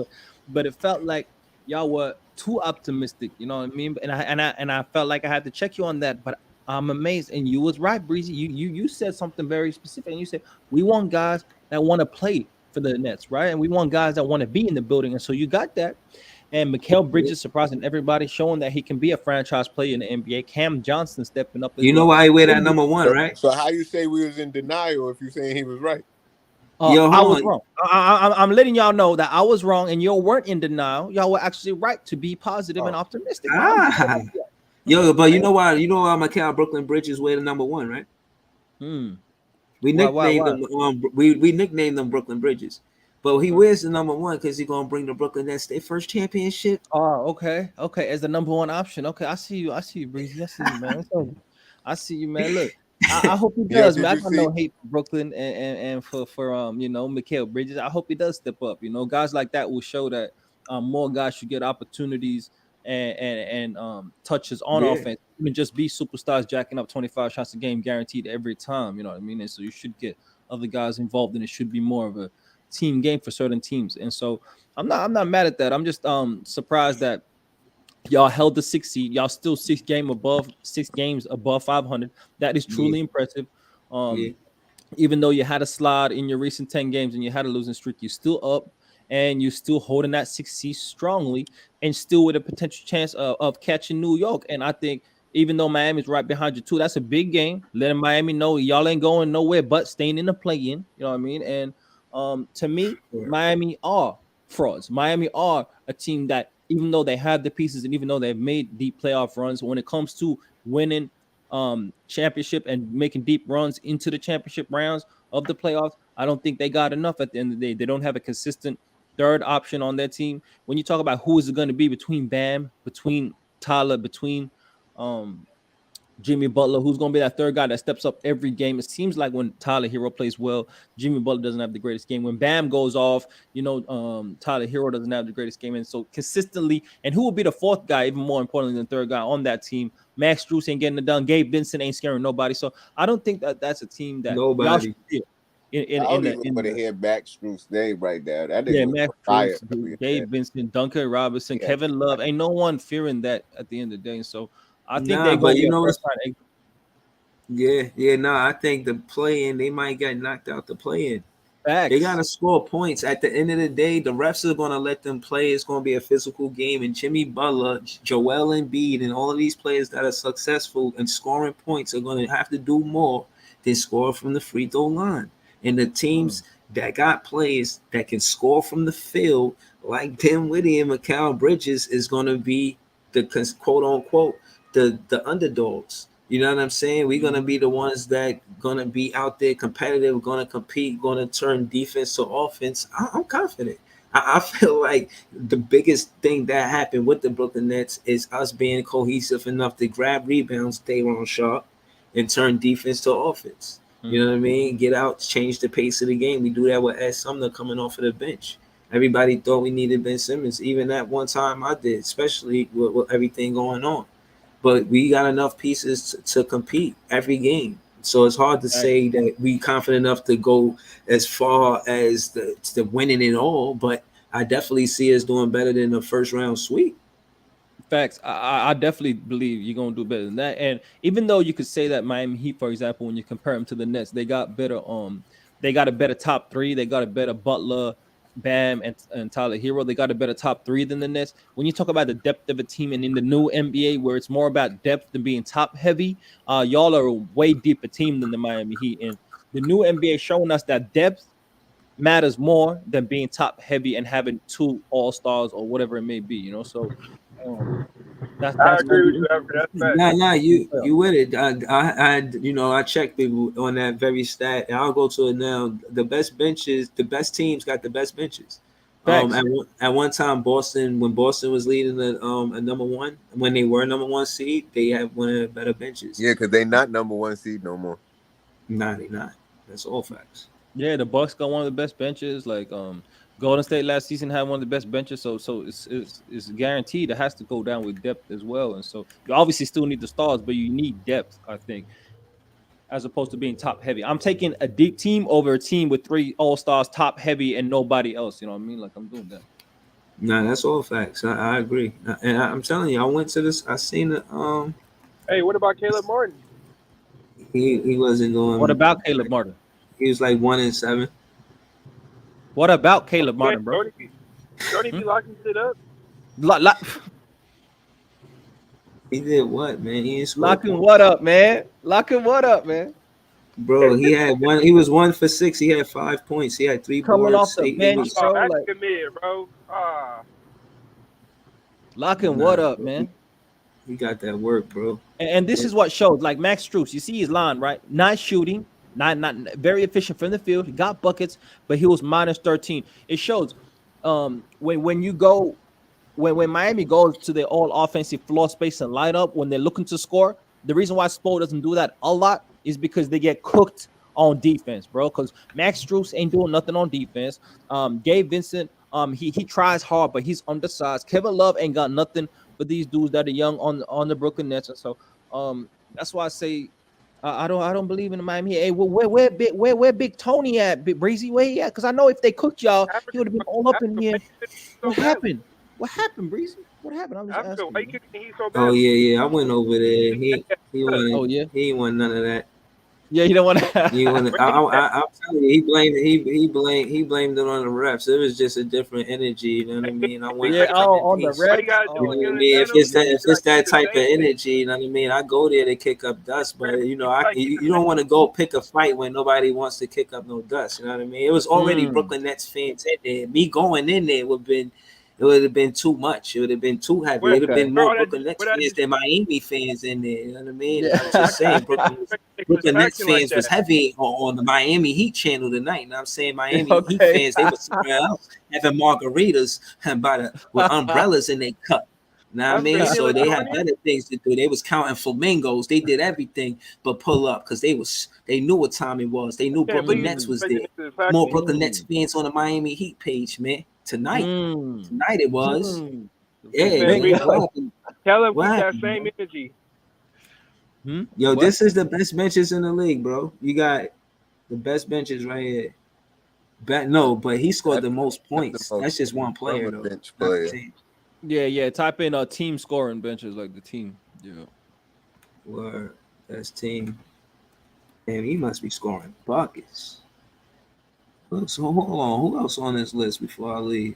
But it felt like y'all were too optimistic. You know what I mean? And I felt like I had to check you on that. But I'm amazed, and you was right, Breezy. You said something very specific, and you said we want guys that want to play for the Nets, right? And we want guys that want to be in the building, and so you got that. And Mikal Bridges surprising everybody, showing that he can be a franchise player in the NBA. Cam Johnson stepping up. Know why he wear that number 1, right? So how you say we was in denial if you saying he was right? I was wrong. I'm letting y'all know that I was wrong, and y'all weren't in denial. Y'all were actually right to be positive and optimistic. But you know why? You know why Mikal Brooklyn Bridges wear the number 1, right? We nicknamed them. We nicknamed them Brooklyn Bridges. But he wears the number 1 because he's gonna bring the Brooklyn Nets their first championship. Oh, okay. As the number 1 option. Okay, I see you, Breezy. I see you, man. I see you, man. Look, I hope he does, man. I got no hate for Brooklyn and for Mikal Bridges. I hope he does step up. Guys like that will show that more guys should get opportunities and touches on offense. Even just be superstars jacking up 25 shots a game guaranteed every time. You know what I mean? And so you should get other guys involved, and it should be more of a team game for certain teams. And so I'm not mad at that. I'm just surprised that y'all held the 6th seed. Y'all still 6 games above 500. That is truly impressive. Even though you had a slide in your recent 10 games and you had a losing streak, you're still up and you're still holding that 6th seed strongly and still with a potential chance of catching New York. And I think even though Miami's right behind you too, that's a big game. Letting Miami know y'all ain't going nowhere but staying in the play-in. You know what I mean? And to me, Miami are frauds. Miami are a team that, even though they have the pieces and even though they've made deep playoff runs, when it comes to winning championship and making deep runs into the championship rounds of the playoffs, I don't think they got enough at the end of the day. They don't have a consistent third option on their team. When you talk about who is it going to be between Bam, between Tyler, between Jimmy Butler, who's going to be that third guy that steps up every game. It seems like when Tyler Hero plays well, Jimmy Butler doesn't have the greatest game. When Bam goes off, Tyler Hero doesn't have the greatest game. And so consistently, and who will be the 4th guy, even more importantly than the 3rd guy on that team? Max Strus ain't getting it done. Gabe Vincent ain't scaring nobody. So I don't think that's a team that nobody. I don't even want to hear Max Strus name right now. That Max Strus, Gabe Vincent, Duncan Robinson, Kevin Love. Ain't no one fearing that at the end of the day. And so I think they're going to I think the play-in, they might get knocked out the play-in. They got to score points. At the end of the day, the refs are going to let them play. It's going to be a physical game. And Jimmy Butler, Joel Embiid, and all of these players that are successful in scoring points are going to have to do more than score from the free throw line. And the teams that got players that can score from the field, like Dinwiddie and Mikal Bridges, is going to be the quote-unquote the underdogs. You know what I'm saying? We're going to be the ones that going to be out there competitive, going to compete, going to turn defense to offense. I'm confident. I feel like the biggest thing that happened with the Brooklyn Nets is us being cohesive enough to grab rebounds, stay on sharp, and turn defense to offense. You know what I mean? Get out, change the pace of the game. We do that with Ed Sumner coming off of the bench. Everybody thought we needed Ben Simmons. Even at one time I did, especially with everything going on. But we got enough pieces to compete every game. So it's hard to say that we confident enough to go as far as the winning it all. But I definitely see us doing better than the first round sweep. Facts. I definitely believe you're gonna do better than that. And even though you could say that Miami Heat, for example, when you compare them to the Nets, they got better. They got a better top three. They got a better Butler, Bam, and Tyler Hero. They got a better top three than the Nets. When you talk about the depth of a team, and in the new NBA where it's more about depth than being top heavy, y'all are a way deeper team than the Miami Heat. And the new NBA showing us that depth matters more than being top heavy and having 2 all-stars or whatever it may be. You know, so. I agree with you, Alfred. You with it. I checked people on that very stat, and I'll go to it now. The best benches, the best teams got the best benches. At one time, when Boston was leading the a number one, when they were number one seed, they had one of the better benches. Yeah, because they not number one seed no more. Nah, they not. That's all facts. Yeah, the Bucks got one of the best benches. Like Golden State last season had one of the best benches, so it's guaranteed it has to go down with depth as well. And so you obviously still need the stars, but you need depth, I think, as opposed to being top heavy. I'm taking a deep team over a team with 3 all-stars, top heavy, and nobody else. You know what I mean? Like I'm doing that. Nah, that's all facts. I agree, and I'm telling you, I went to this. I seen the Hey, what about Caleb Martin? He wasn't going. What about Caleb Martin? He was like 1-7. What about Caleb Martin, bro? Don't he be locking shit up? He did what, man? He ain't locking what up, man? Locking what up, man? Bro, he had one. He was 1 for 6. He had 5 points. He had 3 coming boards. Off the bench, bro. Like, commit, bro. Locking what up, man? He got that work, bro. And this is what shows. Like Max Strus, you see his line, right? Not shooting. Not very efficient from the field. He got buckets, but he was minus 13. It shows when Miami goes to their all offensive floor space and line up when they're looking to score. The reason why Spo doesn't do that a lot is because they get cooked on defense, bro. Because Max Strus ain't doing nothing on defense. Gabe Vincent, he tries hard, but he's undersized. Kevin Love ain't got nothing but these dudes that are young on the Brooklyn Nets, and so that's why I say. I don't believe in the Miami. Hey, where Big Tony at? Big Breezy, where he at? Because I know if they cooked y'all, he would have been all up in here. What happened? What happened, Breezy? What happened? I'm just asking. Oh yeah. I went over there. He wanted, he didn't want none of that. Yeah, you don't want to. I'm telling you, he blamed it on the refs. It was just a different energy. You know what I mean? I went on the refs. You know what I mean? If it's that type of energy, you know what I mean? I go there to kick up dust, but you don't want to go pick a fight when nobody wants to kick up no dust. You know what I mean? It was already Brooklyn Nets fans in there. Me going in there would have been too much. It would have been too heavy. It would have been more Brooklyn Nets fans than Miami fans in there. You know what I mean? Yeah. I'm just saying, Brooklyn Nets fans was heavy on the Miami Heat channel tonight. And I'm saying Miami Heat fans, they were somewhere else having margaritas with umbrellas in their cup. You know what I mean? So they had better things to do. They was counting flamingos. They did everything but pull up because they knew what time it was. They knew Brooklyn Nets was there. More Brooklyn Nets fans on the Miami Heat page, man. Tonight it was. Yeah, tell him that same energy. Yo, this is the best benches in the league, bro. You got the best benches right here. But he scored the most points. That's just one player, though. Bench player. Yeah. Type in team scoring benches like the team. Yeah. Word. That's team. And he must be scoring buckets. So hold on. Who else on this list before I leave?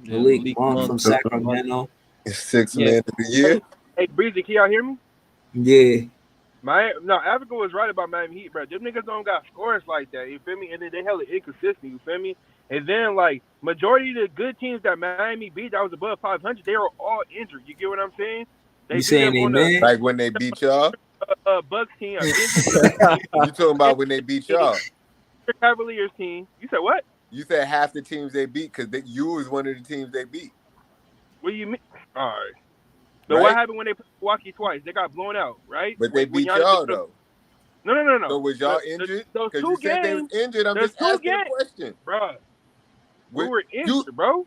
Malik Monk from Sacramento. 6th man of the year. Hey, Breezy, can y'all hear me? Yeah. Africa was right about Miami Heat, bro. Them niggas don't got scores like that. You feel me? And then they hella inconsistent. You feel me? And then like majority of the good teams that Miami beat that was above 500, they were all injured. You get what I'm saying? You saying they mad? Like when they beat y'all? Bucks team. You talking about when they beat y'all? Cavaliers team. You said what? You said half the teams they beat because you was one of the teams they beat. What do you mean? All right. So what happened when they played Milwaukee twice? They got blown out, right? But they beat y'all though. No. So was y'all injured? Those Because two you said they was games. injured. I'm just asking a question. Bro. We were injured, bro.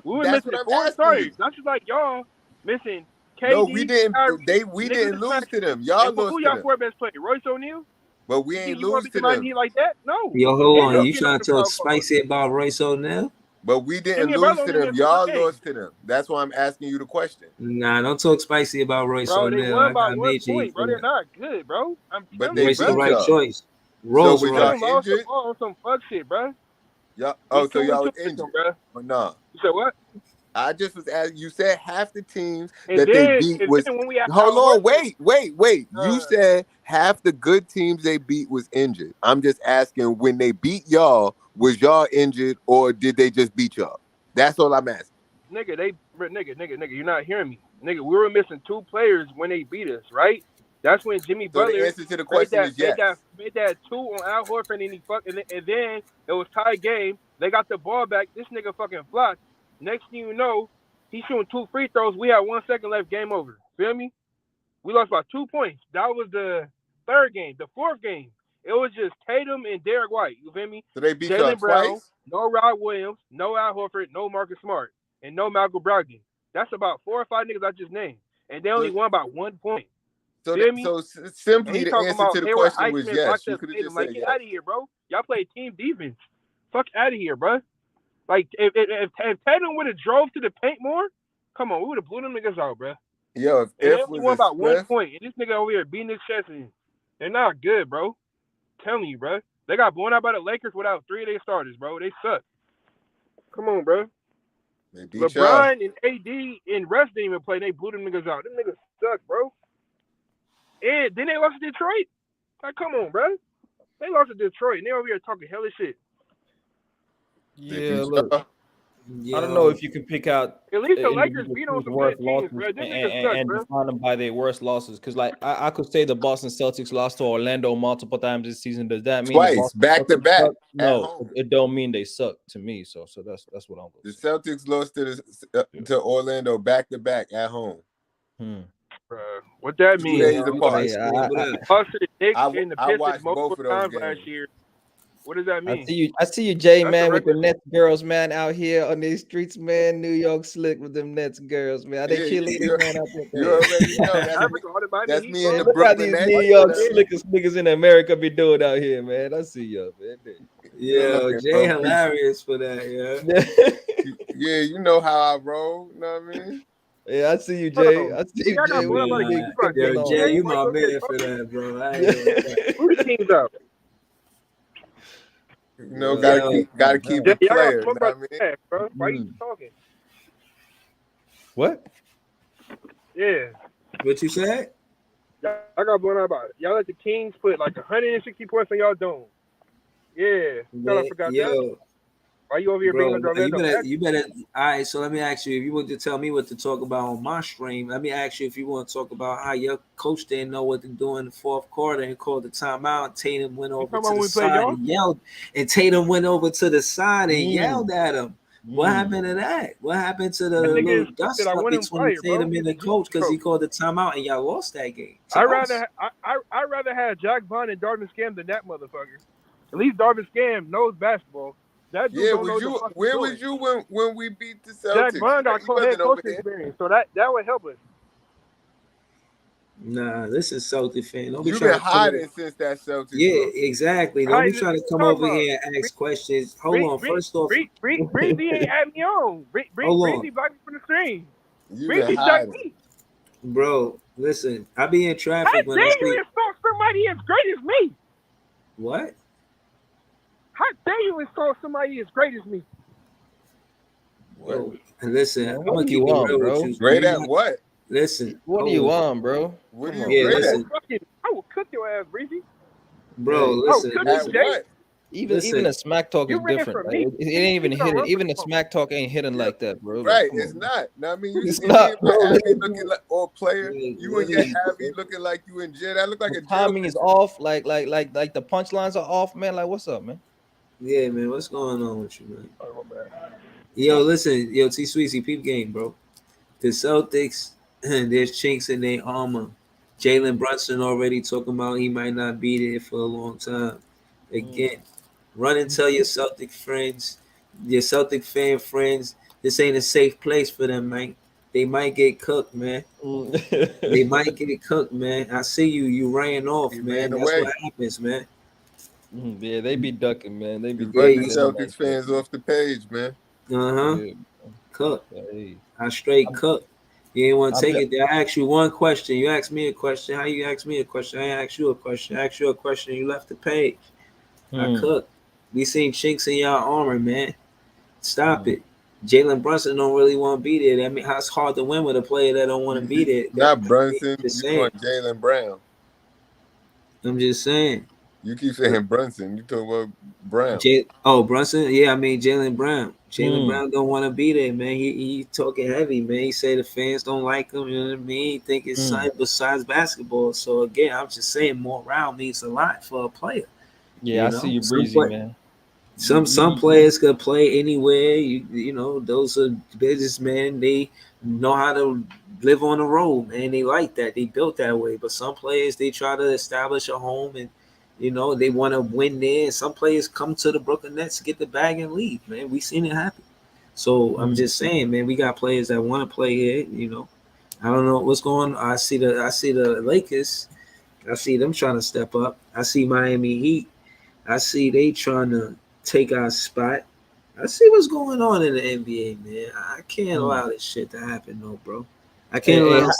We were That's missing what I'm 4 asking starters. you. Not just like y'all missing KD. No, we didn't. Kyrie, We didn't lose to them. Y'all lost who to y'all them. 4 best player? Royce O'Neal? But we ain't You want lose to to beat them. Heat like that? No. Yo, hold on. You trying to talk spicy about Royce O'Neal? But we didn't lose to them. Y'all lost to them. That's why I'm asking you the question. Nah, don't talk spicy about Royce O'Neal. They won by 1 point, bro. They're not good, bro. I'm telling you, Royce bro. the right choice. Rose so was y'all injured? On some fuck shit, bro. So y'all was injured, bro. But no. You said what? I just was asking. You said half the teams and that then, they beat was. When we Hold on, wait. You said half the good teams they beat was injured. I'm just asking, when they beat y'all, was y'all injured or did they just beat y'all? That's all I'm asking. Nigga, you're not hearing me. Nigga, we were missing 2 players when they beat us, right? That's when Jimmy Butler the answer to the question is yes. made that 2 on Al Horford and then it was tied game. They got the ball back. This nigga fucking flopped. Next thing you know, he's shooting 2 free throws. We had 1 second left. Game over. Feel me? We lost by 2 points. That was the 3rd game. The 4th game, it was just Tatum and Derek White. You feel me? So they beat Jaylen Brown, twice? no Rod Williams, no Al Horford, no Marcus Smart, and no Malcolm Brogdon. That's about 4 or 5 niggas I just named, and they only won by 1 point. So, simply the answer to the question was yes. You could have just said get out of here, bro. Y'all play team defense. Fuck out of here, bro. Like, if Tatum would have drove to the paint more, come on, we would have blew them niggas out, bro. Yo, if they only won about 1 point, and this nigga over here beating his chest in. They're not good, bro. I'm telling you, bro. They got blown out by the Lakers without 3 of their starters, bro. They suck. Come on, bro. LeBron and AD and Russ didn't even play. They blew them niggas out. Them niggas suck, bro. And then they lost to Detroit. Like, come on, bro. They lost to Detroit, and they over here talking hella shit. Yeah, look. I don't know if you can pick out at least the Lakers beat on some good teams, bro. and define them by their worst losses. Because, like, I could say the Boston Celtics lost to Orlando multiple times this season. Does that mean twice back to back? No, it don't mean they suck to me. So that's what I'm going to say. The Celtics lost to Orlando back to back at home. What that means? 2 days apart. Lost to the Knicks and the Pistons multiple times last year. What does that mean? I see you, Jay, man, with the Nets girls, man, out here on these streets, man. New York slick with them Nets girls, man. Are they cheerleaders, man, out there? You already know. That's me in the Look how Brooklyn these New York slickest niggas in America be doing out here, man. I see y'all, man. Yeah, Jay hilarious for that, yeah. Yeah, you know how I roll. You know what I mean? Yeah, I see you, Jay. I see you, Jay. Yo, Jay, you my man for that, bro. Who the teams out? You know, gotta keep it player. You know what I mean? Bro. Why you talking? What? Yeah. What you said? I got blown out about it. Y'all let the Kings put like 160 points on y'all dome. Yeah. I forgot that. Why you over here being you better. All right, so let me ask you, if you want to tell me what to talk about on my stream, let me ask you if you want to talk about how your coach didn't know what to do in the 4th quarter and called the timeout. Tatum went over to the side and yelled, and Tatum went over to the side and yelled at him. What happened to that? What happened to the little dust up between Tatum and the coach because he called the timeout and y'all lost that game? I'd rather have Jack Vaughn and Darvin Scam than that motherfucker. At least Darvin Scam knows basketball. That dude where was you when we beat the Celtics? Jack Vaughn got head coach experience, so that would help us. Nah, this is Celtic fan. You've been hiding since that Celtics. Yeah, exactly. Don't be trying to come over here and ask questions. Hold on. First off, Breezy ain't at me on. Breezy blocked me from the screen. Breezy shot me. Bro, listen. I be in traffic when I see somebody as great as me. What? How dare you insult somebody as great as me? Well, listen, I'm gonna keep it real with you. Great at what? Listen, what do you want, bro? What do you great at? I will cook your ass, Breezy. Bro, listen. What? Even the smack talk is different. Right? It ain't even hidden. Even the smack talk ain't hidden like that, bro. Right, like, it's not. I mean, you it's not, bro. looking like or player. You and your Javi looking like you in jail. That look like a timing is off. Like the punchlines are off, man. Like, what's up, man? Yeah, man. What's going on with you, man? Yo, listen, T Sweezy, peep game, bro. The Celtics, there's chinks in their armor. Jalen Brunson already talking about he might not be there for a long time. Again, run and tell your Celtic friends, your Celtic fan friends, this ain't a safe place for them, man. They might get cooked, man. They might get cooked, man. I see you ran off, man. That's what happens, man. Yeah, they be ducking, man. They be ducking the Celtics fans off the page, man. Yeah, cook. I straight cook. You ain't want to take it there. I asked you one question. You asked me a question. How you asked me a question? I asked you a question. I asked you a question. You left the page. I cook. We seen chinks in y'all armor, man. Stop it. Jalen Brunson don't really want to be there. I mean, how it's hard to win with a player that don't want to be there. Not Brunson. You want Jaylen Brown. I'm just saying. You keep saying Brunson. You talk about Brown. Brunson. Yeah, I mean Jaylen Brown. Jaylen Brown don't want to be there, man. He talking heavy, man. He say the fans don't like him. You know what I mean? He think it's something besides basketball. So again, I'm just saying morale means a lot for a player. Yeah, I see you breezy, man. Some players could play anywhere. You know, those are businessmen. They know how to live on the road, man. They like that. They built that way. But some players, they try to establish a home and, you know, they want to win there. Some players come to the Brooklyn Nets, get the bag, and leave, man. We seen it happen. So I'm just saying, man, we got players that want to play here. You know, I don't know what's going on. I see the Lakers. I see them trying to step up. I see Miami Heat. I see they trying to take our spot. I see what's going on in the NBA, man. I can't allow this shit to happen, no, bro. I can't allow.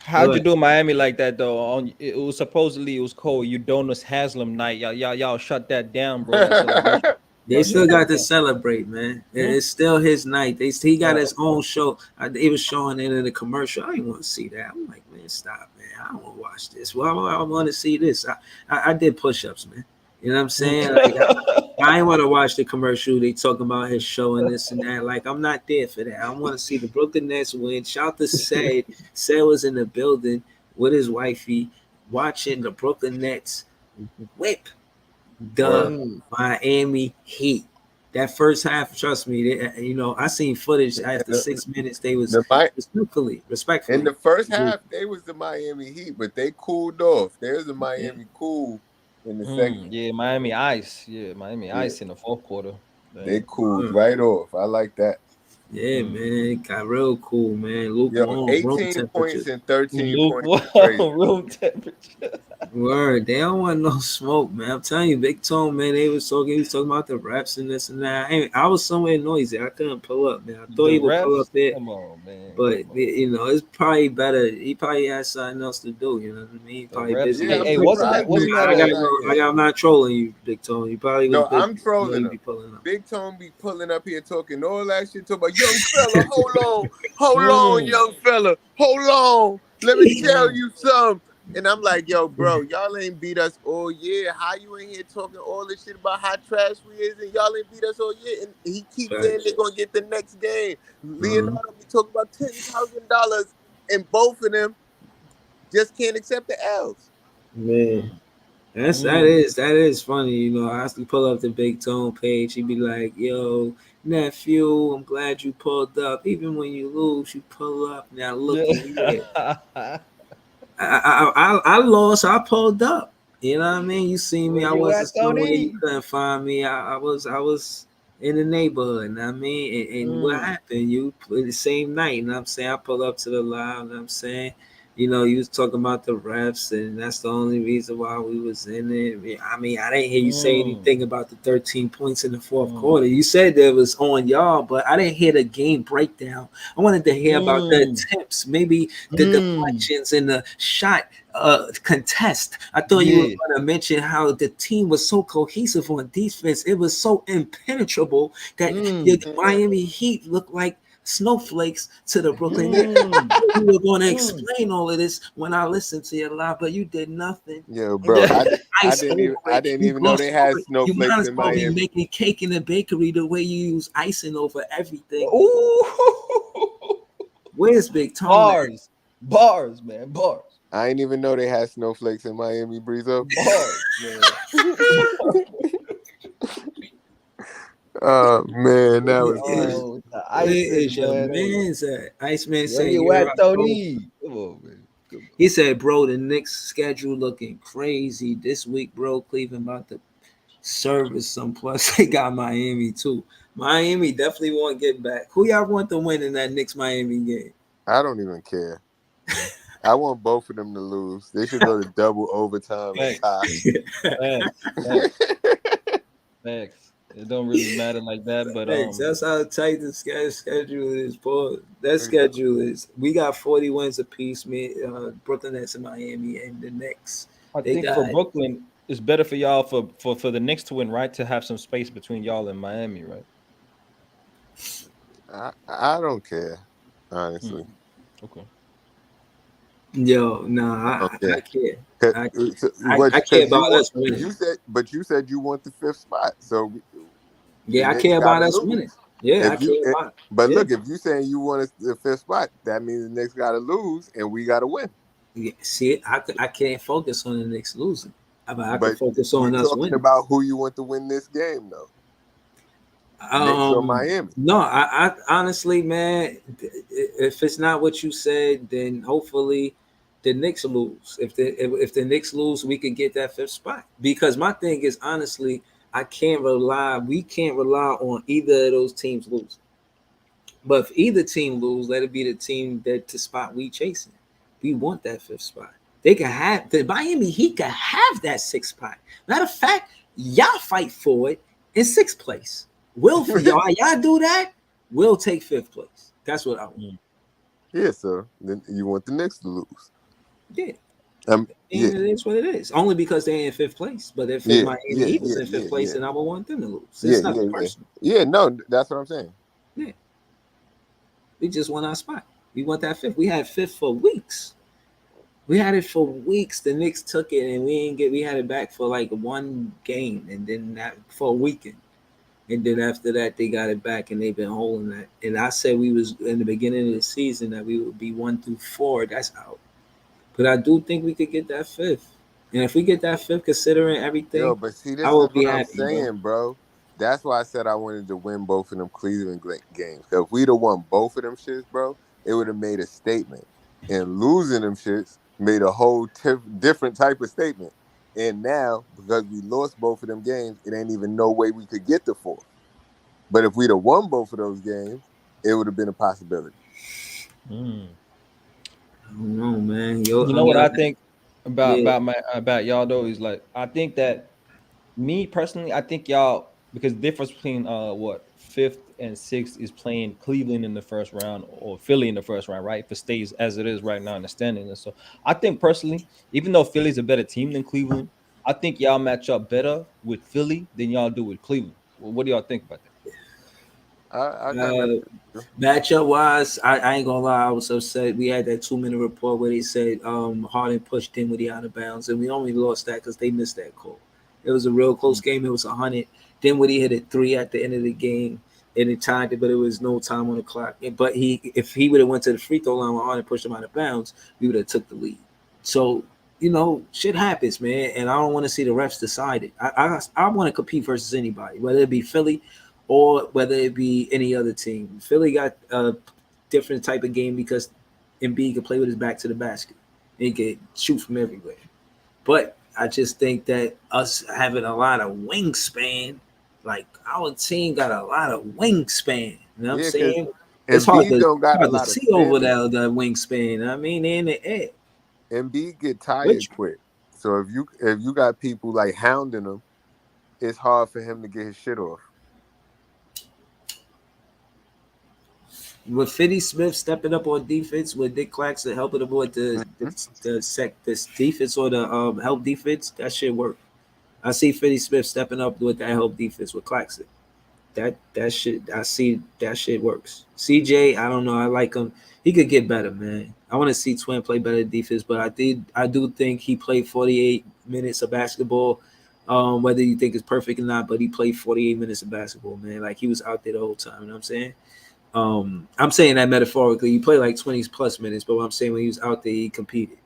How'd you do Miami like that though? It was supposedly cold. Udonis Haslem night. Y'all shut that down, bro. They still got to celebrate, man. It's still his night. He got his own show. It was showing it in the commercial. I didn't want to see that. I'm like, man, stop, man. I don't want to watch this. Well, I want to see this. I did push-ups, man. You know what I'm saying? Like, I ain't want to watch the commercial. They talking about his show and this and that. Like, I'm not there for that. I want to see the Brooklyn Nets win. Shout to Said. Said was in the building with his wifey watching the Brooklyn Nets whip the Miami Heat. That first half, trust me, I seen footage after 6 minutes. They was respectfully. In the first half, they was the Miami Heat, but they cooled off. There's a Miami cool. In the second. Yeah, Miami Ice. Yeah, Miami Ice in the fourth quarter. They cooled right off. I like that. Yeah, man. Got real cool, man. Luke 18 points and 13 points. Room temperature. Word. They don't want no smoke, man. I'm telling you, Big Tone, man, he was talking about the reps and this and that. I was somewhere noisy. I couldn't pull up, man. I thought he would pull up there. Come on, man. But, it's probably better. He probably has something else to do, you know what I mean? He probably busy. Hey, wasn't that I'm not trolling you, Big Tone. You probably I'm trolling him. Big Tone be pulling up here talking all that shit, talking about young fella, hold on, young fella, hold on. Let me tell you something. And I'm like, yo, bro, y'all ain't beat us all year. How you in here talking all this shit about how trash we is and y'all ain't beat us all year? And he keeps saying they're going to get the next game. Leonardo be talking about $10,000 and both of them just can't accept the L's. Man, that is funny. You know, I have to pull up the Big Tone page. He'd be like, yo, nephew, I'm glad you pulled up. Even when you lose, you pull up. Now look at you. I lost. I pulled up. You know what I mean? You see me. I wasn't somewhere you couldn't find me. I was in the neighborhood. You know what I mean? And what happened? You the same night. You know what I'm saying? I pulled up to the live. You know what I'm saying? You know, you was talking about the refs, and that's the only reason why we was in it. I mean, I didn't hear you say anything about the 13 points in the fourth quarter. You said that it was on y'all, but I didn't hear the game breakdown. I wanted to hear about the attempts, maybe the deflections and the shot contest. I thought you were going to mention how the team was so cohesive on defense. It was so impenetrable that the Miami Heat looked like snowflakes to the Brooklyn Nets. You were going to explain all of this when I listened to your live, but you did nothing. Yeah, bro. I didn't even know they had snowflakes in Miami. You making cake in the bakery the way you use icing over everything. Where's Big Tone? Bars, man, bars. I didn't even know they had snowflakes in Miami, Breezo. Bars, man. Oh man, that was Iceman said, "You whacked Tony." Come on, man. He said, bro, the Knicks schedule looking crazy this week, bro. Cleveland about to service some. Plus, they got Miami too. Miami definitely won't get back. Who y'all want to win in that Knicks Miami game? I don't even care. I want both of them to lose. They should go to double overtime and tie. Thanks. It don't really matter like that, but that's how tight the schedule is, Paul. That schedule is. We got 40 wins apiece. Brooklyn Nets and Miami, and the Knicks. I think for Brooklyn, it's better for y'all for the Knicks to win, right? To have some space between y'all and Miami, right? I don't care, honestly. Okay. Yo, I care. I care about us winning. You said you want the 5th spot, so I care about us winning. Yeah, I care about. But look, if you saying you want the 5th spot, that means the Knicks got to lose and we got to win. Yeah, see, I can't focus on the Knicks losing. I can focus on us winning. About who you want to win this game, though. Knicks or Miami? No, I honestly, man, if it's not what you said, then hopefully the Knicks lose. If the Knicks lose, we could get that 5th spot. Because my thing is, honestly, we can't rely on either of those teams losing. But if either team lose, let it be the team the spot we chasing. We want that 5th spot. They can have the Miami Heat can have that 6th spot. Matter of fact, y'all fight for it in 6th place. Y'all do that? We'll take 5th place. That's what I want. Yeah, so then you want the Knicks to lose. Yeah. It is what it is. Only because they're in 5th place. But if Miami Heat was in 5th place, then I would want them to lose. It's not personal. Yeah, no, that's what I'm saying. Yeah. We just want our spot. We want that 5th. We had 5th for weeks. We had it for weeks. The Knicks took it and we had it back for like one game and then for a weekend. And then after that, they got it back and they've been holding that. And I said we was in the beginning of the season that we would be 1 through 4. That's out. But I do think we could get that 5th. And if we get that 5th, considering everything, but see, this I will is be what happy, I'm saying, bro. That's why I said I wanted to win both of them Cleveland games. If we'd have won both of them shits, bro, it would have made a statement. And losing them shits made a whole different type of statement. And now, because we lost both of them games, it ain't even no way we could get the 4th. But if we'd have won both of those games, it would have been a possibility. I don't know, man. You know what I think about y'all though is like I think that me personally, I think y'all because the difference between 5th and 6th is playing Cleveland in the first round or Philly in the first round, right? If it stays as it is right now in the standings. And so I think personally, even though Philly's a better team than Cleveland, I think y'all match up better with Philly than y'all do with Cleveland. Well, what do y'all think about that? Matchup wise, I ain't gonna lie, I was upset. We had that 2-minute report where they said Harden pushed Dinwiddie out of bounds, and we only lost that because they missed that call. It was a real close game. It was 100. Dinwiddie hit a 3 at the end of the game, and it tied it, but it was no time on the clock. But if he would have went to the free throw line when Harden pushed him out of bounds, we would have took the lead. So shit happens, man, and I don't want to see the refs decide it. I want to compete versus anybody, whether it be Philly or whether it be any other team. Philly got a different type of game because Embiid can play with his back to the basket. He can shoot from everywhere. But I just think that us having a lot of wingspan, like our team got a lot of wingspan. You know what I'm saying? It's hard to see over the wingspan. I mean, they're in the air. Embiid get tired quick. So if you got people like hounding him, it's hard for him to get his shit off. With Finney Smith stepping up on defense, with Dick Claxton helping him with the defense or the help defense, that shit work. I see Finney Smith stepping up with that help defense with Claxton. That shit, I see that shit works. CJ, I don't know, I like him. He could get better, man. I want to see Twin play better defense, but I do think he played 48 minutes of basketball. Whether you think it's perfect or not, but he played 48 minutes of basketball, man. Like he was out there the whole time. You know what I'm saying? I'm saying that metaphorically. He played like 20 plus minutes, but what I'm saying when he was out there, he competed.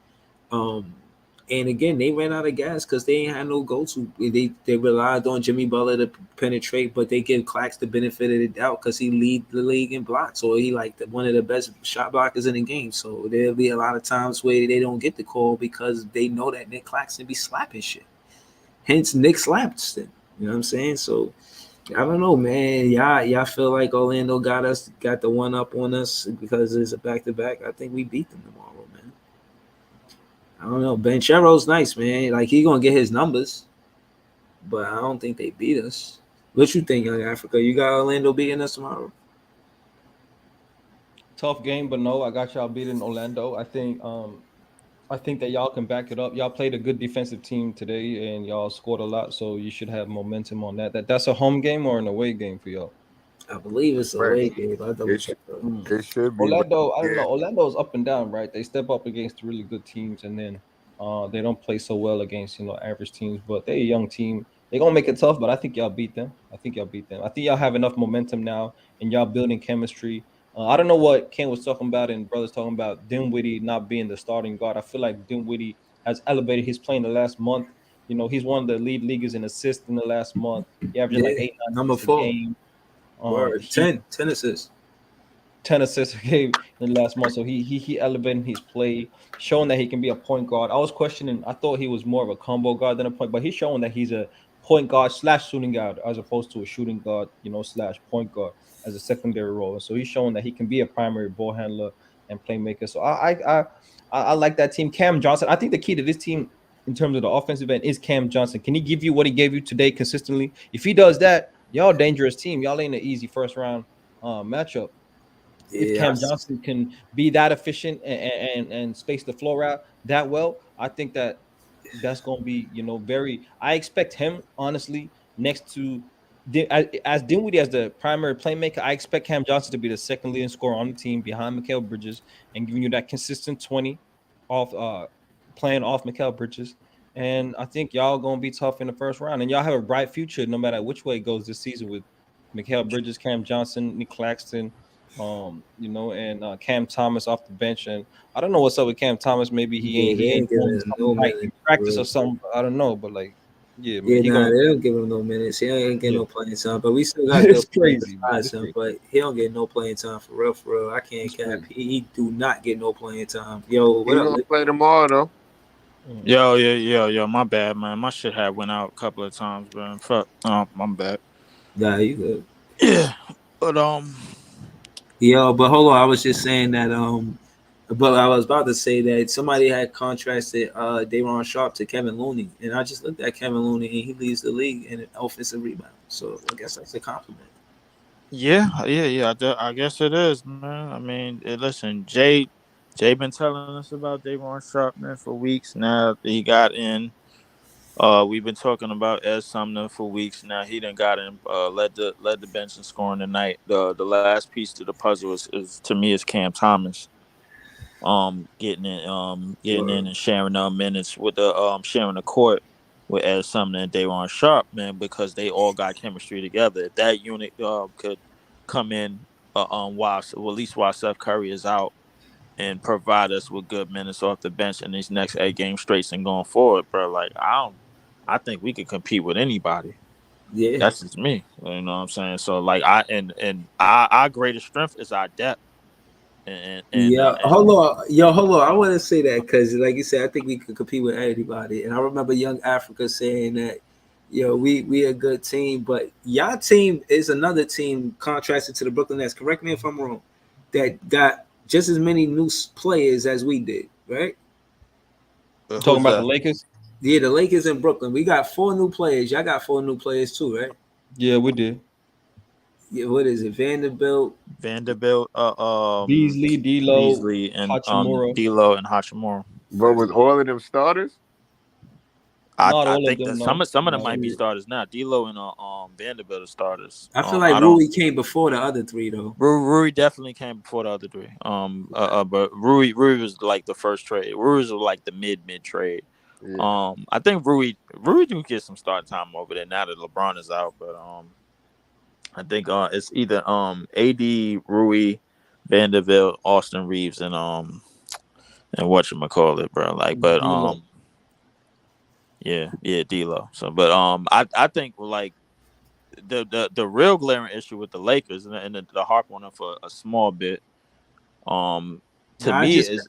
And again, they ran out of gas because they ain't had no go-to. They relied on Jimmy Butler to penetrate, but they give Clax the benefit of the doubt because he lead the league in blocks, or he like one of the best shot blockers in the game. So there'll be a lot of times where they don't get the call because they know that Nick Claxton be slapping shit. Hence, Nick slapped him. You know what I'm saying? So I don't know, man. Y'all feel like Orlando got the one up on us because it's a back-to-back. I think we beat them tomorrow. I don't know. Banchero's nice, man. Like, he gonna get his numbers, but I don't think they beat us. What you think, Young Africa? You got Orlando beating us tomorrow? Tough game, but no, I got y'all beating Orlando. I think that y'all can back it up. Y'all played a good defensive team today, and y'all scored a lot, so you should have momentum on that. That's a home game or an away game for y'all? I believe it's a away game. It should be. Orlando, I don't know. Orlando's up and down, right? They step up against really good teams, and then they don't play so well against average teams. But they're a young team. They're gonna make it tough, but I think y'all beat them. I think y'all have enough momentum now, and y'all building chemistry. I don't know what Ken was talking about and brothers talking about Dinwiddie not being the starting guard. I feel like Dinwiddie has elevated his play in the last month. He's one of the lead leaguers in assists in the last month. He averaged like 8-9 number 4 a game. 10 assists. 10 assists a game in the last month. So he elevated his play, showing that he can be a point guard. I was questioning. I thought he was more of a combo guard than a point, but he's showing that he's a point guard / shooting guard as opposed to a shooting guard, / point guard as a secondary role. And so he's showing that he can be a primary ball handler and playmaker. So I like that team. Cam Johnson. I think the key to this team in terms of the offensive end is Cam Johnson. Can he give you what he gave you today consistently? If he does that, y'all a dangerous team. Y'all ain't an easy first round matchup. If Cam Johnson can be that efficient and space the floor out that well, I think that's going to be, very. I expect him, honestly, next to as Dinwiddie as the primary playmaker. I expect Cam Johnson to be the second leading scorer on the team behind Mikal Bridges and giving you that consistent 20 off playing off Mikal Bridges. And I think y'all going to be tough in the first round. And y'all have a bright future no matter which way it goes this season with Mikal Bridges, Cam Johnson, Nick Claxton, and Cam Thomas off the bench. And I don't know what's up with Cam Thomas. Maybe he ain't doing something practice or something. I don't know, but like, they don't give him no minutes. He ain't get no playing time. But we still got good crazy. But he don't get no playing time for real. For real, I can't cap. He do not get no playing time. Yo, what up? Gonna play tomorrow though. Yo, my bad, man. My shit had went out a couple of times, man. Fuck. My bad. Nah, you good. Yeah. But Yo, but hold on. I was just saying that but I was about to say that somebody had contrasted Day'Ron Sharpe to Kevin Looney, and I just looked at Kevin Looney and he leads the league in offensive rebound. So I guess that's a compliment. Yeah. I guess it is, man. I mean, listen, Jay been telling us about Day'Ron Sharpe, man, for weeks now. He got in. We've been talking about Ed Sumner for weeks now. He done got in, led the bench in scoring tonight. The last piece to the puzzle is to me is Cam Thomas. Getting in and sharing minutes with the sharing the court with Ed Sumner and Day'Ron Sharpe, man, because they all got chemistry together. If that unit could come in while Seth Curry is out and provide us with good minutes off the bench in these next 8 game straights and going forward, bro. Like I think we could compete with anybody. Yeah, that's just me. You know what I'm saying? So like our greatest strength is our depth. Hold on. I want to say that because, like you said, I think we could compete with anybody. And I remember Young Africa saying that, we a good team, but y'all team is another team contrasted to the Brooklyn Nets. Correct me if I'm wrong. That got just as many new players as we did, right? Talking about the Lakers? Yeah, the Lakers in Brooklyn. We got 4 new players. Y'all got 4 new players too, right? Yeah, we did. Yeah, what is it? Vanderbilt, Beasley, Beasley, and D'Lo and Hachimura. But with all of them starters, I think that some of them might be starters now. D'Lo and Vanderbilt are starters. I feel like Rui came before the other 3 though. Rui definitely came before the other 3. But Rui was like the first trade. Rui was like the mid trade. Yeah. I think Rui do get some start time over there now that LeBron is out, but I think it's either AD, Rui, Vanderbilt, Austin Reeves, and whatchamacallit, bro. Like, but Yeah, D'Lo. So, but I think like the real glaring issue with the Lakers and the harp on them for a small bit, to me is.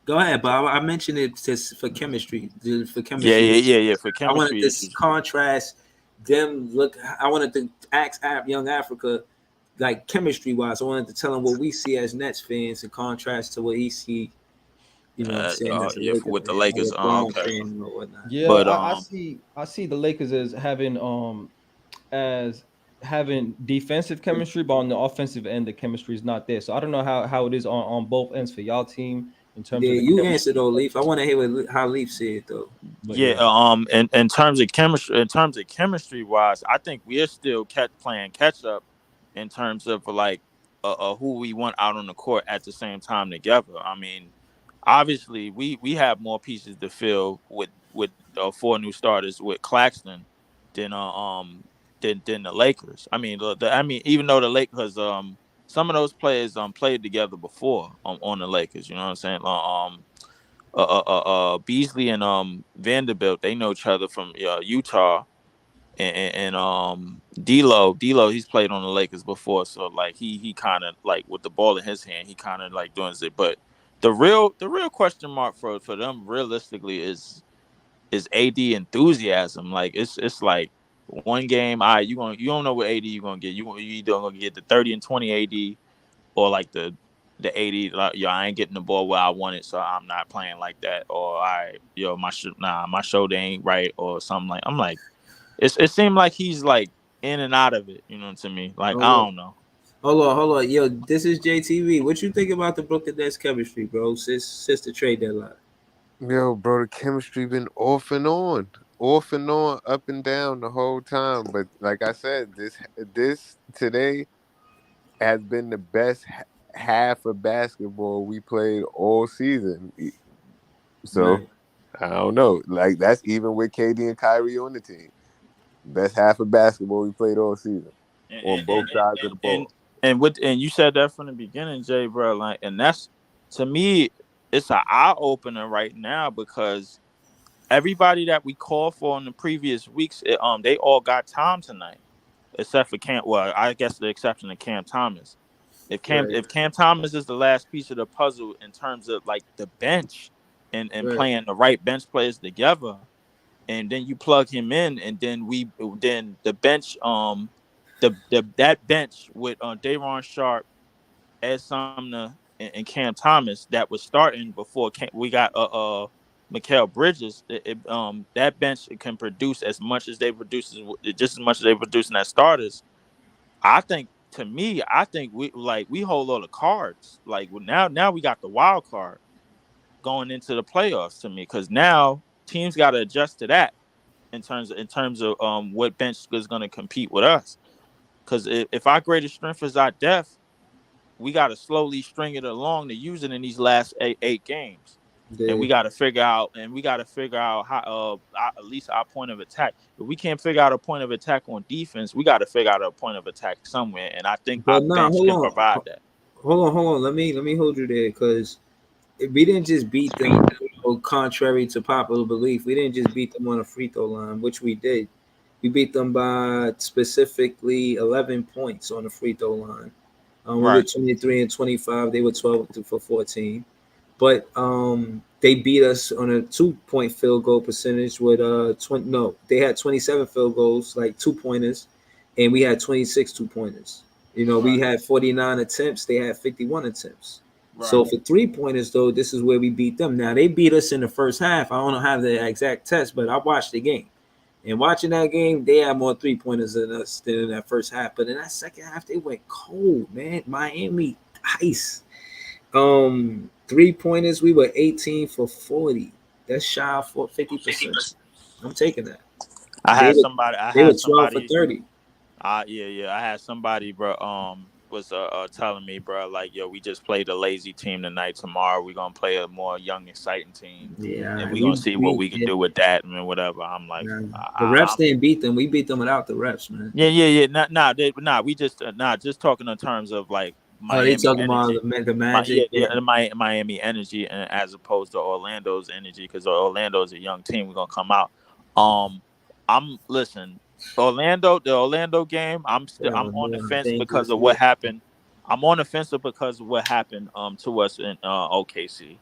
Go ahead, Bob. I mentioned it for chemistry. For chemistry. Yeah. For chemistry, I wanted to contrast them. Look, I wanted to ask young Africa, like chemistry wise. I wanted to tell him what we see as Nets fans in contrast to what he see. You know what I'm saying? With the Lakers. Okay. Yeah, but I see the Lakers as having defensive chemistry, but on the offensive end, the chemistry is not there. So I don't know how it is on both ends for y'all team. In terms of you answered though, Leaf. I want to hear how Leaf said it though. But in terms of chemistry wise, I think we are still playing catch up in terms of like who we want out on the court at the same time together. I mean, obviously we have more pieces to fill with 4 new starters with Claxton than the Lakers. I mean, even though the Lakers some of those players played together before on the Lakers, you know what I'm saying? Beasley and Vanderbilt, they know each other from Utah, and D'Lo, he's played on the Lakers before, so like he kind of like with the ball in his hand, he kind of like doing it. But the real question mark for them realistically is AD enthusiasm. Like it's like one game, you don't know what AD you're gonna get. You either gonna get the 30 and 20 AD or like the 80. Like, I ain't getting the ball where I want it, so I'm not playing like that. Or my shoulder ain't right or something like. I'm like, it seemed like he's like in and out of it. You know what I mean? Like I don't know. Hold on. Yo, this is JTV. What you think about the Brooklyn Nets chemistry, bro? Since the trade deadline. Yo, bro, the chemistry been off and on, up and down the whole time. But like I said, this today has been the best half of basketball we played all season. So right. I don't know. Like that's even with KD and Kyrie on the team. Best half of basketball we played all season on both sides of the ball. And you said that from the beginning, Jay, bro. Like, and that's to me, it's an eye opener right now because everybody that we called for in the previous weeks, they all got time tonight, except for Cam. Well, I guess the exception of Cam Thomas. If Cam Thomas is the last piece of the puzzle in terms of like the bench and playing the right bench players together, and then you plug him in, and then the bench, that bench with Day'Ron Sharpe, Ed Sumner, and Cam Thomas that was starting before we got Mikal Bridges. That bench can produce as much as they produce, just as much as they producing as starters. I think we hold all the cards. Like now we got the wild card going into the playoffs to me, because now teams got to adjust to that in terms of what bench is going to compete with us. Because if our greatest strength is our depth, we got to slowly string it along to use it in these last eight games. Yeah. And we got to figure out how at least our point of attack. If we can't figure out a point of attack on defense, we got to figure out a point of attack somewhere. And I think our bench can provide that. Hold on. Let me hold you there, because we didn't just beat them. Contrary to popular belief, we didn't just beat them on a free throw line, which we did. We beat them by specifically 11 points on the free throw line. We were 23 and 25. They were 12 for 14. But they beat us on a 2-point field goal percentage with they had 27 field goals, like 2-pointers, and we had 26 2-pointers. We had 49 attempts. They had 51 attempts. Right. So for 3-pointers, though, this is where we beat them. Now, they beat us in the first half. I don't have the exact test, but I watched the game. And watching that game, they had more 3-pointers than us than in that first half. But in that second half, they went cold, man. Miami ice. 3-pointers, we were 18 for 40. That's shy of 50%. I'm taking that. They were 12 for 30. I had somebody, bro, was telling me, bro, like, yo, we just played a lazy team tonight. Tomorrow we're gonna play a more young, exciting team. Yeah, and we're gonna see what we can do with that and whatever. I'm like, the reps didn't beat them. We beat them without the reps, man. Yeah. We just just talking in terms of like Miami. They talking about the Magic. Miami energy, and as opposed to Orlando's energy, because Orlando's a young team. We're gonna come out. Listen, the Orlando game. I'm on the fence because of what happened. I'm on the fence because of what happened to us in OKC.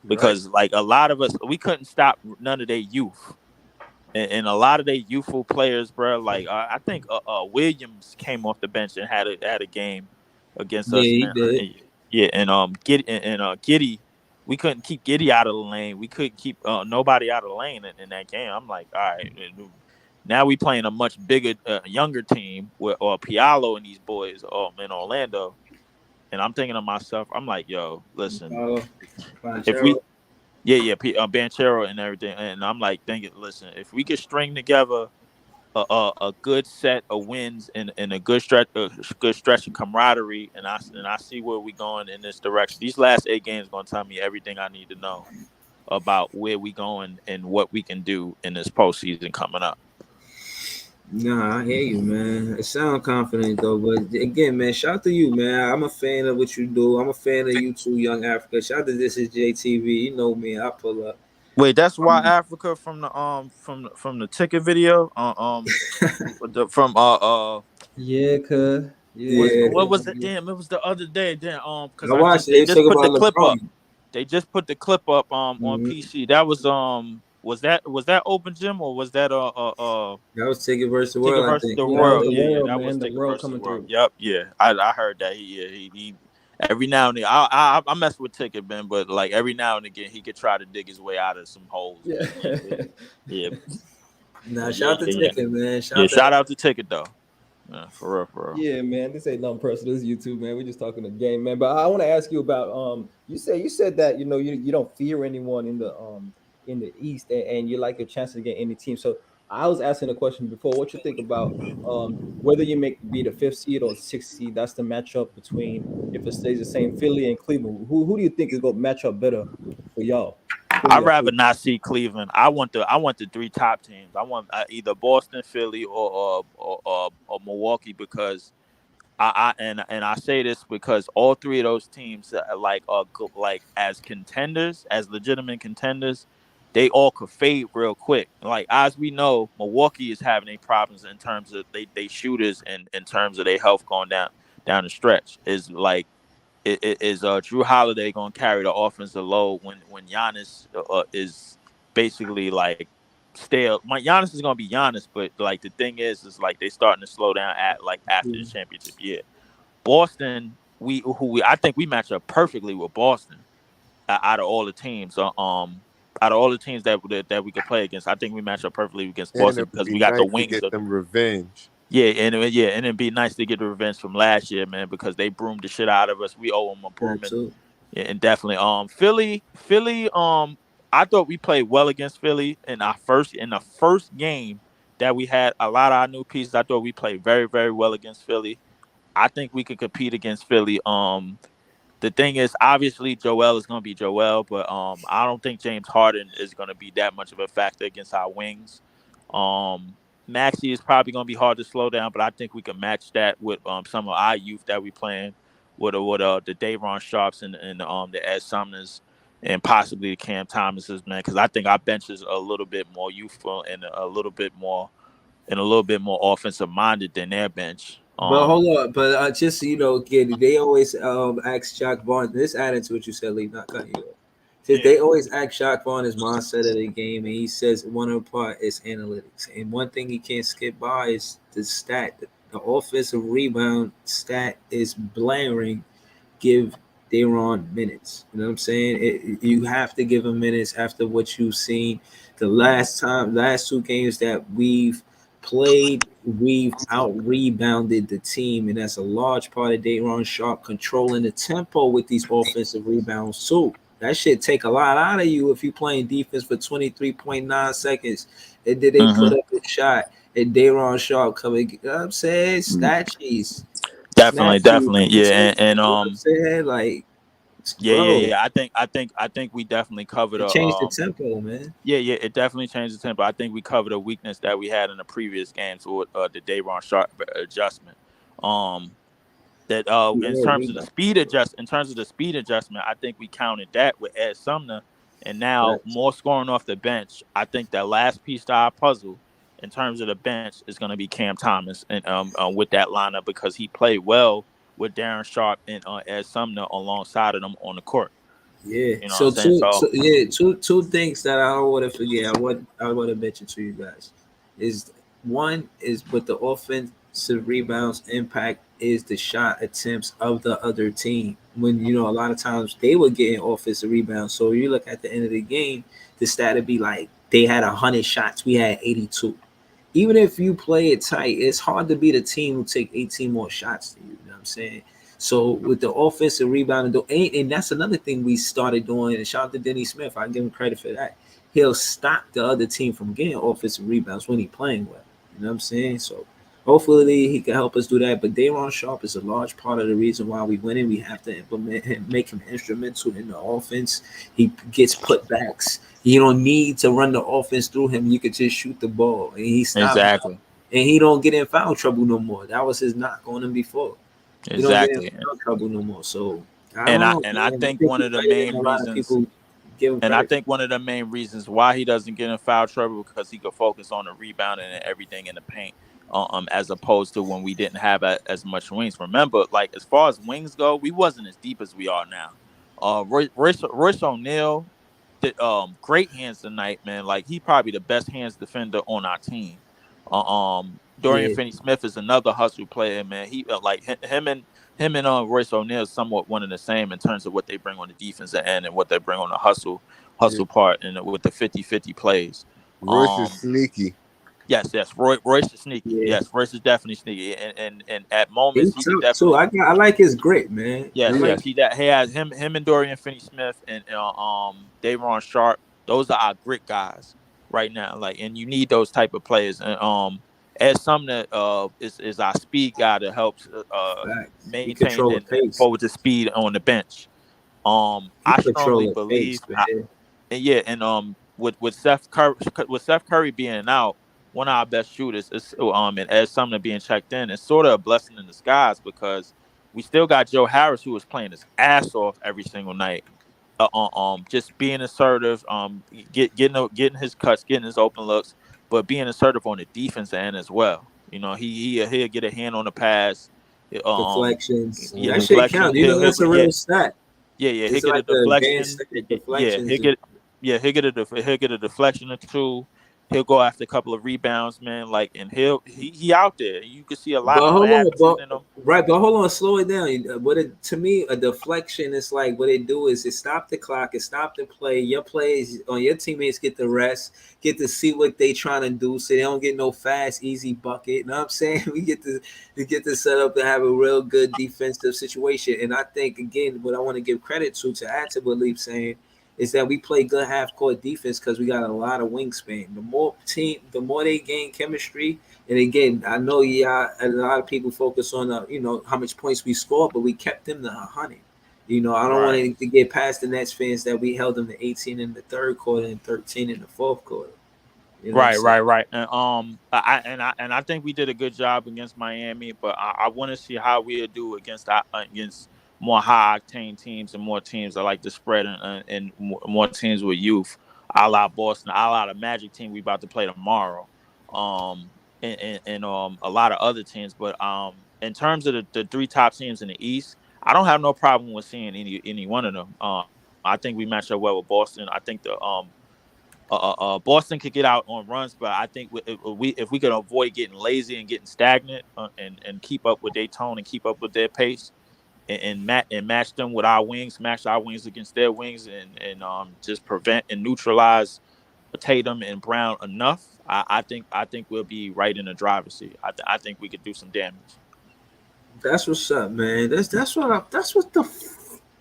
Because like a lot of us, we couldn't stop none of their youth. And a lot of their youthful players, bro. Like I think Williams came off the bench and had a game against us. Yeah, he did. And Giddy, we couldn't keep Giddy out of the lane. We couldn't keep nobody out of the lane in that game. I'm like, all right, now we playing a much bigger, younger team with Pialo and these boys in Orlando. And I'm thinking to myself, I'm like, yo, listen, if we. Yeah, Banchero and everything, and I'm like thinking, listen, if we could string together a good set of wins and a good stretch of camaraderie, and I see where we going in this direction. These last 8 games gonna tell me everything I need to know about where we going and what we can do in this postseason coming up. Nah, I hear you, man. It sounds confident though, but again, man, shout out to you, man. I'm a fan of what you do. I'm a fan of you too, Young Africa. Shout out to This Is JTV. You know me, I pull up. Wait, that's why Africa from the ticket video. Yeah, cuz. Yeah. What was it? Damn, it was the other day. Damn, because I watched it. They just put the clip up. They just put the clip up on PC. That was Was that Open Gym or was that that was Ticket versus the World? Ticket versus the World. Yeah, that was Ticket versus the World. Yep, yeah. I heard that. He every now and then I mess with Ticket, Ben, but like every now and again he could try to dig his way out of some holes. Yeah. Nah, shout out to Ticket, man. Shout out to Ticket though. Yeah, for real. Yeah, man. This ain't nothing personal. This is YouTube, man. We're just talking the game, man. But I want to ask you about you said that you don't fear anyone in the East, and you like your chances to get any team. So I was asking a question before. What you think about whether you be the 5th seed or 6th seed? That's the matchup between, if it stays the same, Philly and Cleveland. Who do you think is going to match up better for y'all? I'd rather not see Cleveland. I want the 3 top teams. I want either Boston, Philly, or Milwaukee, because I say this because all 3 of those teams are as contenders, as legitimate contenders, they all could fade real quick. Like as we know, Milwaukee is having any problems in terms of they shooters and in terms of their health going down the stretch. Is like is Drew Holiday going to carry the offensive load when Giannis is basically like stale? Giannis is going to be Giannis, but like the thing is like they starting to slow down at like after the championship year. Boston, I think we match up perfectly with Boston out of all the teams. Out of all the teams that we could play against, I think we match up perfectly against Boston because we got the wings. To get them revenge. Yeah, and it'd be nice to get the revenge from last year, man, because they broomed the shit out of us. We owe them a brooming. Yeah, and definitely. Philly. I thought we played well against Philly in the first game that we had a lot of our new pieces. I thought we played very, very well against Philly. I think we could compete against Philly. The thing is, obviously, Joel is going to be Joel, but I don't think James Harden is going to be that much of a factor against our wings. Maxey is probably going to be hard to slow down, but I think we can match that with some of our youth that we playing with the Day'Ron Sharps and the Ed Sumners and possibly the Cam Thomases, man, because I think our bench is a little bit more youthful and a little bit more offensive minded than their bench. But hold on, but just so you know, kid, they always ask Jacque Vaughn. This added to what you said, Lee, not cutting you off. They always ask Jacque Vaughn his mindset of the game, and he says one of the part is analytics. And one thing he can't skip by is the stat. The offensive rebound stat is blaring. Give Day'Ron minutes. You know what I'm saying? You have to give him minutes after what you've seen. The last 2 games that we've played, we've out-rebounded the team, and that's a large part of Day'Ron Sharpe controlling the tempo with these offensive rebounds too. That shit take a lot out of you if you're playing defense for 23.9 seconds, and then they put up a shot, and Day'Ron Sharpe coming, you know what I'm saying? Snatchies. Definitely. Yeah, and you know what I'm saying? Like, yeah. I think we definitely covered it changed the tempo, man. Yeah, it definitely changed the tempo. I think we covered a weakness that we had in the previous games with the Day'Ron Sharpe adjustment. In terms of the speed adjustment, I think we counted that with Ed Sumner And now more scoring off the bench. I think that last piece to our puzzle in terms of the bench is going to be Cam Thomas and with that lineup because he played well with Darren Sharp and Ed Sumner alongside of them on the court. Yeah. You know two things that I don't want to forget. I want to mention to you guys is one is with the offensive rebounds impact is the shot attempts of the other team. When a lot of times they were getting offensive rebounds. So you look at the end of the game, the stat would be like they had 100 shots, we had 82. Even if you play it tight, it's hard to beat a team who take 18 more shots to you. You know what I'm saying? So with the offensive rebounding, and that's another thing we started doing. And shout out to Denny Smith, I give him credit for that. He'll stop the other team from getting offensive rebounds when he's playing well. You know what I'm saying? So hopefully he can help us do that. But Daron Sharp is a large part of the reason why we winning. We have to implement him, make him instrumental in the offense. He gets putbacks. You don't need to run the offense through him. You could just shoot the ball, and he stops. Exactly. And he don't get in foul trouble no more. That was his knock on him before. Exactly. He don't get in foul trouble no more. So I think one of the main reasons. And I think one of the main reasons why he doesn't get in foul trouble because he could focus on the rebounding and everything in the paint, as opposed to when we didn't have as much wings. Remember, like as far as wings go, we wasn't as deep as we are now. Royce O'Neal did great hands tonight, man. Like he probably the best hands defender on our team. Dorian Finney-Smith is another hustle player, man. He like him and Royce O'Neal is somewhat one and the same in terms of what they bring on the defensive end and what they bring on the hustle part and with the 50-50 plays. Royce is sneaky. Yes. Royce is sneaky. Yeah. Yes, Royce is definitely sneaky. And at moments he definitely. I like his grit, man. Yes. He has him and Dorian Finney-Smith and Daron Sharp. Those are our grit guys right now. Like, and you need those type of players. And Ed Sumner is our speed guy that helps maintain and forward the speed on the bench. I strongly believe, with Seth Curry being out, one of our best shooters is and Ed Sumner being checked in, it's sort of a blessing in disguise because we still got Joe Harris who was playing his ass off every single night. Just being assertive, getting his cuts, getting his open looks, but being assertive on the defense end as well. He'll get a hand on the pass. Deflections. That shit count. That's a real stat. Yeah. He'll get a deflection. He'll get a deflection or two. He'll go after a couple of rebounds, man. Like, and he out there. You can see a lot of in him. Right, but hold on, slow it down. To me, a deflection is like what it do is it stop the clock, it stop the play. Your plays on your teammates get the rest, get to see what they trying to do, so they don't get no fast, easy bucket. You know what I'm saying? We get to set up to have a real good defensive situation. And I think again, what I want to give credit to add to what Leaf's saying, is that we play good half-court defense because we got a lot of wingspan. The more they gain chemistry, and again, I know a lot of people focus on how much points we score, but we kept them to 100. I don't want to get past the Nets fans that we held them to 18 in the third quarter and 13 in the fourth quarter. Right. And I think we did a good job against Miami, but I want to see how we'll do against more high octane teams and more teams that like to spread and more teams with youth, a la Boston, a la the Magic team we about to play tomorrow, and a lot of other teams. But in terms of the three top teams in the East, I don't have no problem with seeing any one of them. I think we match up well with Boston. I think the Boston could get out on runs, but I think if we could avoid getting lazy and getting stagnant and keep up with their tone and keep up with their pace. And match them with our wings, match our wings against their wings, and just prevent and neutralize Tatum and Brown enough. I think we'll be right in the driver's seat. I think we could do some damage. That's what's up, man. That's what the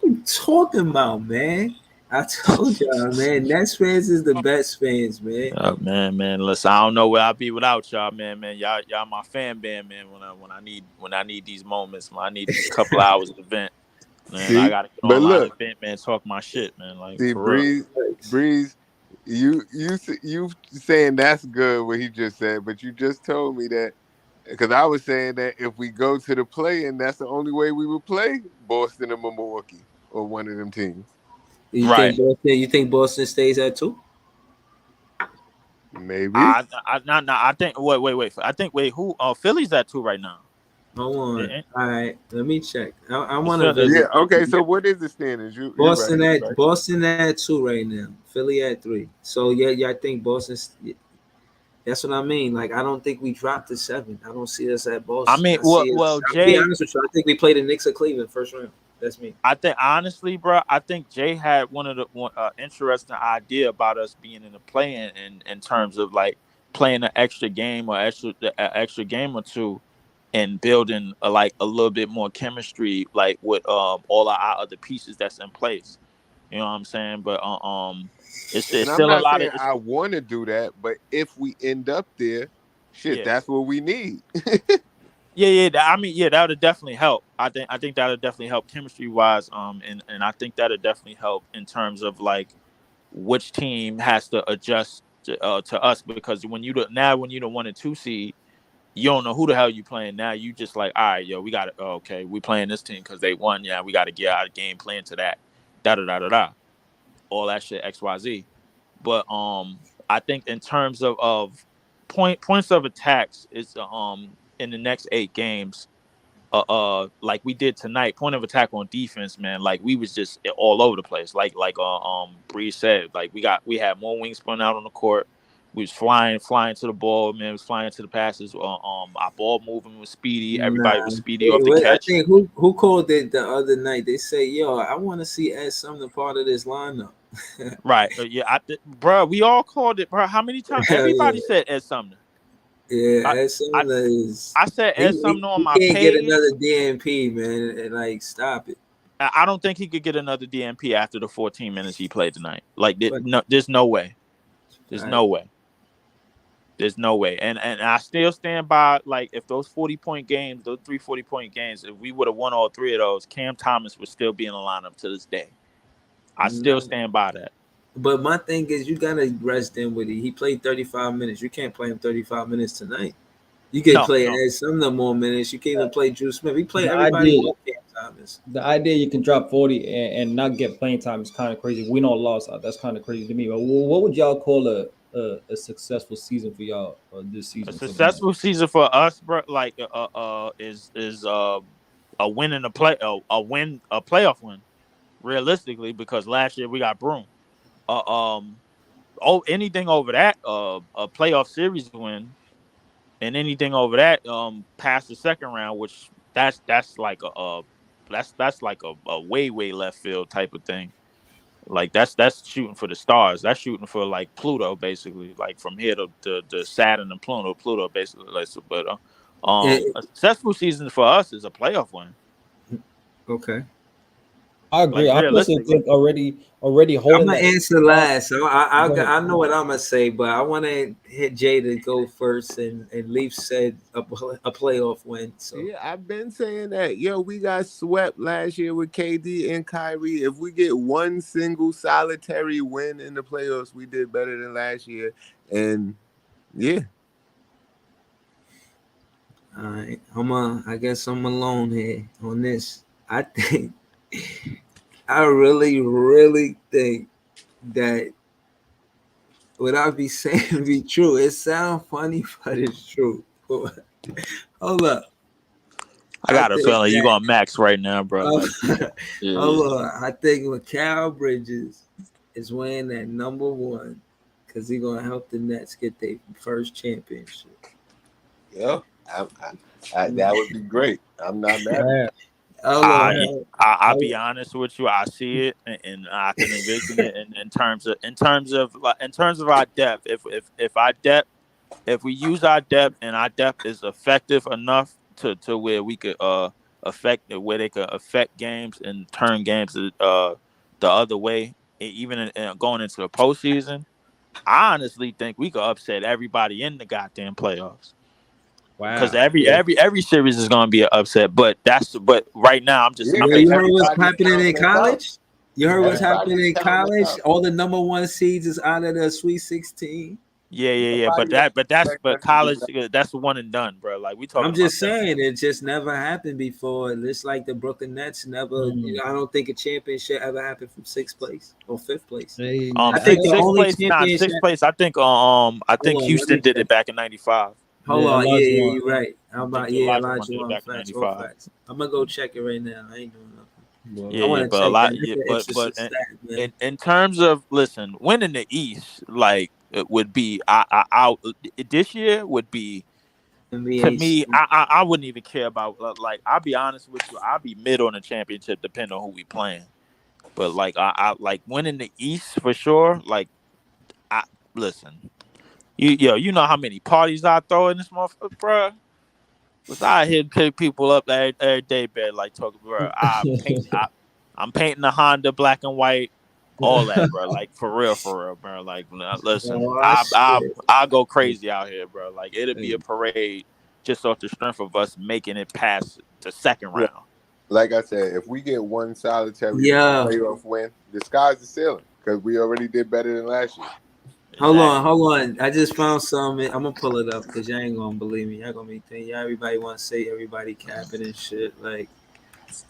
I'm talking about, man. I told y'all, man. Nets fans is the best fans, man. Man. Listen, I don't know where I'd be without y'all, man. Y'all my fan band, man. When I need these moments, when I need these couple hours to vent, man. I gotta get online and vent, man. Talk my shit, man. Like, see, Breeze, you saying that's good what he just said, but you just told me that because I was saying that if we go to the play, and that's the only way we would play Boston or Milwaukee or one of them teams. You think Boston stays at 2? Maybe. I think. Wait. I think. Who? Philly's at 2 right now. Hold on. All right, let me check. I want to. Yeah. Okay. So what is the standings? Boston at 2 right now. Philly at 3. So yeah. I think Boston's. That's what I mean. Like, I don't think we dropped to 7. I don't see us at Boston. I mean, Jay. I'll be honest with you. I think we played the Knicks of Cleveland first round. That's me. I think honestly, bro. I think Jay had one interesting idea about us being in the play in terms of like playing an extra game or extra game or two, and building a little bit more chemistry, like with all our other pieces that's in place. You know what I'm saying? But it's still a lot of. I want to do that, but if we end up there, that's what we need. Yeah. I mean, that would definitely help. I think that would definitely help chemistry wise. And I think that would definitely help in terms of like which team has to adjust to us, because when you the 1 and 2 seed, you don't know who the hell you playing. Now you just like, all right, yo, we got it. Okay, we playing this team because they won. Yeah, we got to get out of game plan to that. All that shit XYZ. But I think in terms of points of attacks is in the next 8 games, like we did tonight, point of attack on defense, man. Like we was just all over the place. Like Breeze said, like we had more wings spun out on the court. We was flying to the ball, man. Was flying to the passes. Our ball movement was speedy. Everybody was speedy off the catch. I think who called it the other night? They say, "Yo, I want to see Ed Sumner part of this lineup." Right? Yeah, bro. We all called it, bro. How many times? Everybody said Ed Sumner. Yeah, Ed Sumner is. I said Ed Sumner on my page. He can't get another DNP, man. And like, stop it. I don't think he could get another DNP after the 14 minutes he played tonight. Like, there's no way. There's no way. There's no way. And I still stand by, like, if those 40-point games, those 3 40-point games, if we would have won all 3 of those, Cam Thomas would still be in the lineup to this day. I still stand by that. But my thing is, you got to rest Dinwiddie. He played 35 minutes. You can't play him 35 minutes tonight. You can play Ed Sumner more minutes. You can't even play Drew Smith. He played everybody but Cam Thomas. The idea you can drop 40 and not get playing time is kind of crazy. Win or loss, that's kind of crazy to me. But what would y'all call a successful season for y'all this season? A successful season for us, bro, like is a win in a playoff win, realistically, because last year we got broomed. Anything over that, a playoff series win, and anything over that, past the second round, which that's like a way left field type of thing. Like that's shooting for the stars. That's shooting for like Pluto, basically. Like from here to Saturn and Pluto, basically. Like, but a successful season for us is a playoff win. Okay, I agree. Like, I personally think already holding. I'm gonna answer last. So I know what I'm gonna say, but I want to hit Jay to go first. And Leaf said a playoff win. So yeah, I've been saying that. Yo, we got swept last year with KD and Kyrie. If we get one single solitary win in the playoffs, we did better than last year. And yeah. All right, I guess I'm alone here on this. I think. I really, really think that what I be saying be true. It sounds funny, but it's true. Hold up. I got a feeling you're going max right now, bro. Hold on. I think Mikal Bridges is winning that number 1 because he's going to help the Nets get their first championship. Yeah, that would be great. I'm not mad. I'll be honest with you. I see it, and I can envision it in terms of our depth. If we use our depth and our depth is effective enough to where we could where they could affect games and turn games the other way, even going into the postseason, I honestly think we could upset everybody in the goddamn playoffs. Wow. Because every series is going to be an upset, but right now I'm just. You heard what's happening in college? You heard what's happening in college? All the number 1 seeds is out of the Sweet 16. Yeah. But college, that's one and done, bro. Like we talking. I'm just saying, it just never happened before. It's like the Brooklyn Nets never. I don't think a championship ever happened from 6th place or 5th place. I think the only championship. 6th place. I think Houston did it back in '95. Hold on, yeah, you're right. I'm about Olajuwon facts. I'm gonna go check it right now. I ain't doing nothing. But a lot. In terms of winning the East, like it would be I this year would be NBA to me. I wouldn't even care about like. I'll be honest with you. I'll be mid on the championship depending on who we playing. But like I like winning the East for sure. Like you know how many parties I throw in this motherfucker, bro. Was I here to pick people up every day, bro? Like talking, bro. I'm painting the Honda black and white, all that, bro. Like for real, bro. Like listen, I'll go crazy out here, bro. Like it'll be a parade just off the strength of us making it past the second round. Like I said, if we get one solitary playoff win, the sky's the ceiling because we already did better than last year. Hold on. I just found something. I'm gonna pull it up because y'all ain't gonna believe me. Y'all gonna be thinking, everybody want to say everybody capping and shit. Like,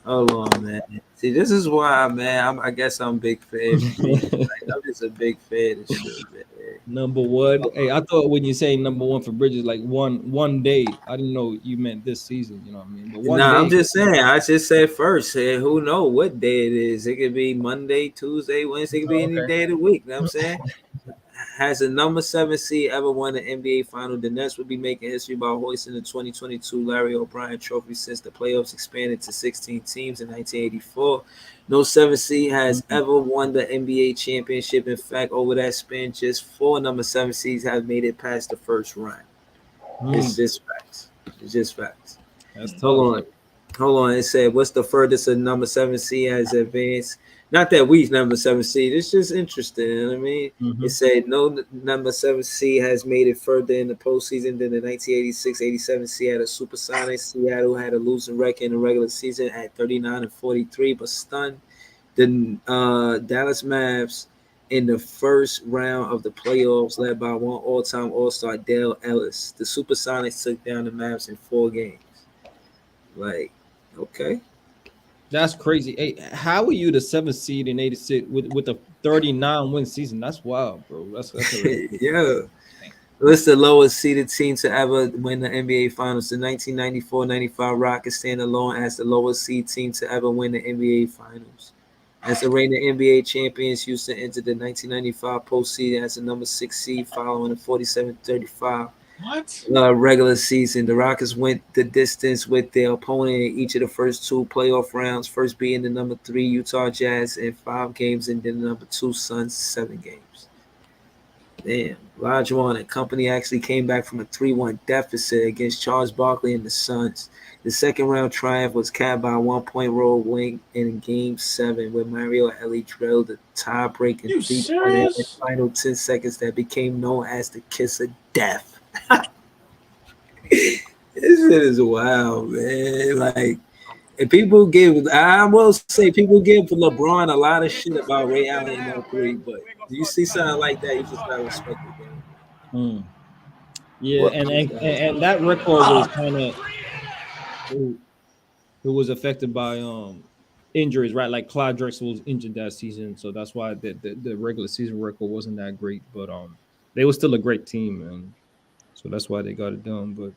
hold on, man. See, this is why, man. I guess I'm a big fan. I'm just a big fan of shit, man. Number one. Hey, I thought when you say number one for Bridges, like one day. I didn't know you meant this season. You know what I mean? But I'm just saying. I just said first. Who know what day it is? It could be Monday, Tuesday, Wednesday. It could be any day of the week. You know what I'm saying? Has a number 7 seed ever won an NBA final? The Nets would be making history by hoisting the 2022 Larry O'Brien Trophy since the playoffs expanded to 16 teams in 1984. No 7 seed has ever won the NBA championship. In fact, over that span, just 4 number 7 seeds have made it past the first round. It's just facts. Hold on. It said, what's the furthest a number 7 seed has advanced? Not that we number 7 seed. It's just interesting. You know what I mean? It said no number 7 seed has made it further in the postseason than the 1986-87 Seattle Supersonics. Seattle had a losing record in the regular season at 39-43, but stunned the Dallas Mavs in the first round of the playoffs, led by one all-time All-Star Dale Ellis. The Supersonics took down the Mavs in 4 games. Like, okay. That's crazy. Hey, how are you the 7th seed in 86 with a 39-win season? That's wild, bro. That's yeah. It's the lowest seeded team to ever win the NBA Finals. The 1994-95 Rockets stand alone as the lowest seed team to ever win the NBA Finals. As the reigning NBA champions, Houston entered the 1995 postseason as the number 6 seed following a 47-35 regular season. The Rockets went the distance with their opponent in each of the first 2 playoff rounds, first being the number 3 Utah Jazz in 5 games and then the number 2 Suns 7 games. Damn. Olajuwon and company actually came back from a 3-1 deficit against Charles Barkley and the Suns. The second round triumph was capped by a 1-point road win in Game 7, where Mario Elie drilled the tie-breaking 3-pointer in the final 10 seconds that became known as the kiss of death. This shit is wild, man. Like, and people give LeBron a lot of shit about Ray Allen in 03, but you see something like that, you just gotta respect it, man. Yeah, and that record was kind of it was affected by injuries, right? Like Clyde Drexler was injured that season, so that's why the regular season record wasn't that great. But they were still a great team, man. So that's why they got it done. But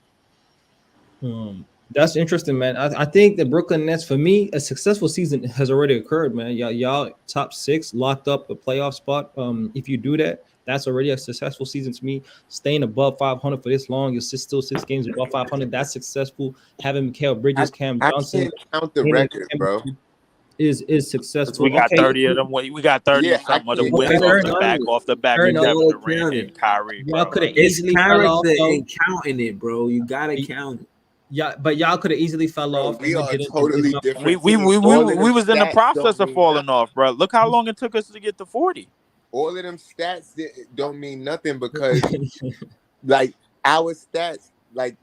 that's interesting, man. I think the Brooklyn Nets, for me, a successful season has already occurred, man. Y'all top 6 locked up a playoff spot. If you do that, that's already a successful season to me. Staying above 500 for this long, you're still 6 games above 500. That's successful. Having Mikal Bridges, Cam Johnson, I can't count the record, bro. Is successful. We got 30 of them. We got 30 something of the wins off the back of Kevin Durant and Kyrie. Y'all could have easily fell off. Counting it, bro. You gotta count it. Yeah, but y'all could have easily fell off. We are totally different. We was in the process of falling off, bro. Look how long it took us to get to 40. All of them stats don't mean nothing because, like, our stats, like,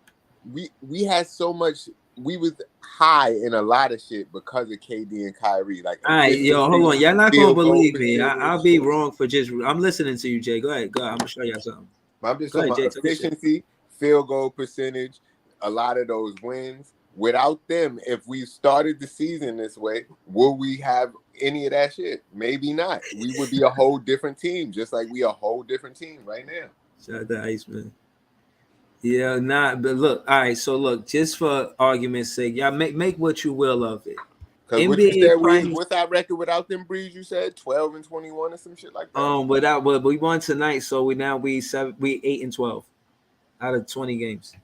we had so much. We was high in a lot of shit because of KD and Kyrie. Like, all right, yo, hold on. Y'all not gonna believe me. I'll be wrong for just. I'm listening to you, Jay. Go ahead. I'm gonna show y'all something. I'm just talking about efficiency, field goal percentage, a lot of those wins. Without them, if we started the season this way, will we have any of that shit? Maybe not. We would be a whole different team, just like we a whole different team right now. Shout out to Iceman. Yeah, but look, all right. So look, just for argument's sake, y'all make what you will of it. Because what you said, what's our record without them, Breeze? You said 12-21 or some shit like that. But we won tonight, so we 8-12 out of 20 games.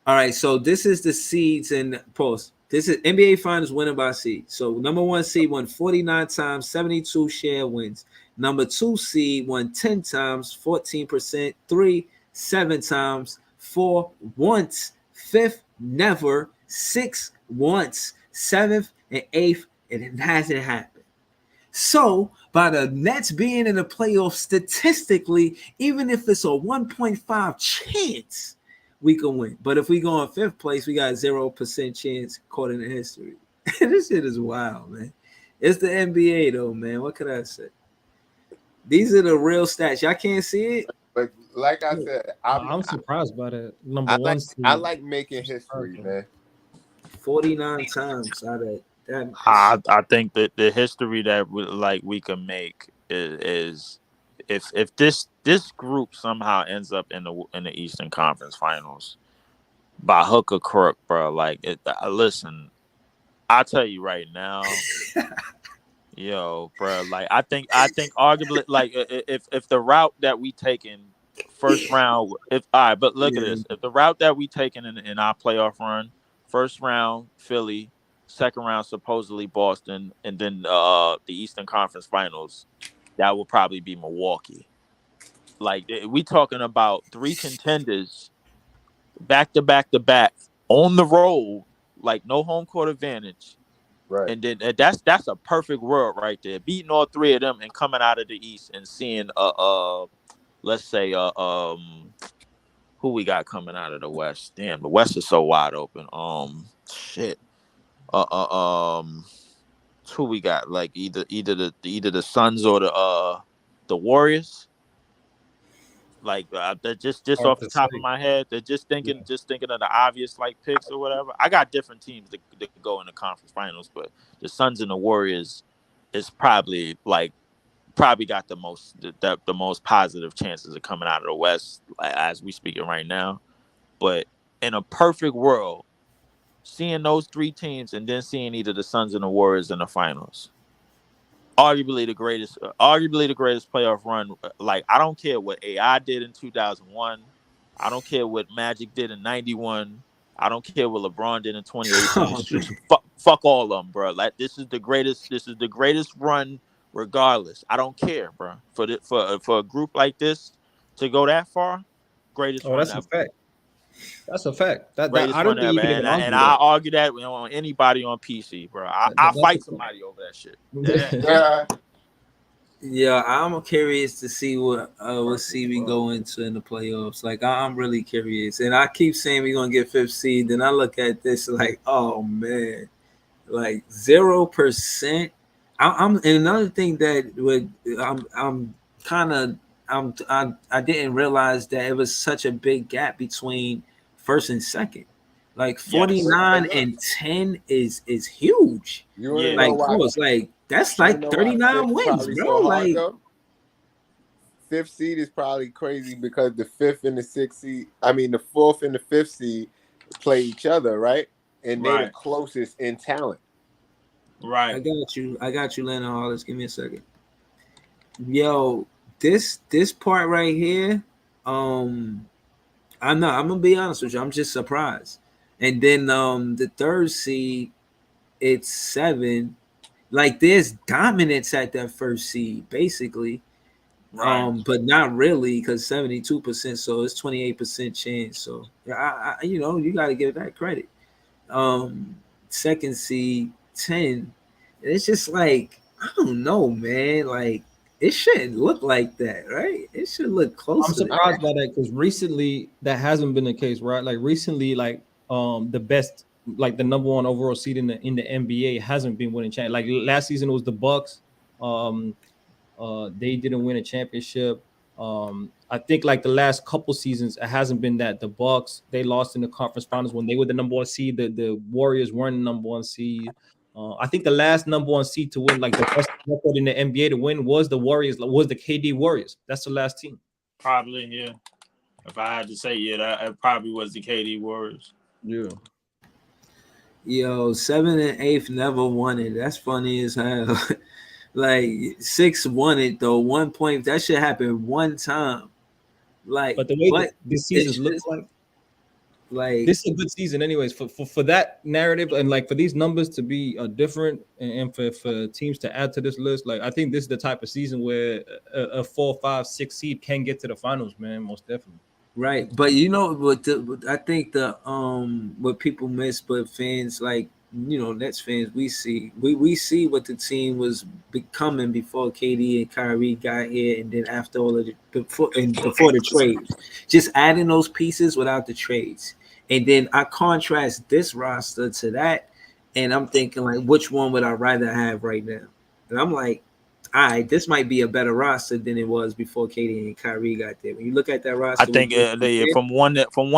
All right, so this is the seeds and post. This is NBA Finals winner by seed. So number 1 seed won 49 times, 72 share wins. Number 2 seed won 10 times, 14%. 3, 7 times. 4, once. 5th, never. 6, once. 7th and 8th, and it hasn't happened. So by the Nets being in the playoffs, statistically, even if it's a 1.5 chance, we can win. But if we go in 5th place, we got 0% chance according to history. This shit is wild, man. It's the NBA though, man. What could I say? These are the real stats. Y'all can't see it. But like I said, I'm surprised by that. I like making history, man. 49 times out of that. I think that the history that we can make is if this group somehow ends up in the Eastern Conference Finals by hook or crook, bro. Listen, I'll tell you right now, yo, bro. I think arguably, if the route that we taken first round, but look at this. If the route that we taken in our playoff run, first round Philly, second round supposedly Boston, and then the Eastern Conference Finals, that will probably be Milwaukee. We talking about 3 contenders back to back on the road, no home court advantage. Right. And then that's a perfect world right there. Beating all 3 of them and coming out of the East and seeing let's say who we got coming out of the West. Damn, the West is so wide open. Who we got? Either the Suns or the Warriors. They're just off the top of my head. They're just thinking of the obvious picks or whatever. I got different teams that go in the conference finals, but the Suns and the Warriors is probably got the most positive chances of coming out of the West as we speaking right now. But in a perfect world, seeing those 3 teams and then seeing either the Suns and the Warriors in the finals, arguably the greatest playoff run. I don't care what AI did in 2001. I don't care what Magic did in 91. I don't care what LeBron did in 2018. Fuck all of them, bro. This is the greatest run, regardless. I don't care, bro. For a group like this to go that far, greatest run that's ever. A fact. That's a fact. I don't think you can argue that. I argue that on anybody on PC, bro. I'll fight somebody over that shit. Yeah, I'm curious to see what seed we go into in the playoffs. I'm really curious, and I keep saying we're gonna get 5th seed. Then I look at this oh man, 0%. And another thing that I didn't realize that it was such a big gap between first and second. 49 and 10 is huge. That's 39 wins, bro. So 5th seed is probably crazy because the 5th and the 6th seed, the 4th and the 5th seed play each other, right? And they're the closest in talent. Right. I got you, Lennon Hollis. Give me a second. Yo, this part right here, I'm gonna be honest with you. I'm just surprised. And then the 3rd seed, it's 7. There's dominance at that 1st seed, basically. Right. But not really, because 72%, so it's 28% chance. So I you gotta give that credit. 2nd seed, 10. It's just I don't know, man. It shouldn't look like that, right? It should look close. I'm surprised by that because recently that hasn't been the case, right? Recently, the best, the number 1 overall seed in the NBA hasn't been winning championship. Last season it was the Bucks. They didn't win a championship. I think like the last couple seasons, it hasn't been that. The Bucks, they lost in the conference finals when they were the number 1 seed. The Warriors weren't the number 1 seed. I think the last number 1 seed to win, like the best record in the NBA to win, was the Warriors, was the KD Warriors. That's the last team. Probably, yeah. If I had to say, yeah, that probably was the KD Warriors. Yeah. Yo, 7th and 8th never won it. That's funny as hell. Like 6 won it though. 1 point. That shit happened one time. Like, but the way this season looks like this is a good season, anyways. For that narrative and like for these numbers to be different and for teams to add to this list, like I think this is the type of season where a 4, 5, 6 seed can get to the finals, man. Most definitely. Right, but you know what? I think the what people miss, but fans like Nets fans, we see what the team was becoming before KD and Kyrie got here, and then after all of before the trades, just adding those pieces without the trades, and then I contrast this roster to that, and I'm thinking like, which one would I rather have right now? And I'm like, all right, this might be a better roster than it was before KD and Kyrie got there. When you look at that roster, I think from 1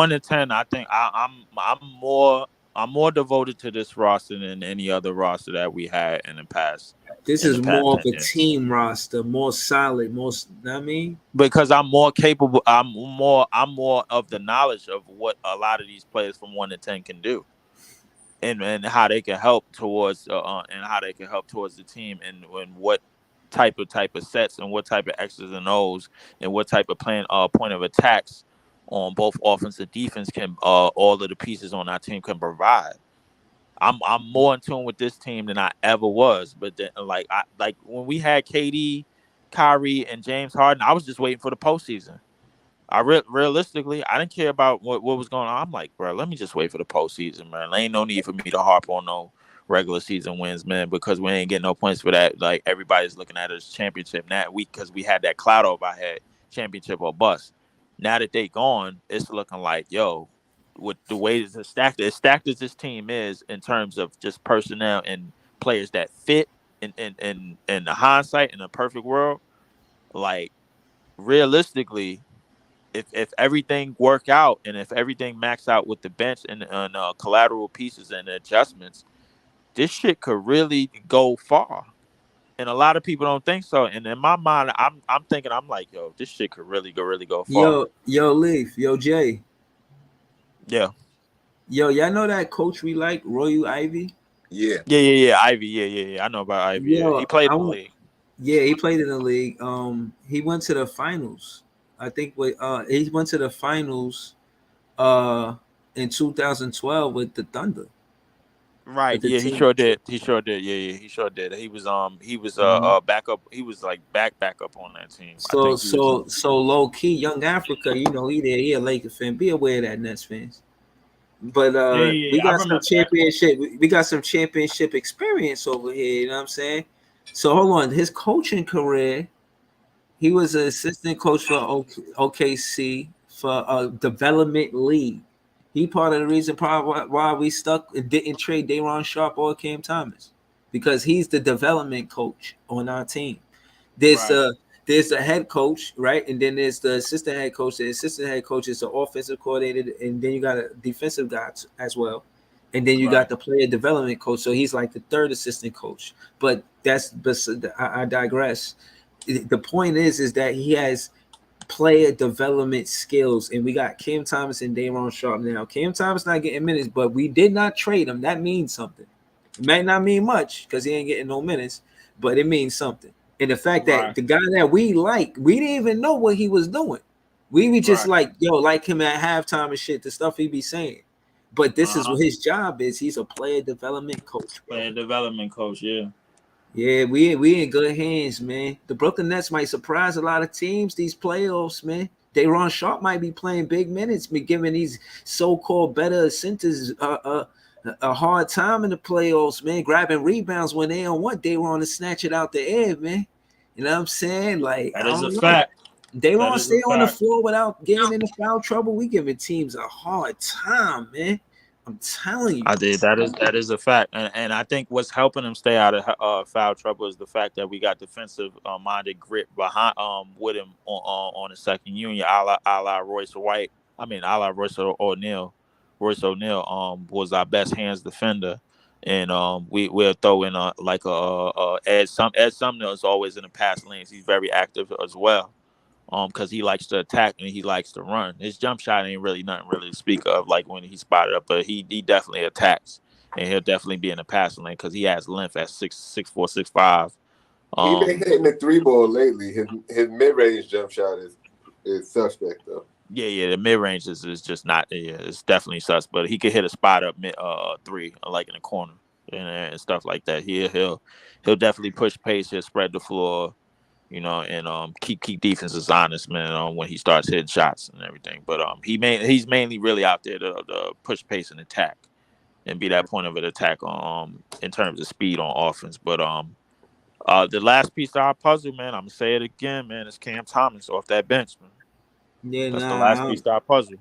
to 10, I think I'm more devoted to this roster than any other roster that we had in the past. This is more of a team roster, more solid, because I'm more capable. I'm more of the knowledge of what a lot of these players from 1 to 10 can do, and how they can help towards the team, and what type of sets and what type of X's and O's and what type of point of attacks on both offense and defense can all of the pieces on our team can provide. I'm more in tune with this team than I ever was. But then, like when we had KD, Kyrie, and James Harden, I was just waiting for the postseason. Realistically, I didn't care about what was going on. I'm like, bro, let me just wait for the postseason, man. There ain't no need for me to harp on no regular season wins, man, because we ain't getting no points for that. Like everybody's looking at it as championship now. Because we had that cloud over our head, championship or bust. Now that they gone, it's looking like, yo, with the way as stacked as this team is in terms of just personnel and players that fit in the hindsight in a perfect world, like realistically, if everything work out and if everything max out with the bench and collateral pieces and adjustments, this shit could really go far. And a lot of people don't think so. And in my mind, I'm thinking, I'm like, yo, this shit could really go far. Yo, Leaf, yo, Jay. Yeah. Yo, y'all know that coach we like, Royal Ivy? Yeah. Ivy, yeah. I know about Ivy. Yo, he played in the league. Yeah, he played in the league. He went to the finals. I think he went to the finals in 2012 with the Thunder. Right. Yeah, he sure did. Yeah, he sure did. He was backup. He was like backup on that team. So low key, Young Africa, he there. He a Lakers fan. Be aware of that, Nets fans. But we got some championship. We got some championship experience over here. You know what I'm saying? So hold on. His coaching career, he was an assistant coach for OKC for a development league. He part of the reason probably why we stuck and didn't trade Day'Ron Sharpe or Cam Thomas, because he's the development coach on our team. There's the head coach, right? And then there's the assistant head coach. The assistant head coach is the offensive coordinator, and then you got a defensive guy as well. And then you got the player development coach. So he's like the third assistant coach. But I digress. The point is that he has player development skills, and we got Cam Thomas and Day'Ron Sharpe now. Cam Thomas not getting minutes, but we did not trade him. That means something. It might not mean much because he ain't getting no minutes, but it means something. And the fact that the guy that we like, we didn't even know what he was doing. We were just like him at halftime and shit, the stuff he be saying. But this is what his job is. He's a player development coach. Player development coach, yeah. Yeah, we in good hands, man. The Brooklyn Nets might surprise a lot of teams these playoffs, man. Day'Ron Sharpe might be playing big minutes, be giving these so-called better centers a hard time in the playoffs, man. Grabbing rebounds when they don't want Day'Ron to snatch it out the air, man. You know what I'm saying? Like, that is a fact. Day'Ron stay on the floor without getting into foul trouble. We giving teams a hard time, man. I'm telling you. I did. That is a fact, and I think what's helping him stay out of foul trouble is the fact that we got defensive minded grit behind with him on the second unit, a la Royce White. I mean, a la Royce O'Neal. Royce O'Neal was our best hands defender, and we'll throw in Ed Sumner is always in the pass lanes. He's very active as well. Because he likes to attack and he likes to run. His jump shot ain't really nothing really to speak of, like when he's spotted up, but he definitely attacks, and he'll definitely be in the passing lane because he has length at 6'4", 6'5". He been hitting the 3-ball lately. His mid-range jump shot is suspect though. Yeah, the mid range is just not. Yeah, it's definitely sus, but he could hit a spot up mid 3, like in the corner and stuff like that. He'll definitely push pace. He'll spread the floor. And keep defenses honest, man, when he starts hitting shots and everything. But he's mainly really out there to push pace and attack and be that point of an attack in terms of speed on offense. But the last piece of our puzzle, man, I'm gonna say it again, man, is Cam Thomas off that bench, man. Yeah, that's the last piece of our puzzle.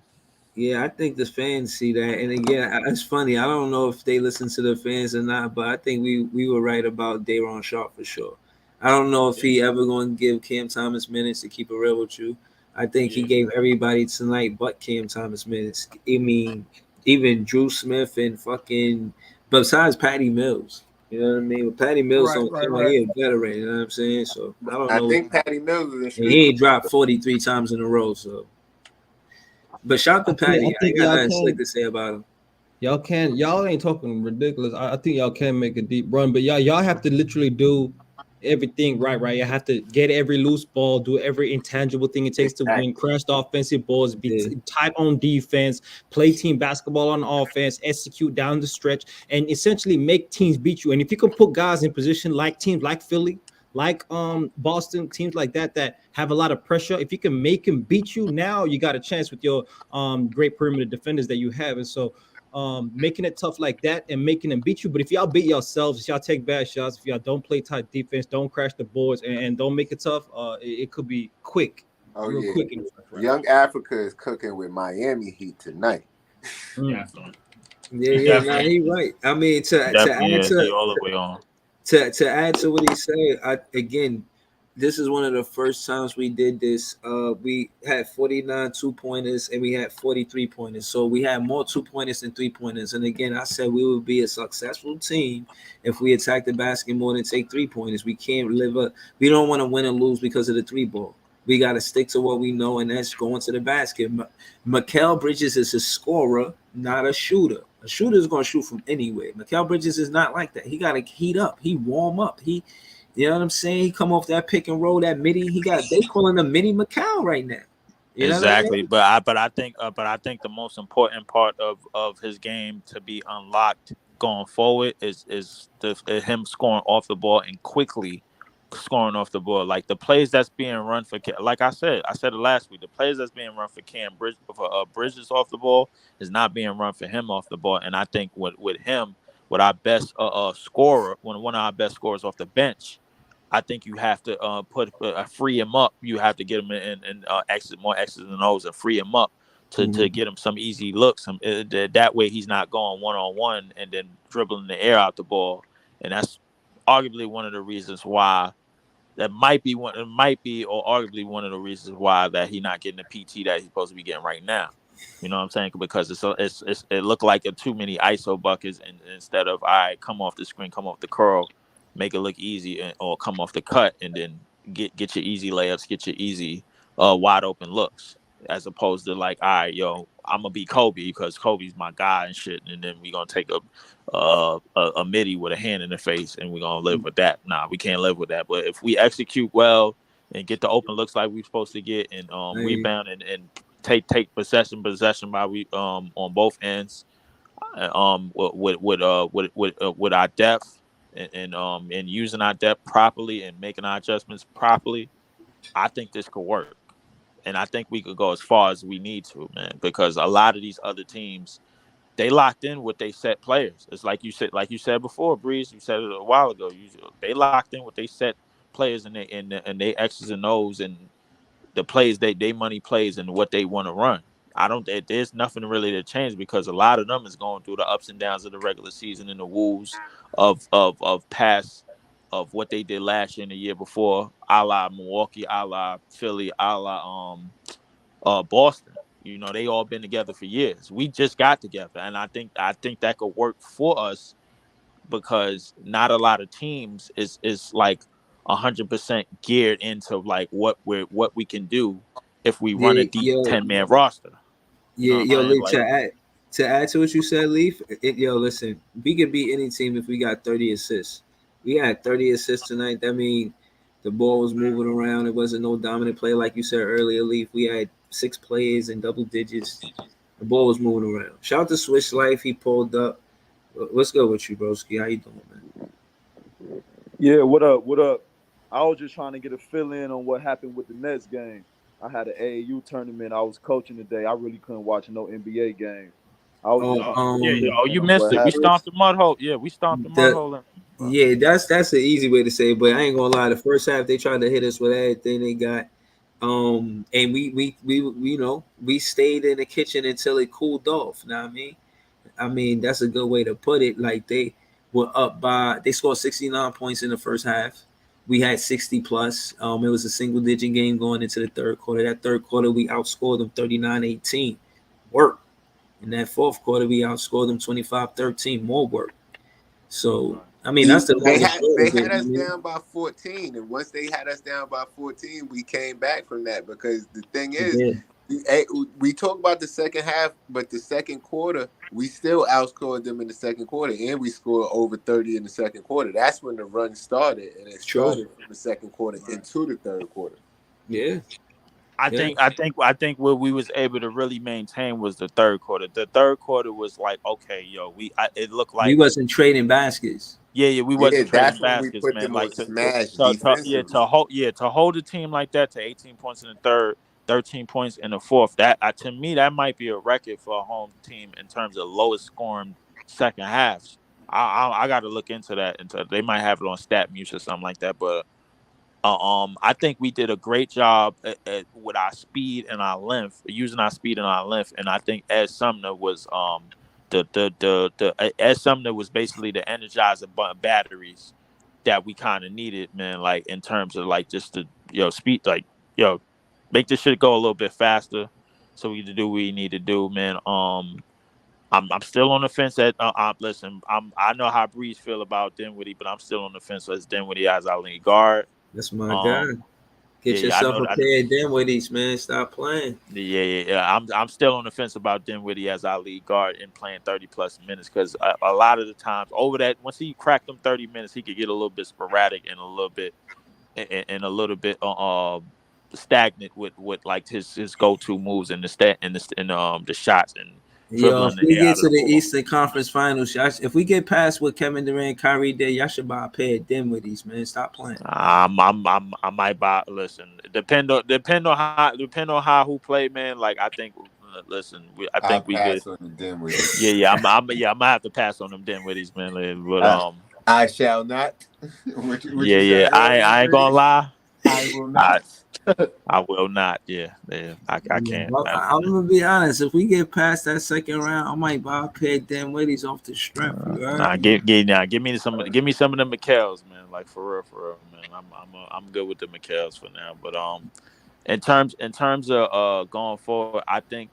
Yeah, I think the fans see that, and again, it's funny. I don't know if they listen to the fans or not, but I think we were right about Day'Ron Sharpe for sure. I don't know if he ever going to give Cam Thomas minutes, to keep it real with you. I think he gave everybody tonight but Cam Thomas minutes. I mean, even Drew Smith and besides Patty Mills. You know what I mean? But Patty Mills don't come out here a veteran, you know what I'm saying? So I don't know. I think Patty Mills is and he ain't dropped 43 times in a row, so. But shout to Patty. I got nothing slick to say about him. Y'all ain't talking ridiculous. I think y'all can make a deep run, but y'all have to literally do everything right. You have to get every loose ball, do every intangible thing it takes to win, crash the offensive balls, be tight on defense, play team basketball on offense, execute down the stretch, and essentially make teams beat you. And if you can put guys in position like teams like Philly, like Boston, teams like that have a lot of pressure, if you can make them beat you, now you got a chance with your great perimeter defenders that you have. And so making it tough like that and making them beat you. But if y'all beat yourselves, if y'all take bad shots, if y'all don't play tight defense, don't crash the boards, and don't make it tough, it could be quick. Quick Young Africa is cooking with Miami Heat tonight. Yeah, he's right. I mean, to add to all the way on. To add to what he said, again, this is one of the first times we did this. We had 49 2-pointers and we had 40 3-pointers. So we had more 2-pointers than 3-pointers. And again, I said we would be a successful team if we attack the basket more than take 3-pointers. We can't we don't want to win and lose because of the 3-ball. We got to stick to what we know, and that's going to the basket. Mikal Bridges is a scorer, not a shooter. A shooter is going to shoot from anywhere. Mikal Bridges is not like that. He got to heat up. He warm up. You know what I'm saying? He come off that pick and roll, that midi. They calling him mini Mikal right now. You exactly, but I think the most important part of his game to be unlocked going forward is him scoring off the ball and quickly scoring off the ball. Like the plays that's being run for, like I said it last week, the plays that's being run for Bridges off the ball is not being run for him off the ball. And I think with him, with our best scorer, one of our best scorers off the bench, I think you have to free him up. You have to get him in more X's and O's and free him up to get him some easy looks. That way he's not going one-on-one and then dribbling the air out the ball. And that's arguably one of the reasons why arguably one of the reasons why that he's not getting the PT that he's supposed to be getting right now. You know what I'm saying? Because it looked like too many ISO buckets, and instead of come off the screen, come off the curl, make it look easy, or come off the cut and then get your easy layups, get your easy wide open looks, as opposed to like, I'm gonna be Kobe because Kobe's my guy and shit, and then we're gonna take a midi with a hand in the face and we're gonna live with that. Nah, we can't live with that. But if we execute well and get the open looks like we're supposed to get, and rebound and take possession by on both ends, with our depth and using our depth properly and making our adjustments properly, I think this could work. And I think we could go as far as we need to, man, because a lot of these other teams, they locked in with they set players. It's like you said before, Breeze, you said it a while ago. They locked in with they set players and they X's and O's and the plays they money plays and what they want to run. There's nothing really to change because a lot of them is going through the ups and downs of the regular season and the woes of past of what they did last year and the year before, a la Milwaukee, a la Philly, a la Boston. You know, they all been together for years. We just got together, and I think that could work for us because not a lot of teams is like 100% geared into like what we can do if we run a deep 10-man roster. Yeah, Leaf, to add to what you said, Leaf. Listen, we could beat any team if we got 30 assists. We had 30 assists tonight. That means the ball was moving around. It wasn't no dominant play like you said earlier, Leaf. We had 6 plays in double digits. The ball was moving around. Shout out to Swish Life. He pulled up. What's good with you, broski? How you doing, man? Yeah, what up? What up? I was just trying to get a fill in on what happened with the Nets game. I had an AAU tournament. I was coaching today. I really couldn't watch no NBA game. You missed it. We stomped the mud hole. Yeah, we stomped the mud hole. Yeah, that's an easy way to say it, but I ain't gonna lie. The first half they tried to hit us with everything they got. And we stayed in the kitchen until it cooled off. You know what I mean, that's a good way to put it. Like they scored 69 points in the first half. We had 60 plus. It was a single digit game going into the third quarter. That third quarter, we outscored them 39-18. Work. In that fourth quarter, we outscored them 25-13. More work. So, I mean, that's they had us down by 14. And once they had us down by 14, we came back from that because the thing is, we talk about the second half, but the second quarter, we still outscored them in the second quarter, and we scored over 30 in the second quarter. That's when the run started, and it started from the second quarter into the third quarter. Yeah. I think what we was able to really maintain was the third quarter. The third quarter was like, okay, it looked like we wasn't trading baskets. Yeah, we wasn't trading baskets, man. Like to hold a team like that to 18 points in the third, 13 points in the fourth. That to me, that might be a record for a home team in terms of lowest scoring second halves. I got to look into that. They might have it on StatMuse or something like that. But I think we did a great job with our speed and our length, using our speed and our length. And I think Ed Sumner was Ed Sumner was basically the energizer batteries that we kind of needed, man. Like in terms of like just the speed, like make this shit go a little bit faster, so we can do what we need to do, man. I'm still on the fence. Listen, I know how Breeze feel about Dinwiddie, but I'm still on the fence as Dinwiddie as our lead guard. That's my guy. Get yourself a pair of Dinwiddies, man. Stop playing. Yeah. I'm still on the fence about Dinwiddie as our lead guard and playing 30+ minutes because a lot of the times over that, once he cracked them 30 minutes, he could get a little bit sporadic and a little bit stagnant with like his go-to moves and the shots and. If we get to the Eastern Conference Finals, if we get past what Kevin Durant, Kyrie did, y'all should buy a pair of Dinwiddies, man. Stop playing. I might buy. Listen, depend on how who played, man. Like I think. Listen, I think we get. Yeah. I might have to pass on them Dinwiddies, man. But I shall not. I ain't gonna lie. I will not. I will not. Yeah. I can't. I'm gonna be honest. If we get past that second round, I might buy a pair of Dinwiddies off the strength. Give me some of the Mikkels, man. Like for real, man. I'm good with the Mikkels for now. But in terms of going forward, I think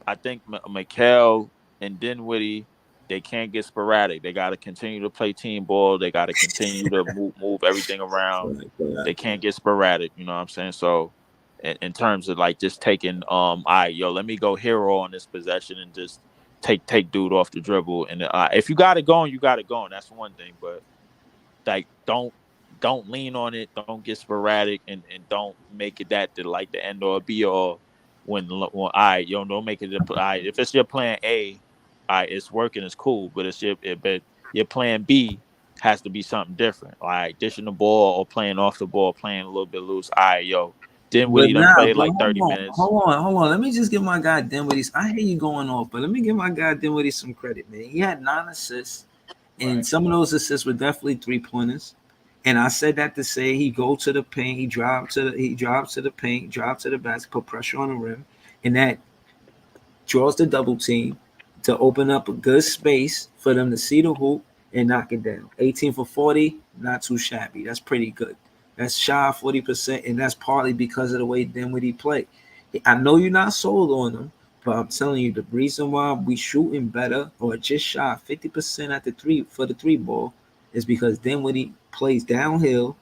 Mikal and Dinwiddie, they can't get sporadic. They got to continue to play team ball. They got to continue to move everything around. They can't get sporadic. You know what I'm saying? So, in terms of like just taking, all right, let me go hero on this possession and just take dude off the dribble. And if you got it going, you got it going. That's one thing. But like, don't lean on it. Don't get sporadic and don't make it that like the end or be all. When all right, don't make it. All right, if it's your plan A. It's working, it's cool, but your plan B has to be something different, like dishing the ball or playing off the ball, playing a little bit loose. Dinwiddie done played like 30 minutes. Hold on. Let me just give my guy Dinwiddie. I hear you going off, but let me give my guy Dinwiddie some credit, man. He had 9 assists, and some of those assists were definitely 3-pointers. And I said that to say he go to the paint, he drives to the paint, drive to the basket, put pressure on the rim, and that draws the double team to open up a good space for them to see the hoop and knock it down. 18 for 40, not too shabby. That's pretty good. That's shy of 40%, and that's partly because of the way Dinwiddie play. I know you're not sold on him, but I'm telling you, the reason why we shooting better or just shy 50% at the three for the three ball is because Dinwiddie plays downhill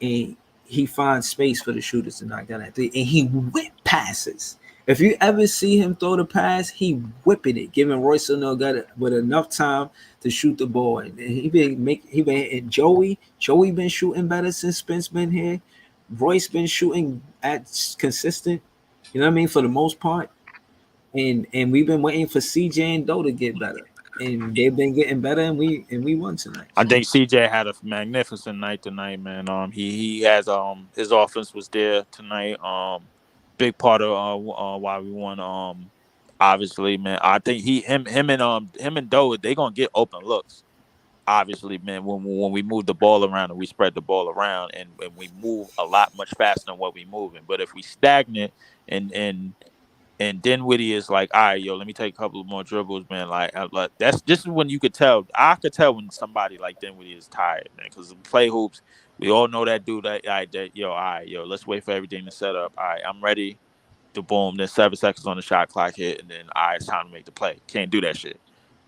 and he finds space for the shooters to knock down that three, and he whip passes. If you ever see him throw the pass, he whipping it, giving Royce O'Neal got it with enough time to shoot the ball. And he been and Joey been shooting better since Spence been here. Royce been shooting at consistent, you know what I mean, for the most part. And we've been waiting for CJ and Doe to get better. And they've been getting better, and we won tonight. I think CJ had a magnificent night tonight, man. He has his offense was there tonight. Big part of why we won. Obviously, man. I think him and Doe, they gonna get open looks. Obviously, man. When we move the ball around and we spread the ball around and we move a lot much faster than what we moving. But if we stagnant and Dinwiddie is like, all right, yo, let me take a couple of more dribbles, man. Like this is when you could tell. I could tell when somebody like Dinwiddie is tired, man. Because play hoops, we all know that dude. All right, let's wait for everything to set up. All right, I'm ready. To boom. Then 7 seconds on the shot clock hit, and then all right, it's time to make the play. Can't do that shit.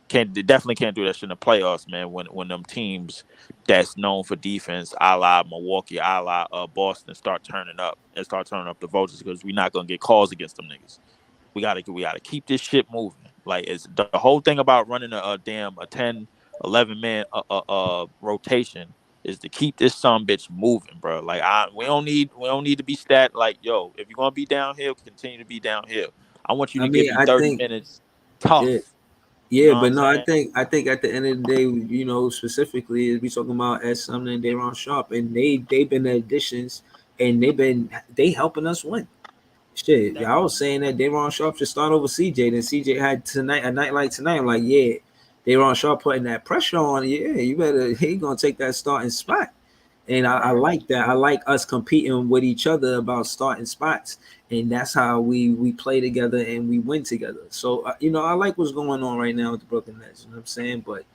Definitely can't do that shit in the playoffs, man. When them teams that's known for defense, a la Milwaukee, a la Boston, start turning up the voltage because we're not gonna get calls against them niggas. We gotta keep this shit moving. Like it's the whole thing about running a 10, 11 man rotation is to keep this bitch moving, bro. Like we don't need to be stat like, yo, if you're gonna be downhill, continue to be downhill. I want you to give me 30 minutes tough. Yeah, you know but no, I think at the end of the day, you know, specifically we talking about S. Sumner and Day'Ron Sharpe, and they've been the additions, and they helping us win. Shit, yeah, I was saying that Day'Ron Sharpe should start over CJ. Then CJ had a night like tonight. I'm like, yeah, Day'Ron Sharpe putting that pressure on. Yeah, you better. He gonna take that starting spot, and I like that. I like us competing with each other about starting spots, and that's how we play together and we win together. So you know, I like what's going on right now with the Brooklyn Nets. You know what I'm saying? But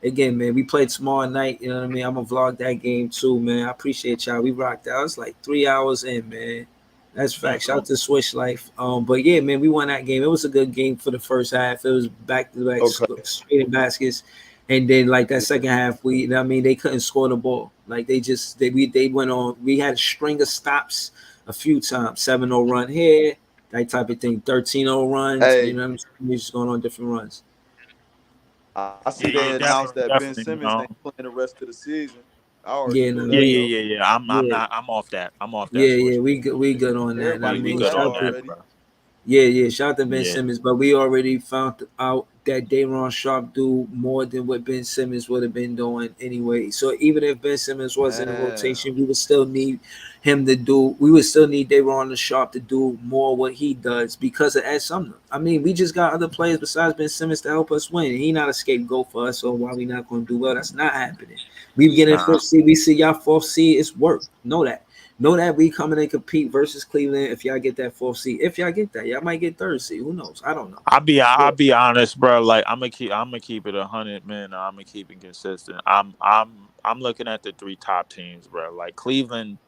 again, man, we played tomorrow night. You know what I mean? I'm gonna vlog that game too, man. I appreciate y'all. We rocked out. It's like 3 hours in, man. That's fact. Shout out to Swish Life. But yeah, man, we won that game. It was a good game for the first half. It was back to back straight in baskets, and then like that second half, they couldn't score the ball. Like they went on. We had a string of stops a few times. 7-0 run here, that type of thing. 13-0 runs. Hey. You know what I'm saying? We just going on different runs. I see they announced that Ben Simmons ain't playing the rest of the season. Yeah. I'm off that. Yeah, we good on that. We good on that, bro. Yeah. Shout out to Ben Simmons, but we already found out that Day'Ron Sharpe do more than what Ben Simmons would have been doing anyway. So even if Ben Simmons was in a rotation, we would still need him to do. We would still need Day'Ron Sharpe to do more what he does because of Ed Sumner. I mean, we just got other players besides Ben Simmons to help us win. He not a scapegoat for us. So why we not going to do well? That's not happening. We get in first seed. We see y'all fourth seed. It's work. Know that. Know that we coming and compete versus Cleveland. If y'all get that fourth seed, if y'all get that, y'all might get third seed. Who knows? I don't know. I'll be honest, bro. Like I'm gonna keep it 100, man. I'm gonna keep it consistent. I'm looking at the 3 top teams, bro. Like Cleveland,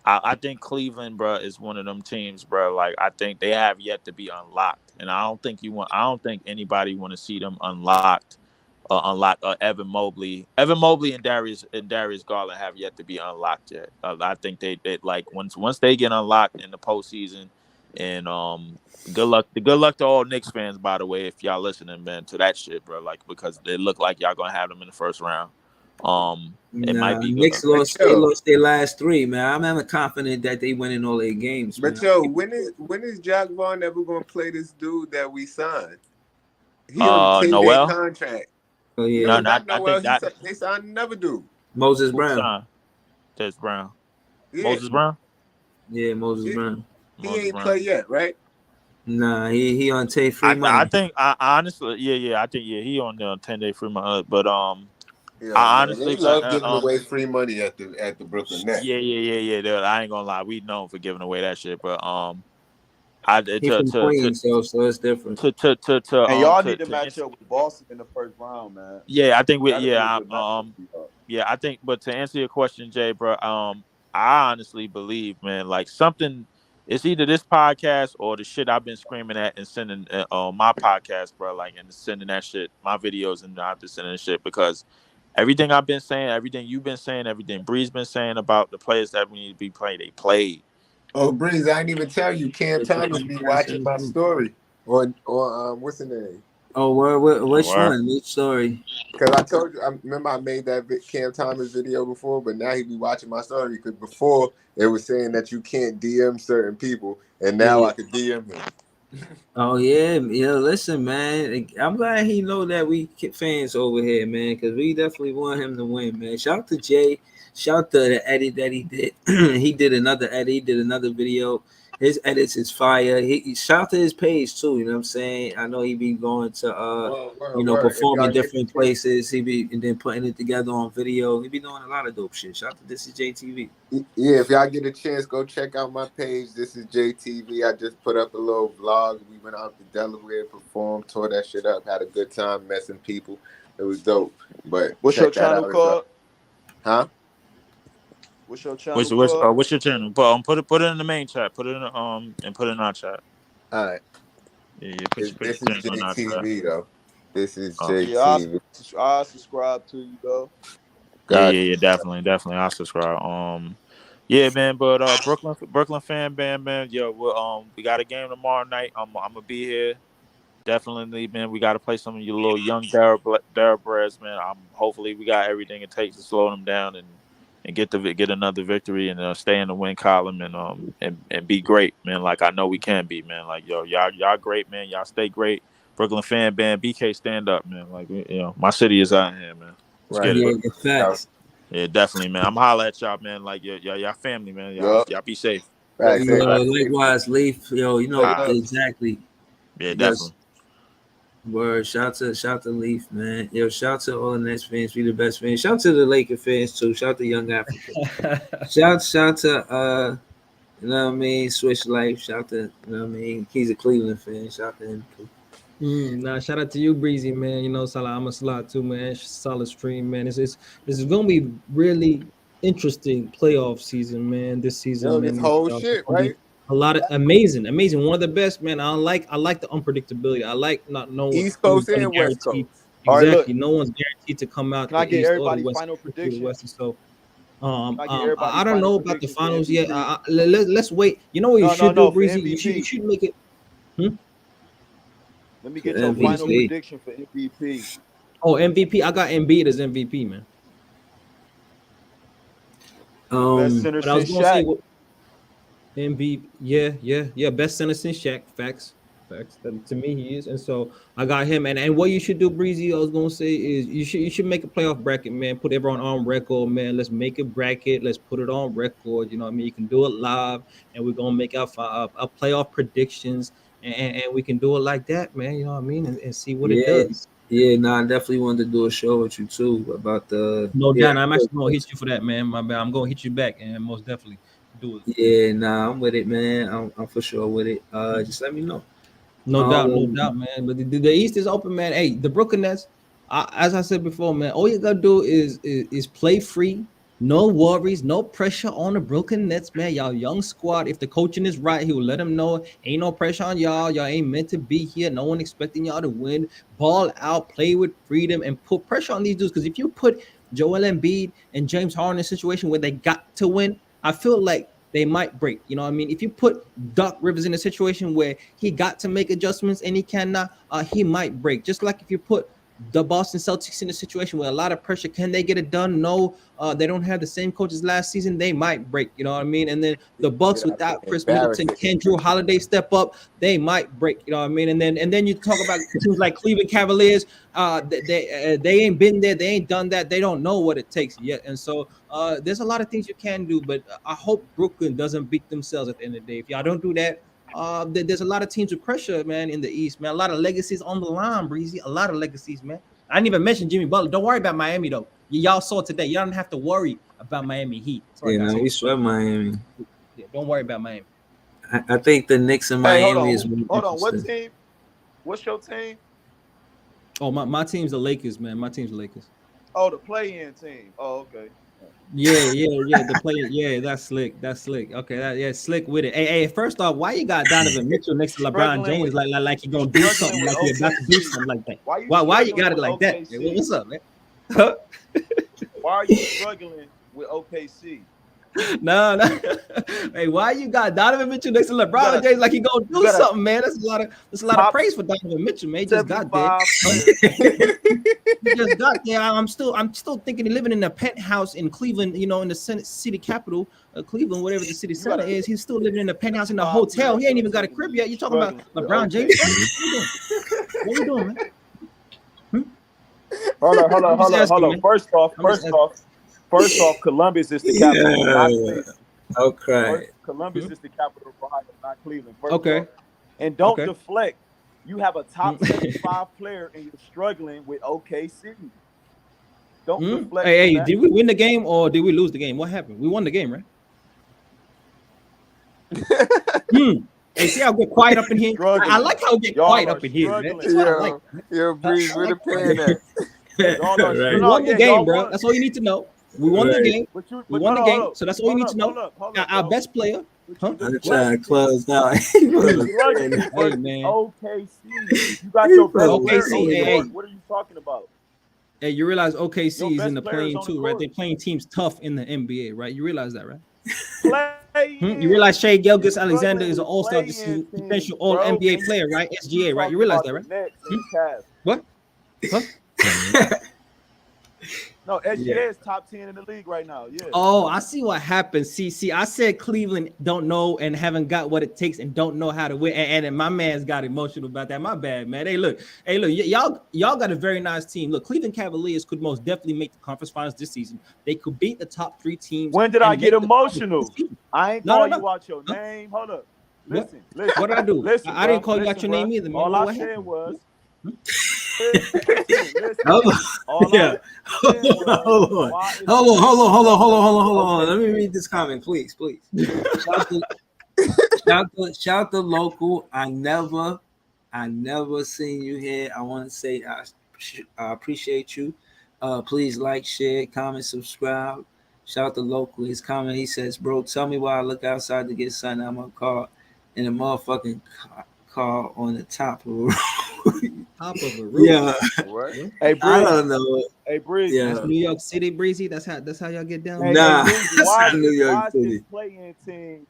I think Cleveland, bro, is one of them teams, bro. Like I think they have yet to be unlocked, and I don't think anybody want to see them unlocked. Evan Mobley and Darius Garland have yet to be unlocked yet. I think they like once they get unlocked in the postseason, and good luck to all Knicks fans, by the way, if y'all listening, man, to that shit, bro. Like because they look like y'all gonna have them in the first round. It might be Knicks lost their last 3, man. I'm confident that they winning all their games. But man. when is Jack Vaughn ever gonna play this dude that we signed? He on a 10-day contract. Oh yeah, they signed another dude. Moses Brown. Moses Brown. Yeah, Moses Brown. He ain't play yet, right? Nah, he on free money. I think honestly, I think he on the 10-day free money. But I honestly love giving away free money at the Brooklyn Nets. Yeah. I ain't gonna lie, we known for giving away that shit, but He's from Queens, so it's different. And y'all need to match up with Boston in the first round, man. Yeah, I think I think. But to answer your question, Jay, bro, I honestly believe, man, like something. It's either this podcast or the shit I've been screaming at and sending on my podcast, bro. Like and sending that shit, my videos, and I've been sending shit because everything I've been saying, everything you've been saying, everything Bree's been saying about the players that we need to be playing, they played. Oh, Breeze, I didn't even tell you. Cam Thomas be watching my story. Or what's the name? Oh, which one? Which story? Because I told you, I remember I made that Cam Thomas video before, but now he be watching my story. Because before it was saying that you can't DM certain people, and now I can DM him. Oh yeah, listen, man. I'm glad he know that we fans over here, man, because we definitely want him to win, man. Shout out to Jay. Shout out to the edit that he did. He did another edit. He did another video. His edits is fire. He shout out to his page too. You know what I'm saying? I know he be going to perform in different places. He be and then putting it together on video. He be doing a lot of dope shit. Shout out to This Is JTV. Yeah, if y'all get a chance, go check out my page. This is JTV. I just put up a little vlog. We went out to Delaware, performed, tore that shit up, had a good time messing people. It was dope. But what's your channel called? Huh? What's your channel? What's your channel? Put it in the main chat. Put it in and put it in our chat. All right. Yeah. This is JTV though. This is JTV. I subscribe to you though. Yeah, definitely. I'll subscribe. Yeah, man. But Brooklyn fan band, man. Yo, we got a game tomorrow night. I'm gonna be here. Definitely, man. We got to play some of your little young Thoroughbreds, man. Hopefully we got everything it takes to slow them down and get another victory and stay in the win column and be great, man. Like I know we can be, man. Like y'all great, man. Y'all stay great. Brooklyn fan band, BK stand up, man. Like my city is out here, man. Let's get it. Yeah, definitely, man. I'm holla at y'all, man. Like y'all family, man. Y'all be safe. Right. Likewise, Leaf. Exactly. Yeah, definitely. Word, shout to Leaf, man. Shout to all the Nets fans. We the best fans. Shout to the Laker fans too. Shout to Young Africa. shout to you know what I mean, Swish Life. Shout to, you know what I mean, he's a Cleveland fan. Shout to him too. Shout out to you, Breezy, man. Salah, I'm a slot too, man. Solid stream, man. This is gonna be really interesting playoff season, man. This season, man. This whole shit, right? A lot of amazing. One of the best, man. I like the unpredictability. I like not knowing East Coast and West Coast. Exactly. No one's guaranteed to come out. Can I get everybody's final prediction? So, I don't know about the finals yet. Let's wait. You know what you should do, Breezy? You should make it. Let me get your final prediction for MVP. Oh, MVP. I got Embiid as MVP, man. Best center since Shaq. MVP, yeah. Best center since Shaq. Facts. To me, he is, and so I got him. And what you should do, Breezy, I was gonna say is you should make a playoff bracket, man. Put everyone on record, man. Let's make a bracket. Let's put it on record. You know what I mean? You can do it live, and we're gonna make our playoff predictions, and we can do it like that, man. You know what I mean? And see what it does. Yeah, I definitely wanted to do a show with you too about the. No doubt, I'm actually gonna hit you for that, man. My bad. I'm gonna hit you back, and most definitely. Do it. Yeah, I'm with it, man. I'm for sure with it. Just let me know. No doubt, man. But the East is open, man. Hey, the Brooklyn Nets, as I said before, man, all you gotta do is play free, no worries, no pressure on the Brooklyn Nets, man. Y'all young squad. If the coaching is right, he will let them know. Ain't no pressure on y'all. Y'all ain't meant to be here. No one expecting y'all to win. Ball out, play with freedom, and put pressure on these dudes. Because if you put Joel Embiid and James Harden in a situation where they got to win, I feel like they might break. You know what I mean? If you put Doc Rivers in a situation where he got to make adjustments and he cannot, he might break. Just like if you put the Boston Celtics in a situation where a lot of pressure, can they get it done? No, they don't have the same coaches last season. They might break. You know what I mean? And then the Bucks without Chris Middleton, can Drew Holiday step up? They might break. You know what I mean? And then you talk about teams like Cleveland Cavaliers. They ain't been there. They ain't done that. They don't know what it takes yet. And so there's a lot of things you can do. But I hope Brooklyn doesn't beat themselves at the end of the day. If y'all don't do that, there's a lot of teams with pressure, man, in the East, man. A lot of legacies on the line, Breezy. A lot of legacies, man. I didn't even mention Jimmy Butler. Don't worry about Miami, though. Y'all saw today. Y'all don't have to worry about Miami Heat. Sorry, we swept Miami. Yeah, don't worry about Miami. I think the Knicks and Miami is more hold on. What team? What's your team? Oh, my team's the Lakers, man. My team's the Lakers. Oh, the play-in team. Oh, okay. Yeah. The player, yeah, that's slick. That's slick. Okay, slick with it. Hey, first off, why you got Donovan Mitchell next to LeBron James like you gonna do something, like you're about to do something like that? Why you got it like that? Hey, what's up, man? Why are you struggling with OKC? No. Hey, why you got Donovan Mitchell next to LeBron James like he gonna do something, man? That's a lot of praise for Donovan Mitchell, man. He just got there. He just got there. I'm still thinking, living in a penthouse in Cleveland, in the city capital, Cleveland, whatever the city center is. He's still living in a penthouse in a hotel. He ain't even got a crib yet. You talking about LeBron James? What you doing, man? Hold on. First off, Columbus is the capital, not Cleveland. Okay. Columbus is the capital of Ohio, not Cleveland. Okay. Off. And don't deflect. You have a top 75 player and you're struggling with OKC. Don't deflect. Hey, did we win the game or did we lose the game? What happened? We won the game, right? Hey, see how we get quiet up in here? I like how we get quiet up in here, man. That's what I like. Yo, Breeze, where the pen at? We won the game, bro. That's all you need to know. We won the game. We won the game. So that's all you need to know. Our best player. I'm trying to close now. Hey, man. OKC. You got your best OKC. Hey. What are you talking about? Hey, you realize OKC is in the play-in too, right? They're playing teams tough in the NBA, right? You realize that, right? You realize Shai Gilgeous-Alexander is an all-star, potential all-NBA player, right? SGA, right? You realize that, right? What? Huh? No, SGA is top 10 in the league right now. Yeah. Oh, I see what happened. See, I said Cleveland don't know and haven't got what it takes and don't know how to win. And my man's got emotional about that. My bad, man. Hey, look, y'all got a very nice team. Look, Cleveland Cavaliers could most definitely make the conference finals this season. They could beat the top 3 teams. When did I get emotional? I ain't calling you out your name. Hold up. Listen. What did I do? I didn't call you out your name either, man. All I said was. Hold on. Let me read this comment, please. Shout the local. I never seen you here. I want to say I appreciate you. Please like, share, comment, subscribe. Shout the local. His comment, he says, "Bro, tell me why I look outside to get sun. I'm gonna call in a motherfucking car on the top of a roof." Top of a roof. Yeah. What? Hey, Breeze. I don't know. Hey, Breeze. Yeah. That's New York City, Breezy. That's how y'all get down. Hey, nah, why New York is City. This play-in team?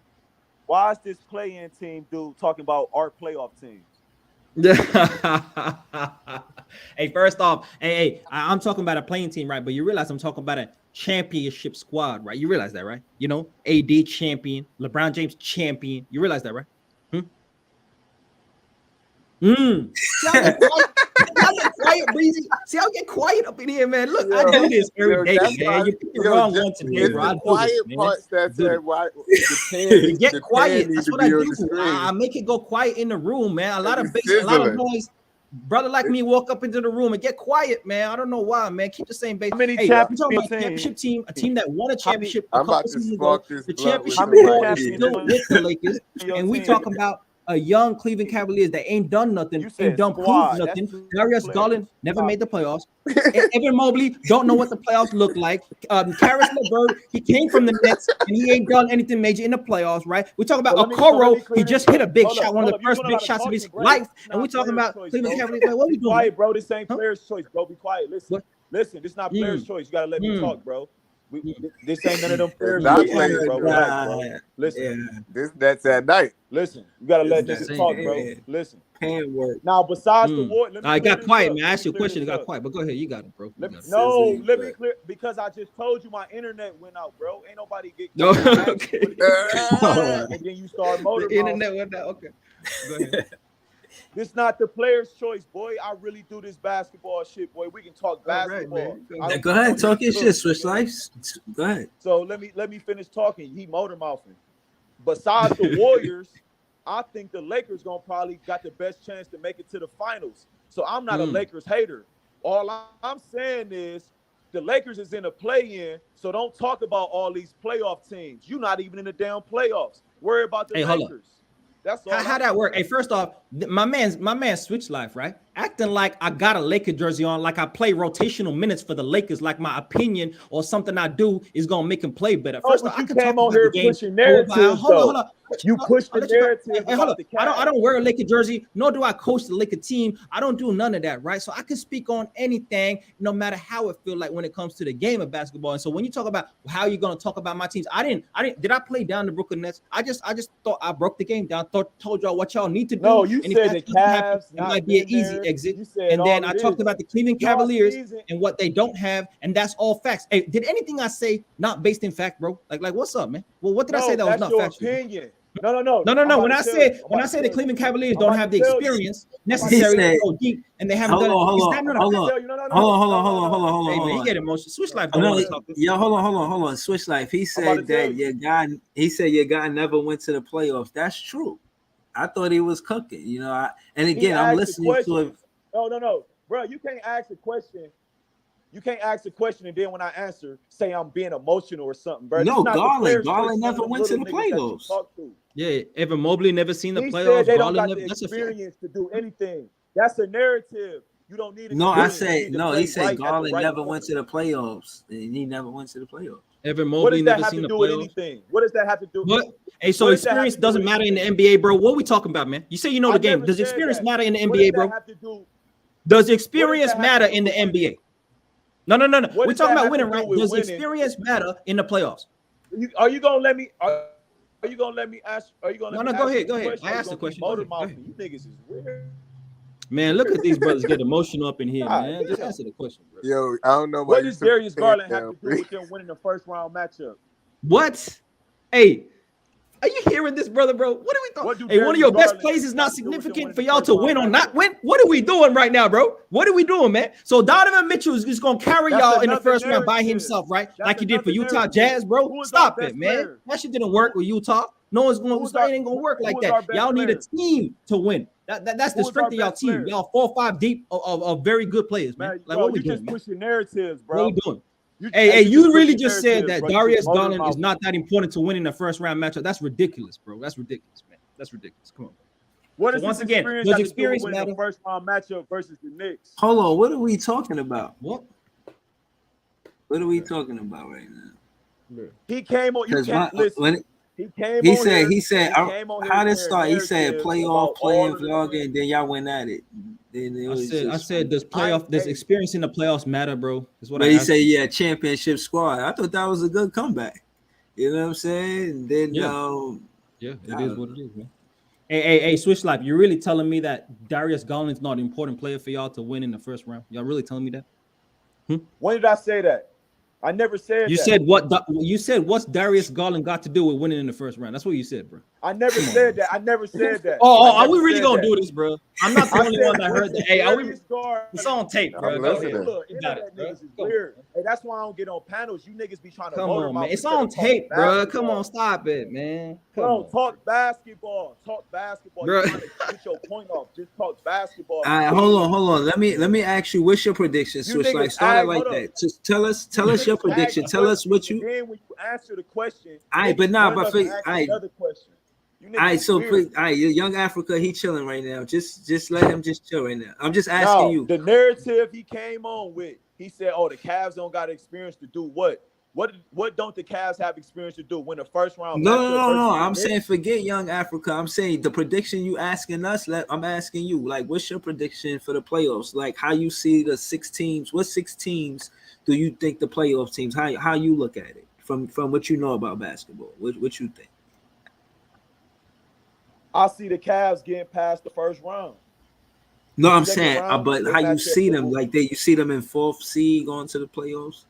Why is this play-in team dude talking about our playoff teams? Hey, first off, I'm talking about a playing team, right? But you realize I'm talking about a championship squad, right? You realize that, right? AD champion, LeBron James champion. You realize that, right? See, I'll get quiet, Breezy. See, I'll get quiet up in here, man. Look, I do this every day, man. You picked the wrong one today, bro. I do quiet this, parts that's why get quiet. That's what I do. I make it go quiet in the room, man. A lot of bass, a lot of noise. Brother like me walk up into the room and get quiet, man. I don't know why, man. Keep the same bass. How many championship team, a team that won a championship a couple seasons ago. The championship is still with the Lakers, and we talking about a young Cleveland Cavaliers that ain't done nothing, ain't done prove nothing. Darius Garland never made the playoffs. Evan Mobley don't know what the playoffs look like. Karis LeVert, he came from the Nets and he ain't done anything major in the playoffs, right? We're talking about Okoro. He just hit a big shot, one of the first big shots of his life. And we're talking about Cleveland Cavaliers. Like, what are we doing? Quiet, bro. This ain't player's choice, bro. Be quiet. Listen, this is not player's choice. You gotta let me talk, bro. This ain't none of them players. Bro. Listen, that's at night. Listen, you gotta let niggas talk, bro. Listen. Hand work. Now, besides the war, I got quiet, man. I asked you a question. It got quiet, but go ahead. You got it, bro. Let me clear because I just told you my internet went out, bro. Ain't nobody get. No, okay. And then you start motor. The internet went out. Okay. Go ahead. This not the player's choice, boy. I really do this basketball shit, boy. We can talk basketball. Right, go ahead, talk your shit, Switch Life. Go ahead. So let me finish talking. He motor mouthing. Besides the Warriors, I think the Lakers gonna probably got the best chance to make it to the finals. So I'm not a Lakers hater. All I'm saying is the Lakers is in a play-in, so don't talk about all these playoff teams. You're not even in the damn playoffs. Worry about the Lakers. That's all. How that work? Hey, first off, my man Switch Life, right? Acting like I got a Laker jersey on, like I play rotational minutes for the Lakers, like my opinion or something I do is gonna make him play better. First off, I can talk about the game. Pushing narratives, hold on. You push the narrative. Hey, hold on. I don't wear a Laker jersey, nor do I coach the Laker team. I don't do none of that, right? So I can speak on anything, no matter how it feels like when it comes to the game of basketball. And so when you talk about how you're gonna talk about my teams, I didn't. Did I play down the Brooklyn Nets? I just thought I broke the game down. Told y'all what y'all need to do. No, you said the Cavs. It might be an easy exit. And then I talked about the Cleveland Cavaliers and what they don't have, and that's all facts. Hey, did anything I say not based in fact, bro? Like what's up, man? Well, what did I say that was not factual? Opinion. No. When I say the Cleveland Cavaliers don't have the experience necessary to go deep, and they haven't done it. Hold on. Hey, man, he get emotional. Switch Life. Hold on. Switch Life. He said that your guy never went to the playoffs. That's true. I thought he was cooking. You know, and again, I'm listening to it. No, bro. You can't ask a question. You can't ask a question and then when I answer, say I'm being emotional or something, bro. No, Garland never went to the playoffs. Yeah, Evan Mobley never seen the playoffs. Said they don't got the experience to do anything. That's a narrative. You don't need. No, I said no. He said Garland never went to the playoffs. He never went to the playoffs. Evan Mobley never seen the playoffs. What does that have to do? What? Hey, so experience doesn't matter in the NBA, bro. What are we talking about, man? You say you know the game. Does experience matter in the NBA, bro? Does experience matter in the NBA? No. We're talking about winning, right? Does experience matter in the playoffs? Are you gonna let me? Are you gonna let me ask? Are you gonna? No. Go ahead. I asked the question. You niggas is weird. Man, look at these brothers get emotional up in here, man. Just answer the question, bro. Yo, I don't know what does Darius Garland have to do with them winning the first round matchup? What? Hey. Are you hearing this, brother, bro? What are we talking? Hey, one of your best plays is not significant for y'all to win or not win. What are we doing right now, bro? What are we doing, man? So Donovan Mitchell is just gonna carry y'all in the first round by himself, right? Like he did for Utah Jazz, bro. Stop it, man. That shit didn't work with Utah. No one's gonna. It ain't gonna work like that. Y'all need a team to win. That's the strength of y'all team. Y'all 4 or 5 deep of very good players, man. Like what we doing? Just pushing narratives, bro. What we doing? Hey, you really just said that Darius Garland is not that important to winning the first round matchup. That's ridiculous, bro. That's ridiculous, man. That's ridiculous. Come on. What is once again? Does experience matter? The first round matchup versus the Knicks. Hold on. What are we talking about? What are we talking about right now? He came on. You can't listen. He said, how did it start? He said playoff, playing vlogger, and then y'all went at it. I said, does experience in the playoffs matter, bro? Is what he said, yeah, championship squad. I thought that was a good comeback. You know what I'm saying? And then, it is what it is, man. Hey, Switch Life, you're really telling me that Darius Garland's not an important player for y'all to win in the first round? Y'all really telling me that? When did I say that? I never said you that. Said what? You said what's Darius Garland got to do with winning in the first round? That's what you said, bro. I never said that. I never said that. Are we really gonna do this, bro? I'm not the only one that heard that. Hey, it's on tape, bro. Look, internet niggas is weird. Hey, that's why I don't get on panels. You niggas be trying to come on, man. It's on tape, bro. Come on, stop it, man. Talk basketball. Bro. You're trying to get your point off. Just talk basketball. All right, hold on. Let me ask you. What's your prediction? Switch like start like that. Just tell us your prediction. Tell us what you. Then when you answer the question, another question. All right, so Young Africa, he chilling right now. Just let him just chill right now. I'm just asking you. The narrative he came on with, he said, "Oh, the Cavs don't got experience to do what? What don't the Cavs have experience to do? Win the first round?" No. I'm saying forget Young Africa. I'm saying the prediction you asking us. I'm asking you, like, what's your prediction for the playoffs? Like, how you see the 6 teams? What 6 teams do you think the playoff teams? How you look at it from what you know about basketball? What you think? I see the Cavs getting past the first round. No, I'm saying, but how you see them? Like you see them in 4th seed going to the playoffs?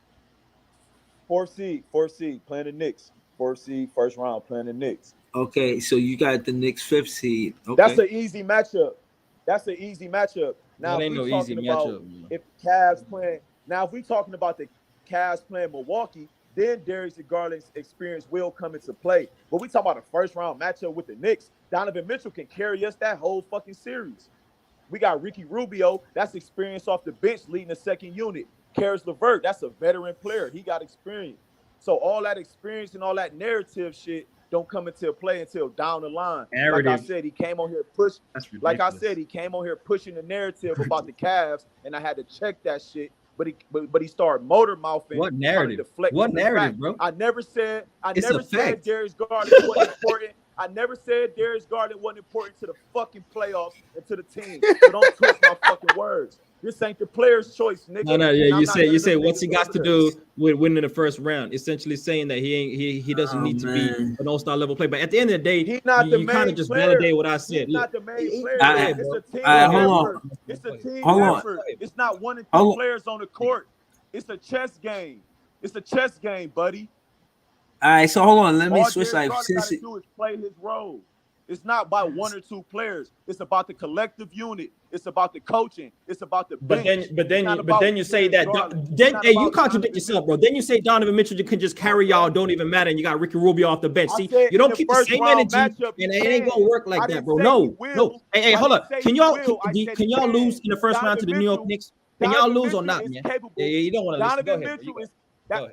4th seed playing the Knicks. 4th seed, first round playing the Knicks. Okay, so you got the Knicks 5th seed. Okay. That's an easy matchup. Now, if we're talking about if the Cavs playing, if we're talking about the Cavs playing Milwaukee, then Darius Garland's experience will come into play. But we talk about a first round matchup with the Knicks. Donovan Mitchell can carry us that whole fucking series. We got Ricky Rubio, that's experience off the bench leading the second unit. Karis LeVert, that's a veteran player. He got experience. So all that experience and all that narrative shit, don't come into play until down the line. Narrative. Like I said, he came on here pushing. Like I said, he came on here pushing the narrative about the Cavs, and I had to check that shit. But he started motor mouthing. What narrative? What narrative, bro? I never said fact. Darius Garland wasn't important. I never said Darius Garland wasn't important to the fucking playoffs and to the team. So don't twist my fucking words. This ain't the player's choice, nigga. No, yeah. You say what's he got to do with winning the first round? Essentially saying that he doesn't need to be an all-star level player. But at the end of the day, he's not the you main kind of just player. validate what I said. He's not the main player. It's a team effort. It's a team effort. It's not one and two players on the court. It's a chess game. It's a chess game, buddy. All right, so hold on. Let me switch. All got to do is play his role. It's not by one or two players. It's about the collective unit. It's about the coaching. It's about the bench. But then you say that. Hey, you contradict yourself, bro. Then you say Donovan Mitchell can just carry y'all. Don't even matter. And you got Ricky Rubio off the bench. See, you don't keep the same energy, and it ain't gonna work like that, bro. No. Hey, hold up. Can y'all lose in the first round to the New York Knicks? Can y'all lose or not, man? Yeah, you don't want to lose. Go ahead. Mitchell is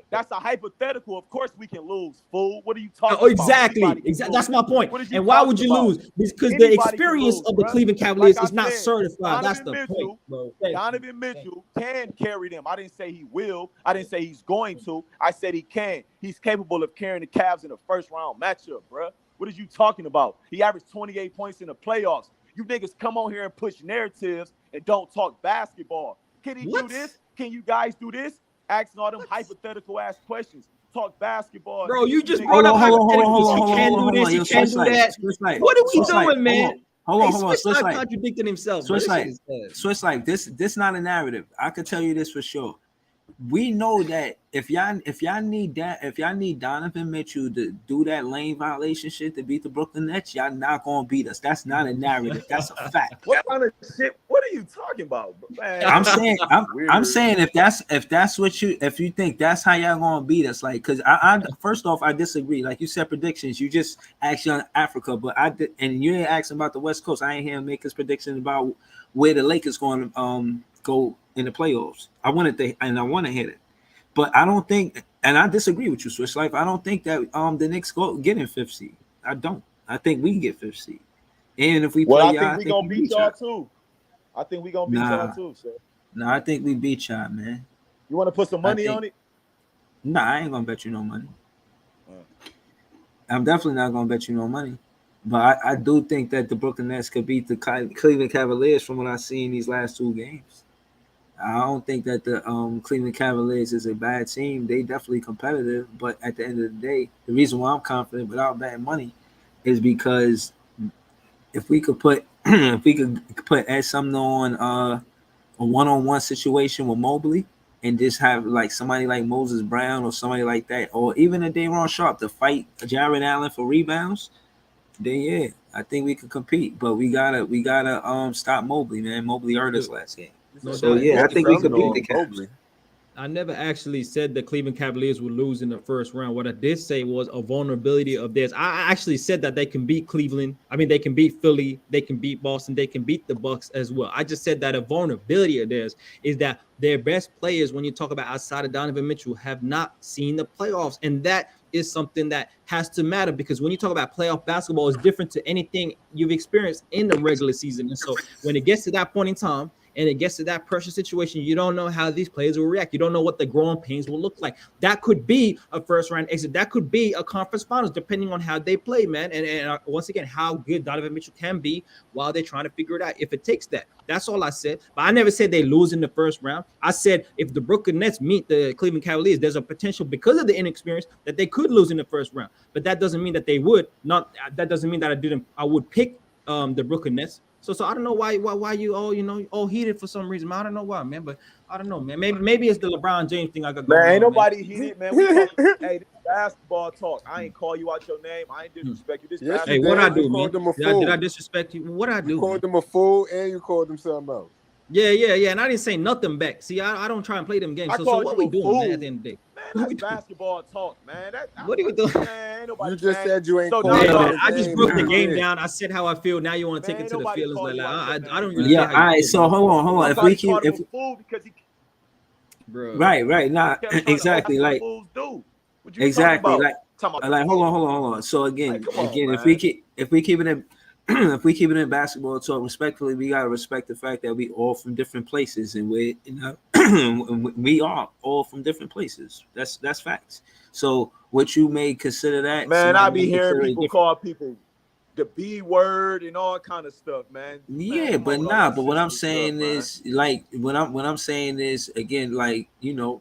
that's a hypothetical. Of course we can lose, fool. What are you talking about? Exactly. That's my point. And why would you lose? Because the experience of the Cleveland Cavaliers is not certified. That's the point, bro. Donovan Mitchell can carry them. I didn't say he will. I didn't say he's going to. I said he can. He's capable of carrying the Cavs in a first-round matchup, bro. What are you talking about? He averaged 28 points in the playoffs. You niggas come on here and push narratives and don't talk basketball. Can he do this? Can you guys do this? Asking all them hypothetical ass questions. Talk basketball. Bro, you just brought up hypotheticals. He can't do this. He can't do that. What are we doing, man? Hold on. Switch Life contradicting himself. Switch Life. This not a narrative. I can tell you this for sure. We know that if y'all need Donovan Mitchell to do that lane violation shit to beat the Brooklyn Nets, y'all not gonna beat us. That's not a narrative. That's a fact. What kind of shit? What are you talking about, man? I'm saying if you think that's how y'all gonna beat us, like, because I first off I disagree. Like you said predictions, you just asked on Africa, but I did, and you ain't asking about the West Coast. I ain't hear him make his prediction about where the Lakers going to go in the playoffs. I want to hit it, but I don't think, and I disagree with you, Switch Life. I don't think that the Knicks get in 5th seed. I don't. I think we can get 5th seed, and if we play, I think we gonna beat y'all too. I think we gonna beat y'all too, sir. No, I think we beat y'all, man. You want to put some money on it? Nah, I ain't gonna bet you no money. I'm definitely not gonna bet you no money. But I do think that the Brooklyn Nets could beat the Cleveland Cavaliers from what I've seen these last 2 games. I don't think that the Cleveland Cavaliers is a bad team. They definitely competitive, but at the end of the day, the reason why I'm confident without betting money is because if we could put Ed Sumner on a one-on-one situation with Mobley and just have like somebody like Moses Brown or somebody like that, or even a Day'Ron Sharpe to fight Jared Allen for rebounds, then yeah, I think we could compete. But we gotta stop Mobley, man. Mobley hurt us last game. So yeah, I think we could beat the Cavs. I never actually said the Cleveland Cavaliers would lose in the first round. What I did say was a vulnerability of theirs. I actually said that they can beat Cleveland. I mean, they can beat Philly. They can beat Boston. They can beat the Bucks as well. I just said that a vulnerability of theirs is that their best players, when you talk about outside of Donovan Mitchell, have not seen the playoffs. And that is something that has to matter, because when you talk about playoff basketball, it's different to anything you've experienced in the regular season. And so when it gets to that point in time, and it gets to that pressure situation, you don't know how these players will react. You don't know what the growing pains will look like. That could be a first-round exit. That could be a conference finals, depending on how they play, man. And once again, how good Donovan Mitchell can be while they're trying to figure it out, if it takes that. That's all I said. But I never said they lose in the first round. I said if the Brooklyn Nets meet the Cleveland Cavaliers, there's a potential, because of the inexperience, that they could lose in the first round. But that doesn't mean that they would. That doesn't mean that I would pick the Brooklyn Nets. So I don't know why you all heated for some reason. I don't know why, man. But I don't know, man. Maybe it's the LeBron James thing I got going on. Ain't nobody heated, man. Hey, this basketball talk. I ain't call you out your name. I ain't disrespect you. Hey, what I do, man? Did I disrespect you? What I do? You called them a fool and you called them something else. Yeah. And I didn't say nothing back. See, I don't try and play them games. So what we doing, man, at the end of the day? Man, that's basketball talk, man. What are you doing? Man, you just said you ain't called I just broke the game down. I said how I feel. Now you want to take it to the feelings. Like I don't really. Yeah, all right. So hold on. If we keep, bro. Right. Nah, exactly. Like exactly. Like, hold on. So again, if we keep it in if we keep it in basketball talk, respectfully, we gotta respect the fact that we all from different places, and we we are all from different places. That's facts. So what you may consider that, man, I be hearing people call people the B word and all kind of stuff, man. Yeah, but what I'm saying is, like, what I'm saying is, again, like, you know,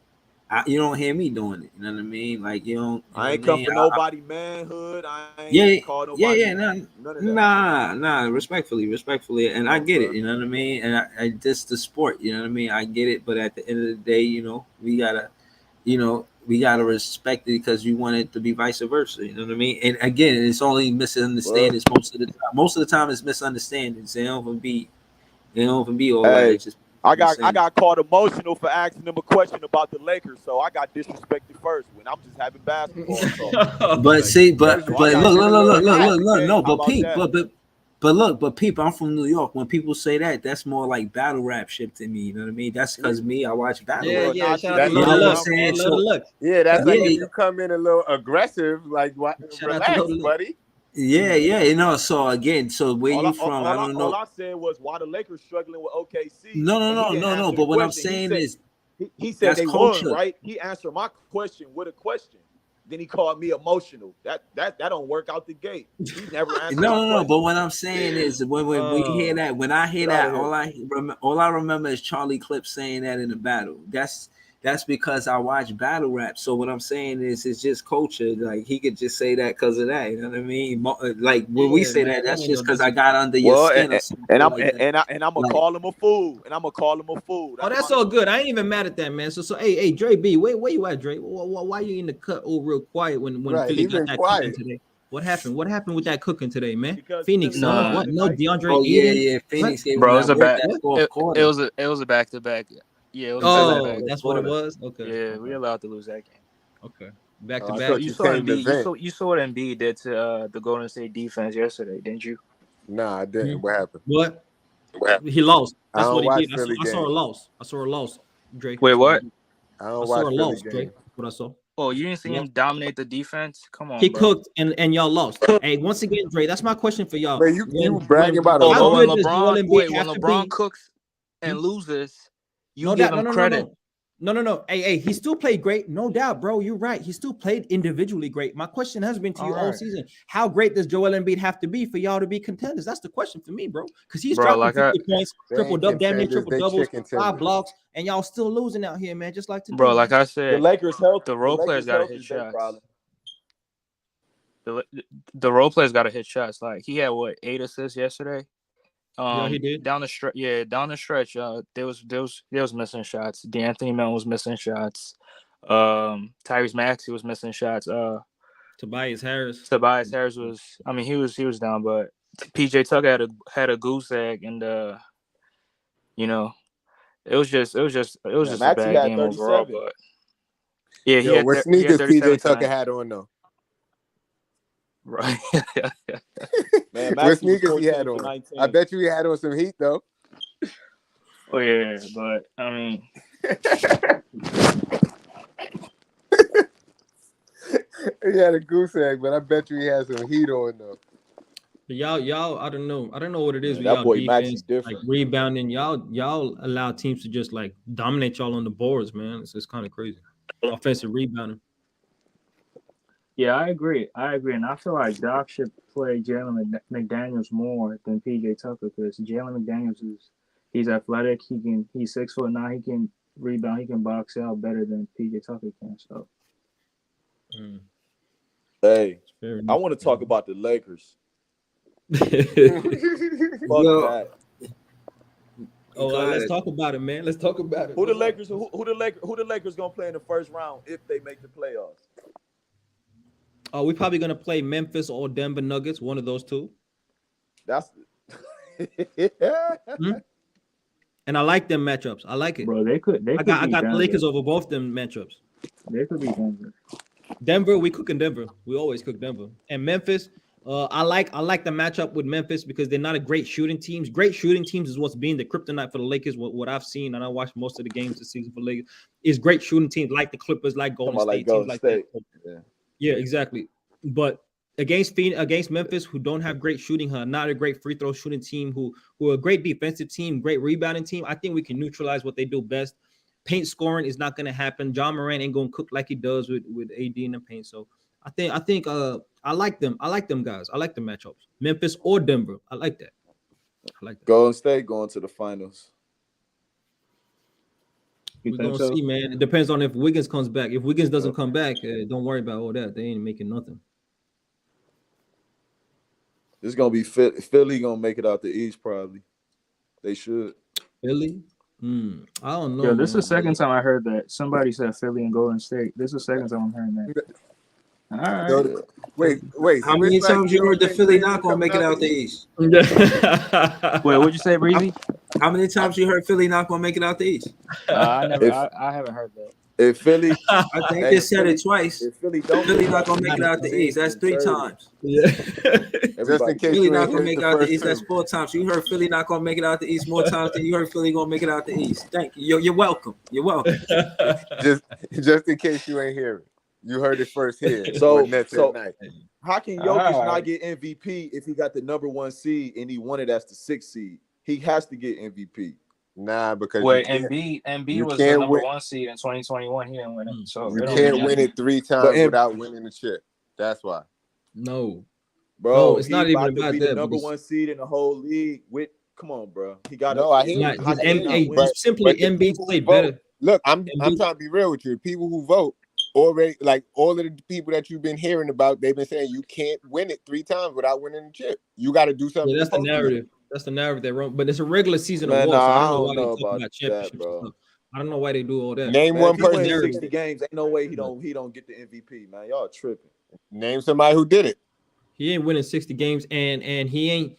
you don't hear me doing it. You know what I mean? Like, you don't. I ain't come for nobody manhood. I ain't call nobody. Nah. Respectfully, and I get it. You know what I mean? And I just the sport. You know what I mean? I get it. But at the end of the day, you know, we gotta respect it because you want it to be vice versa. You know what I mean? And again, it's only misunderstandings most of the time. Most of the time, it's misunderstandings. They don't even be all that. It's just. I got called emotional for asking them a question about the Lakers, so I got disrespected first when I'm just having basketball. But look, people, I'm from New York. When people say that, that's more like battle rap shit to me. You know what I mean? That's because me, I watch battle rap. Yeah, that's like if you come in a little aggressive, like what? Relax, buddy. Yeah, you know. So again, where you from? I don't know. All I said was why the Lakers struggling with OKC. No. But what I'm saying is, he said they won, right? He answered my question with a question. Then he called me emotional. That don't work out the gate. He never answered. No. But what I'm saying is, when we hear that, when I hear that, all I remember is Charlie Clips saying that in the battle. That's because I watch battle rap. So what I'm saying is, it's just culture. Like, he could just say that because of that. You know what I mean? Like, when we say that, that's just because I got under your skin. And I'm gonna call him a fool. Oh, that's all good. I ain't even mad at that, man. So hey, Dre B, where you at, Dre? Why you in the cut all real quiet when Philly got that cooking today? What happened? What happened with that cooking today, man? Because Phoenix, no DeAndre. Oh yeah. Phoenix. Bro, it was a back-to-back. Yeah. That's what it was. Okay. Yeah, we allowed to lose that game. Okay. Back to back. You saw what Embiid did to the Golden State defense yesterday, didn't you? Nah, I didn't. What happened? What? He lost. That's what he did. I saw a loss. Drake. Wait, what? I saw a loss, Drake. What I saw. Oh, you didn't see him dominate the defense? Come on, he cooked and y'all lost. Hey, once again, Dre, that's my question for y'all. Wait, you bragging about when LeBron cooks and loses, you give him credit. No. Hey, he still played great. No doubt, bro. You're right. He still played individually great. My question has been to you all season. How great does Joel Embiid have to be for y'all to be contenders? That's the question for me, bro. Because he's dropping 50 points, triple-double, damn near triple-doubles, 5 blocks, and y'all still losing out here, man, just like today. Bro, like I said, the Lakers help. The role players got to hit shots. The role players got to hit shots. Like, he had, 8 assists yesterday? Yeah, he did. Down the stretch, there was missing shots. D'Anthony Melton was missing shots. Tyrese Maxey was missing shots. Tobias Harris was. I mean, he was down, but PJ Tucker had a goose egg, and you know, it was just a bad game overall. But yeah, what sneakers PJ Tucker had on though? Right. Man, what sneakers he had on? I bet you he had on some Heat though. Oh yeah, but I mean, he had a goose egg, but I bet you he had some Heat on though. Y'all, I don't know what it is. Man, that boy defense, different. like rebounding. Y'all allow teams to just like dominate y'all on the boards, man. It's kind of crazy. Offensive rebounding. Yeah, I agree, and I feel like Doc should play Jalen McDaniels more than PJ Tucker because Jalen McDaniels he's athletic. He's 6'9". He can rebound. He can box out better than PJ Tucker can. So, hey, I want to talk about the Lakers. Fuck that. Let's talk about it, man. Let's talk about it. Who the Lakers gonna play in the first round if they make the playoffs? We're probably gonna play Memphis or Denver Nuggets, one of those two. That's And I like them matchups. I like it, bro. They could. I got the Lakers over both them matchups. They could be Denver. Denver, we cook in Denver. We always cook Denver. And Memphis, I like the matchup with Memphis because they're not a great shooting teams. Great shooting teams is what's being the kryptonite for the Lakers. What I've seen, and I watched most of the games this season for Lakers, is great shooting teams like the Clippers, like Golden State teams like that. Yeah, exactly. But against Memphis, who don't have great shooting, not a great free throw shooting team, who are a great defensive team, great rebounding team, I think we can neutralize what they do best. Paint scoring is not going to happen. John Moran ain't going to cook like he does with AD in the paint. So I think I like them. I like them guys. I like the matchups. Memphis or Denver. I like that. Golden State going to the finals. We're going to see, man. It depends on if Wiggins comes back. If Wiggins doesn't come back, don't worry about all that. They ain't making nothing. It's going to be Philly going to make it out the East probably. They should. Philly? I don't know. Yeah, this is the second time I heard that. Somebody said Philly and Golden State. This is the second time I'm hearing that. All right. Wait. How many times you heard the Philly not gonna make it out the East? Wait, what'd you say, Breezy? How many times you heard Philly not gonna make it out the East? I haven't heard that. If Philly, I think they said it twice. If Philly not gonna make it out the East. That's 3 times. Yeah. Just in case Philly not gonna make it out the East. That's 4 times. You heard Philly not gonna make it out the East more times than you heard Philly gonna make it out the East. Thank you. You're welcome. You're welcome. just in case you ain't hearing. You heard it first here. So night. How can Jokic not get MVP if he got the number 1 seed and he won it as the 6th seed? He has to get MVP. Nah, because Embiid was the number 1 seed in 2021. He didn't win it. So you can't win it 3 times without winning the chip. That's why. No, bro, it's not even about that. The number 1 seed in the whole league. Come on, bro. He got simply Embiid played better. Look, I'm trying to be real with you. People who vote already, like all of the people that you've been hearing about, they've been saying you can't win it 3 times without winning the chip. You got to do something. Yeah, that's the narrative. That's the narrative they wrote. But it's a regular season award. So I don't know why they talk about championships, bro. I don't know why they do all that. Name one person. 60 games. Ain't no way he don't get the MVP, man. Y'all tripping. Name somebody who did it. He ain't winning 60 games, and he ain't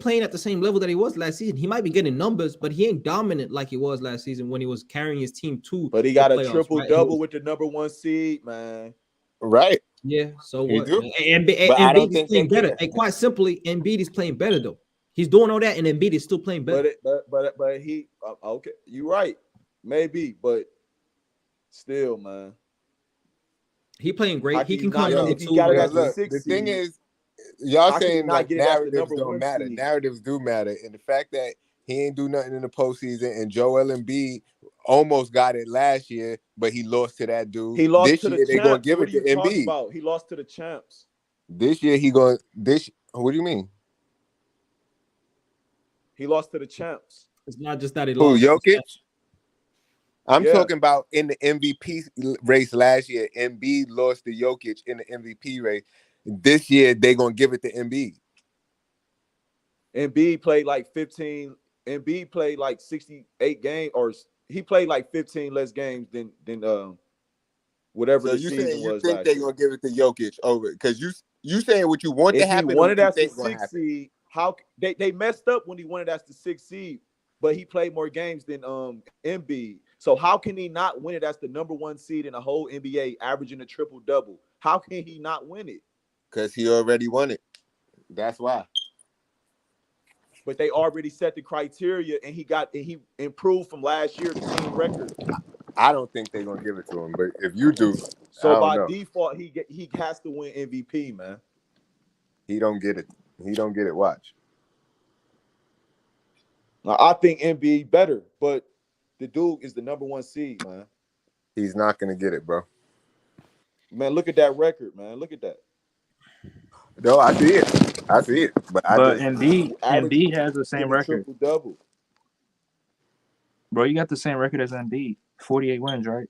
playing at the same level that he was last season. He might be getting numbers, but he ain't dominant like he was last season when he was carrying his team to. But he got a triple-double with the number 1 seed, man. Right. Yeah. So what? And Embiid is playing better. And quite simply, Embiid is playing better though. He's doing all that, and Embiid is still playing better. But he okay. You're right. Maybe, but still, man. He playing great. He can come down to 2. The thing is, y'all saying like narratives don't matter. Narratives do matter, and the fact that he ain't do nothing in the postseason, and Joel Embiid almost got it last year, but he lost to that dude. He lost this to year. The they champs. gonna give what it to Embiid. He lost to the champs. This year he going. What do you mean? He lost to the champs. It's not just that he lost. Who, Jokic? I'm talking about in the MVP race last year. Embiid lost to Jokic in the MVP race. This year, they're going to give it to Embiid. Embiid played like 15. Embiid played like 68 games, or he played like 15 less games than whatever the season was. You think they're going to give it to Jokic over? Because you saying what you want to happen. If he won it as the 6th seed, how they messed up when he won it as the 6th seed, but he played more games than Embiid. So how can he not win it as the number 1 seed in the whole NBA, averaging a triple-double? How can he not win it? Because he already won it. That's why. But they already set the criteria, and he improved from last year's team record. I don't think they're gonna give it to him, but if you do, so by default, he has to win MVP, man. He don't get it. He don't get it. Watch. Now, I think Embiid better, but the dude is the number 1 seed, man. He's not gonna get it, bro. Man, look at that record, man. Look at that. No, I see it. But Embiid has the same record. Triple-double. Bro, you got the same record as Embiid. 48 wins, right?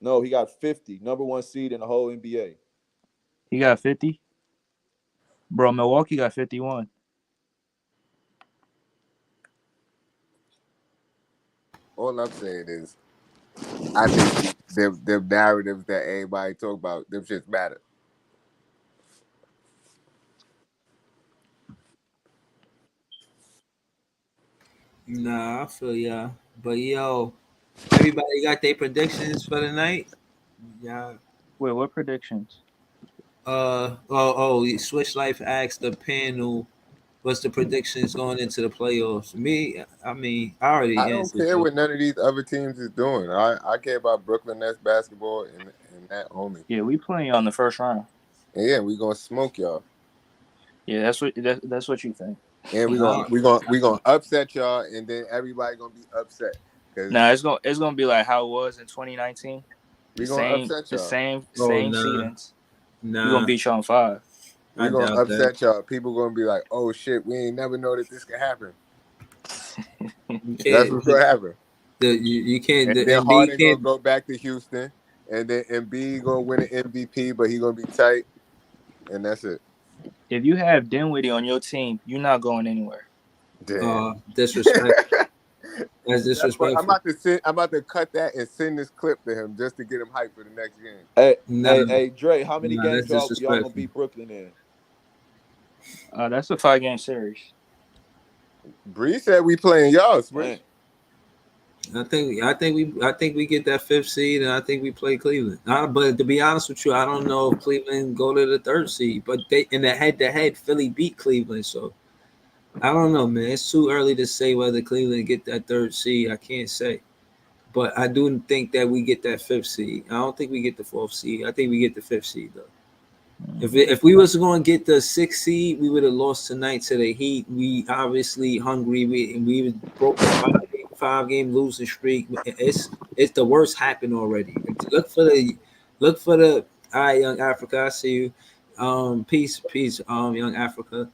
No, he got 50. Number 1 seed in the whole NBA. He got 50? Bro, Milwaukee got 51. All I'm saying is, I think the narratives that everybody talk about, them shits matter. Nah, I feel ya. But yo, everybody got their predictions for the night? Yeah. Wait, what predictions? Switch Life asked the panel, what's the predictions going into the playoffs? Me, I mean, I don't care what none of these other teams is doing. I care about Brooklyn Nets basketball and that, homie. Yeah, we playing on the first round. Yeah, we gonna smoke y'all. Yeah, that's what you think. And we gonna upset y'all, and then everybody gonna be upset. Nah, it's gonna be like how it was in 2019. We gonna upset y'all. Same seedings. Nah. We gonna beat y'all in 5. We gonna upset y'all. People gonna be like, "Oh shit, we ain't never know that this could happen." That's what's gonna happen. You can't. And then Harden gonna go back to Houston, and then Embiid gonna win an MVP, but he gonna be tight, and that's it. If you have Dinwiddie on your team, you're not going anywhere. Disrespect. That's disrespectful. I'm about to cut that and send this clip to him just to get him hyped for the next game. Hey, Dre, how many games y'all gonna beat Brooklyn in? That's a 5-game series. Bree said we playing y'all, Switch. I think we get that 5th seed, and I think we play Cleveland. But to be honest with you, I don't know if Cleveland go to the 3rd seed. But they in the head-to-head, Philly beat Cleveland, so I don't know, man. It's too early to say whether Cleveland get that 3rd seed. I can't say, but I do think that we get that 5th seed. I don't think we get the 4th seed. I think we get the 5th seed though. If we was going to get the 6th seed, we would have lost tonight to the Heat. We obviously hungry. We broke a 5-game losing streak. It's the worst happened already. Look for the. All right, Young Africa, I see you. Peace, Young Africa.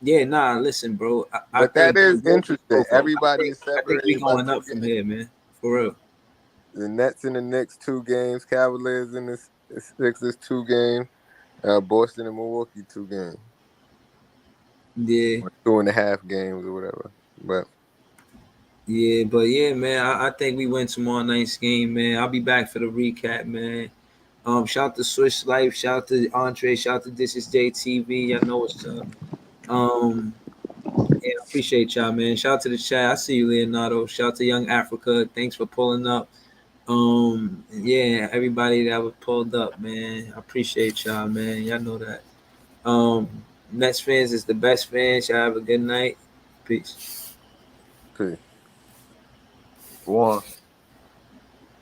Yeah, nah, listen, bro. But that is interesting. Everybody is separated. I think we going up from here, man. For real. The Nets in the next 2 games. Cavaliers in the Sixers 2 games. Boston and Milwaukee 2 games. Yeah. Or 2.5 games or whatever. But yeah, man. I think we win tomorrow night's game, man. I'll be back for the recap, man. Shout out to Swish Life, shout out to Andre, shout out to This Is JTV. Y'all know what's up. Yeah, I appreciate y'all, man. Shout out to the chat. I see you, Leonardo. Shout out to Young Africa. Thanks for pulling up. Yeah, everybody that was pulled up, man. I appreciate y'all, man. Y'all know that. Nets fans is the best fans. Y'all have a good night. Peace. Peace. 1.